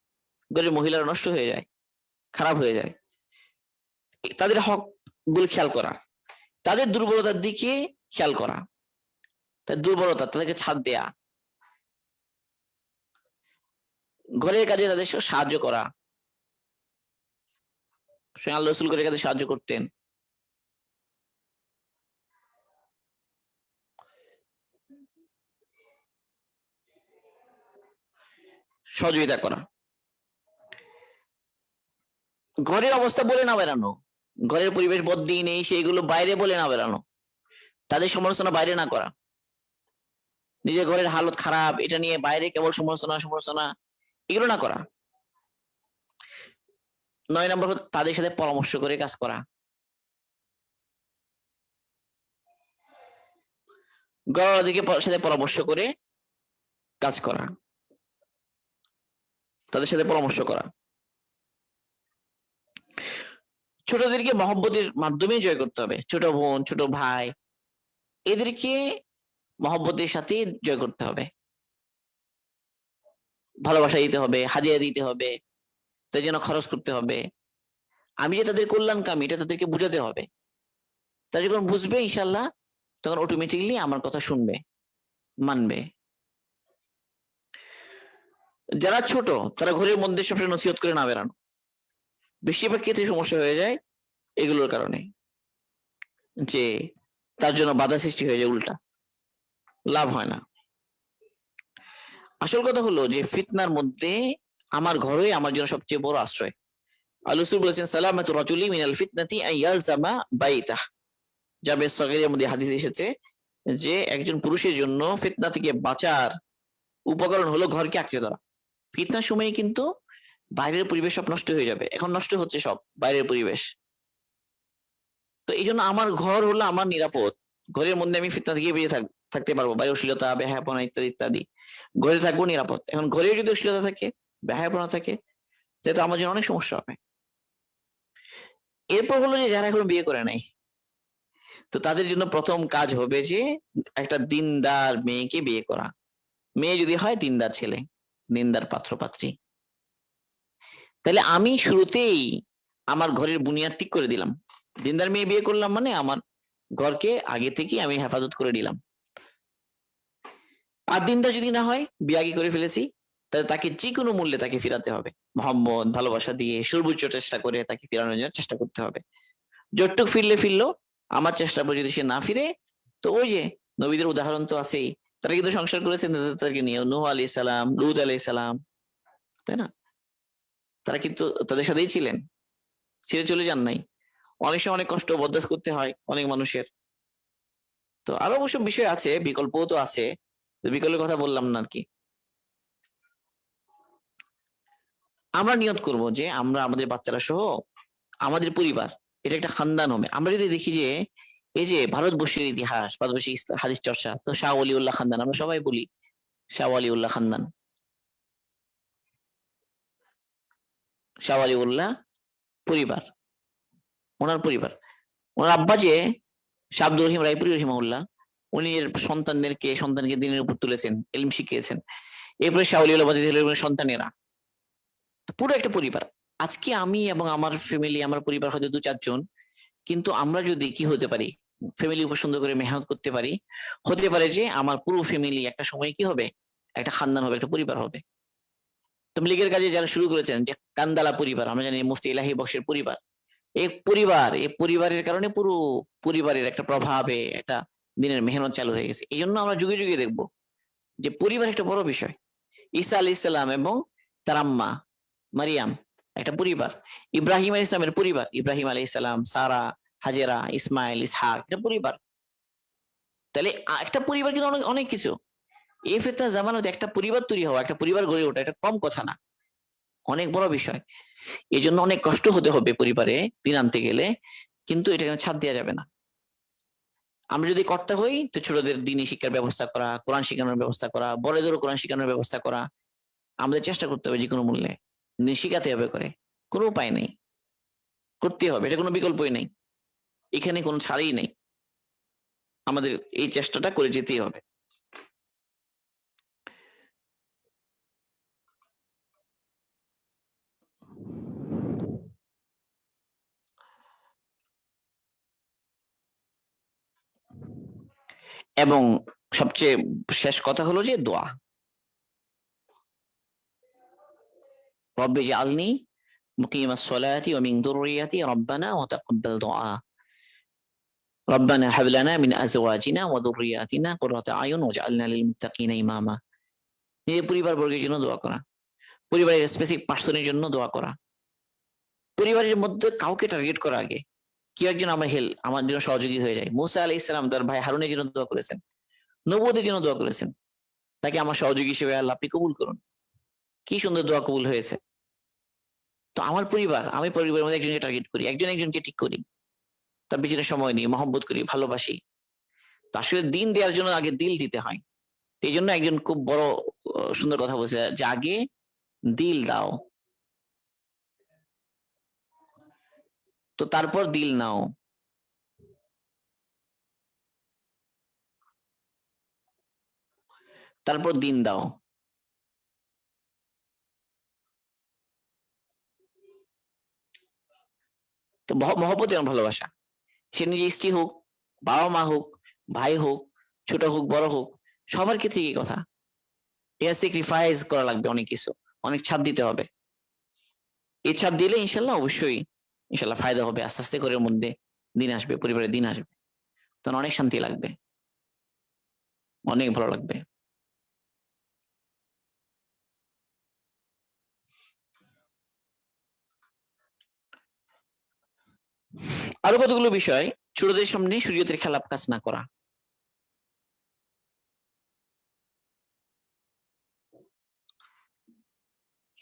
Speaker 1: ঘরের মহিলারা নষ্ট হয়ে যায়, খারাপ হয়ে যায়। তাদের হক গুলো খেয়াল করা, তাদের দুর্বলতার দিকে খেয়াল করা, তাদের দুর্বলতা তাদেরকে ছাড় দেয়া, ঘরের কাজে তাদের সাহায্য করা। আল্লাহ রাসূল ঘরের কাজে সাহায্য করতেন। সহযোগিতা করা, ঘরের অবস্থা বলে না বেড়ানো, ঘরের পরিবেশ বদ্দিন নেই সেইগুলো বাইরে বলে না বেড়ানো, তাদের সমালোচনা বাইরে না করা, নিজের ঘরের হালত খারাপ এটা নিয়ে বাইরে কেবল সমালোচনা এগুলো না করা। 9 নম্বর হলো তাদের সাথে পরামর্শ করে কাজ করা, ঘরওয়ালাদেরকে সাথে পরামর্শ করে কাজ করা, তাদের সাথে পরামর্শ করা। ছোটদেরকে মহব্বতের মাধ্যমে জয় করতে হবে, ছোট বোন, ছোট ভাই, এদেরকে মহব্বতের সাথে জয় করতে হবে, ভালোবাসা দিতে হবে, হাদিয়া দিতে হবে, তাই জন্য খরচ করতে হবে। আমি যে তাদের কল্যাণকামী এটা তাদেরকে বুঝাতে হবে। তারা যখন বুঝবে ইনশাল্লাহ তখন অটোমেটিকলি আমার কথা শুনবে, মানবে। যারা ছোট তারা ঘরের মধ্যে সবসময় নসিহত করে না বেড়ানো, বেশিরভাগ ক্ষেত্রে সমস্যা হয়ে যায় এগুলোর কারণে, যে তার জন্য বাধা সৃষ্টি হয়ে যায়, উল্টা লাভ হয় না। আসল কথা হলো যে ফিতনার মধ্যে আমার ঘরে আমার জন্য সবচেয়ে বড় আশ্রয়। আল্লাহ রাসূল বলেছেন সালামাতু রাজুলি মিনাল ফিতনাতি আন ইয়ালজামা বাইতাহ। জাবের সগীরের মধ্যে হাদিস এসেছে যে একজন পুরুষের জন্য ফিতনা থেকে বাঁচার উপকরণ হলো ঘরকে আঁকড়ে ধরা। ফিতনার সময় কিন্তু বাইরের পরিবেশ সব নষ্ট হয়ে যাবে, এখন নষ্ট হচ্ছে সব বাইরের পরিবেশ। তো এই জন্য আমার ঘর হলো আমার নিরাপদ, ঘরের মধ্যে আমি ফিতনা থেকে বেরিয়ে থাকতে পারবো, বাইরে অশ্লীলতা, বেহায়াপনা ইত্যাদি ইত্যাদি, ঘরে থাকবো নিরাপদ। এখন ঘরে যদি অশ্লীলতা থাকে, বেহায়াপনা থাকে, তাহলে তো আমার জন্য অনেক সমস্যা হবে। এরপর হলো যে যারা এখন বিয়ে করে নাই, তো তাদের জন্য প্রথম কাজ হবে যে একটা দিনদার মেয়েকে বিয়ে করা। মেয়ে যদি হয় দিনদার ছেলে, দিনদার পাত্র পাত্রী। তাহলে আমি শুরুতেই আমার ঘরের বুনিয়াদ ঠিক করে দিলাম। দিনদার মেয়ে বিয়ে করলাম মানে আমার ঘরকে আগে থেকেই আমি হেফাজত করে নিলাম। আর দিনদার যদি না হয়, বিয়ে আগে করে ফেলেছি, তাহলে তাকে যে কোনো মূল্যে তাকে ফিরাতে হবে। মোহাম্মদ ভালোবাসা দিয়ে সর্বোচ্চ চেষ্টা করে তাকে ফিরানোর জন্য চেষ্টা করতে হবে। যতটুক ফিরলে ফিরলো, আমার চেষ্টা করে যদি সে না ফিরে, তো ওই যে নবীদের উদাহরণ তো আছেই, তারা কিন্তু সংসার করেছেন তাদেরকে নিয়ে, নূহ আলাইহিস সালাম, লূত আলাইহিস সালাম, তাই না? তারা কিন্তু তাদের সাথেই ছিলেন, ছেড়ে চলে যান নাই। অনেক সময় অনেক কষ্ট বরদাস্ত করতে হয় অনেক মানুষের। তো আরো অবশ্য বিষয় আছে, বিকল্পও তো আছে, বিকল্পের কথা বললাম না আর কি। আমরা নিয়ত করব যে আমরা আমাদের বাচ্চারা সহ আমাদের পরিবার, এটা একটা খানদান হবে। আমরা যদি দেখি যে এই যে ভারতবর্ষের ইতিহাস, ভারতবর্ষের হাদিস চর্চা, তো শাহ ওয়ালিউল্লাহ খানদান আমরা সবাই বলি, শাহ ওয়ালিউল্লাহ খানদান, শাহ ওয়ালিউল্লাহ পরিবার, ওনার পরিবার, ওনার আব্বা যে শাহ আব্দুর রহিম রায়পুরি রহিমাউল্লাহ, উনি এর সন্তানকে দিনের উপর তুলেছেন, ইলম শিখিয়েছেন। এরপরে শাহ ওয়ালিউল্লাহ সন্তানেরা, পুরো একটা পরিবার। আজকে আমি এবং আমার ফ্যামিলি, আমার পরিবার হয়তো 2-4 জন, কিন্তু আমরা যদি কি হতে পারি, ফ্যামিলি উপর সুন্দর করে মেহনত করতে পারি, হতে পারে যে আমার পুরো ফ্যামিলি একটা সময় কি হবে, একটা খানদান হবে, একটা পরিবার হবে। তবলিগের কাজে যারা শুরু করেছেন, যে কান্দালা পরিবার, আমরা জানি মুফতি ইলাহি বক্সের পরিবার, এই পরিবারের কারণে পুরো পরিবারের একটা প্রভাবে একটা দিনের মেহনত চালু হয়ে গেছে। এই জন্য আমরা যুগে যুগে দেখবো যে পরিবার একটা বড় বিষয়। ঈসা আলাইহিস সালাম এবং তার আম্মা মারিয়াম একটা পরিবার, ইব্রাহিম আলাইহিস সালামের পরিবার, ইব্রাহিম আলাইহিস সালাম, সারা, হাজেরা, ইসমাইল, ইসহাক, একটা পরিবার। তাহলে একটা পরিবার কিন্তু অনেক অনেক কিছু। এই ফেতনা জামানাতে একটা পরিবার তৈরি হওয়া, একটা পরিবার গড়ে ওঠা, এটা কম কথা না, অনেক বড় বিষয়। এই জন্য অনেক কষ্ট হতে হবে পরিবারে দিন আনতে গেলে, কিন্তু এটা ছাড় দেওয়া যাবে না। আমরা যদি কর্তা হই, তো ছোটদের দিনী শিক্ষার ব্যবস্থা করা, কোরআন শিখানোর ব্যবস্থা করা, বড়দেরও কোরআন শিখানোর ব্যবস্থা করা, আমাদের চেষ্টা করতে হবে যে কোনো মূল্যে শিখাতে হবে করে, কোনো উপায় নেই, করতে হবে, এটা কোনো বিকল্পই নেই, এখানে কোনো ছাড়ই নেই, আমাদের এই চেষ্টাটা করে যেতেই হবে। এবং সবচেয়ে শেষ কথা হলো যে দোয়া, রব্বি জাআলনি মুকিমাস সালাতি ওয়া মিন যুররিয়াতি রব্বানা ওয়া তাকাব্বাল দুআ, রব্বানা হাব লানা মিন আজওয়াজিনা ওয়া যুররিয়াতিনা কুররাতা আয়ুন ওয়াজআলনা লিল মুত্তাকিনা ইমামা। নিজের পরিবার বর্গের জন্য দোয়া করা, পরিবারের স্পেসিফিক পার্সনের জন্য দোয়া করা, পরিবারের মধ্যে কাউকে টার্গেট করা আগে, কেউ একজন আমার জন্য সহযোগী হয়ে যায়। মুসা আলাইহিস সালাম তার ভাই হারুনের জন্য দোয়া করেছেন, নবুয়তের জন্য দোয়া করেছেন, তাকে আমার সহযোগী হিসেবে আল্লাহ আপনি কবুল করুন। কি সুন্দর দোয়া কবুল হয়েছে। তো আমার পরিবার, আমি পরিবারের মধ্যে একজনকে টার্গেট করি, একজন একজনকে ঠিক করি, তার পিছনে সময় নিই, মহব্বত করি, ভালোবাসি। তো আসলে দিন দেওয়ার জন্য আগে দিল দিতে হয়। এই জন্য একজন খুব বড় সুন্দর কথা বলছে যে আগে দিল দাও, তো তারপর দিল নাও। তারপর দিন দাও। তো মহব্বত এবং ভালোবাসা, সে নিজে স্ত্রী হোক, বাবা মা হোক, ভাই হোক, ছোট হোক বড় হোক, সবার ক্ষেত্রে কি কথা, এর স্যাক্রিফাইস করা লাগবে, অনেক কিছু, অনেক ছাড় দিতে হবে। এই ছাড় দিলে ইনশাল্লাহ অবশ্যই ইনশাল্লাহ ফায়দা হবে, আস্তে আস্তে করে মধ্যে দিন আসবে, পরিবারের দিন আসবে, তখন অনেক শান্তি লাগবে, অনেক ভালো লাগবে। আরো কতগুলো বিষয়, ছোটদের সামনে শরীয়তের খেলাপ কাজ না করা,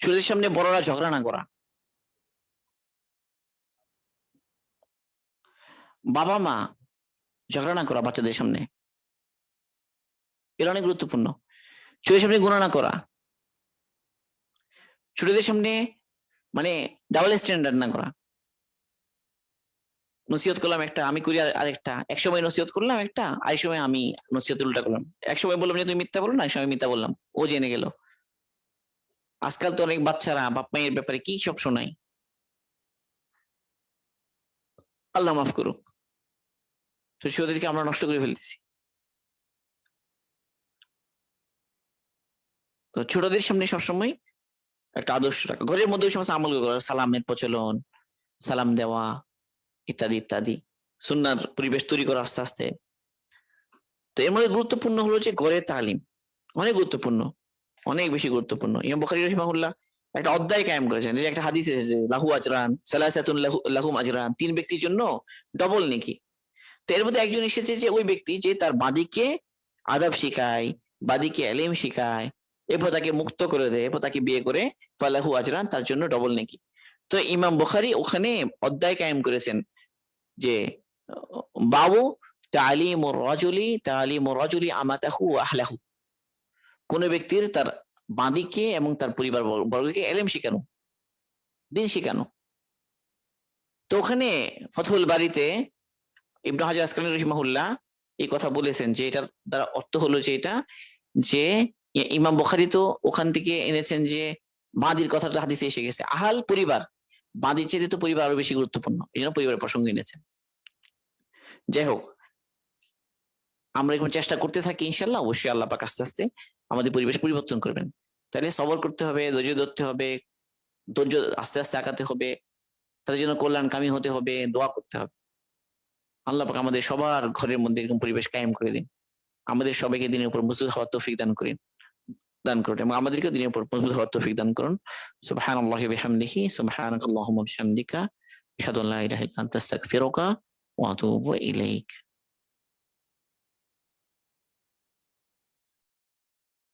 Speaker 1: ছোটদের সামনে বড়রা ঝগড়া না করা, বাবা মা ঝগড়া না করা বাচ্চাদের সামনে, এটা অনেক গুরুত্বপূর্ণ। ছোটদের সামনে গুণা না করা, ছোটদের সামনে মানে ডাবল স্ট্যান্ডার্ড না করা, নসিহত করলাম একটা, আমি করি আরেকটা, এক সময় নসিহত করলাম একটা, আরেক সময় আমি নসিহত উল্টা করলাম, এক সময় বললাম যে তুমি মিথ্যা বলো না, এক সময় মিথ্যা বললাম, ও জেনে গেল। আজকাল তো অনেক বাচ্চারা বাপ মায়ের ব্যাপারে কি সব শোনায়, আল্লাহ মাফ করুক। তো ওদেরকে আমরা নষ্ট করে ফেলতেছি। তো ছোটদের সামনে সবসময় একটা আদর্শ রাখা, ঘরের মধ্যে ওই সমস্ত আমল করা, সালামের প্রচলন, সালাম দেওয়া, ইত্যাদি ইত্যাদি, সুন্নার পরিবেশ তৈরি করা আস্তে আস্তে। তো এর মধ্যে গুরুত্বপূর্ণ হলো যে ঘরের তালিম, অনেক গুরুত্বপূর্ণ, অনেক বেশি গুরুত্বপূর্ণ। ইমাম বুখারী রাহিমাহুল্লাহ একটা অধ্যায় কায়েম করেছেন, যে একটা হাদিস এসেছে লাহু আজরান সালাসাতুন লাহুম আজরান, 3 ব্যক্তির জন্য ডবল নেকি। তো এর মধ্যে একজন এসেছে যে ওই ব্যক্তি যে তার বাদীকে আদব শিখায়, বাদীকে এলিম শিখায়, এরপর তাকে মুক্ত করে দেয়, এরপর তাকে বিয়ে করে, ফালাহু আজরান, তার জন্য ডবল নেকি। তো ইমাম বুখারী ওখানে অধ্যায় কায়েম করেছেন যে বাবু তালিমুর রাজুলি আমাতাহু ওয়া আহলাহু, কোন ব্যক্তির তার বাঁদিকে এবং তার পরিবার বর্গকে এলেম শিখানো, দিন শিখানো। তো ওখানে ফতহুল বাড়িতে ইবনে হাজার আসকালানী রাহিমাহুল্লাহ এই কথা বলেছেন, যে এটার দ্বারা অর্থ হলো যে এটা, যে ইমাম বুখারী তো ওখান থেকে এনেছেন যে বাঁদির কথাটা হাদিসে এসে গেছে, আহাল পরিবার, বাঁদির চেয়ে তো পরিবার আরো বেশি গুরুত্বপূর্ণ, এই জন্য পরিবারের প্রসঙ্গ এনেছেন। যাই হোক, আমরা এখন চেষ্টা করতে থাকি, ইনশাল্লাহ অবশ্যই আল্লাহ পাক আস্তে আস্তে আমাদের পরিবেশ পরিবর্তন করবেন। তাহলে সবর করতে হবে, ধৈর্য ধরতে হবে, ধৈর্য আস্তে আস্তে আগাতে হবে, তাদের জন্য কল্যাণকামী হতে হবে, দোয়া করতে হবে। আল্লাহ পাক আমাদের সবার ঘরের মধ্যে এরকম পরিবেশ কায়েম করে দিন, আমাদের সবাইকে দিনের উপর মজবুত হওয়ার তৌফিক দান করুন এবং আমাদেরকেও দিনের উপর মজবুত হওয়ার তৌফিক দান করুন। সুবহানাল্লাহি বিহামদিহি, সুবহানাকাল্লাহুম্মা বিহামদিকা, আশহাদু আল্লা ইলাহা ইল্লা আনতা আস্তাগফিরুকা ওয়া আতুবু ইলাইক।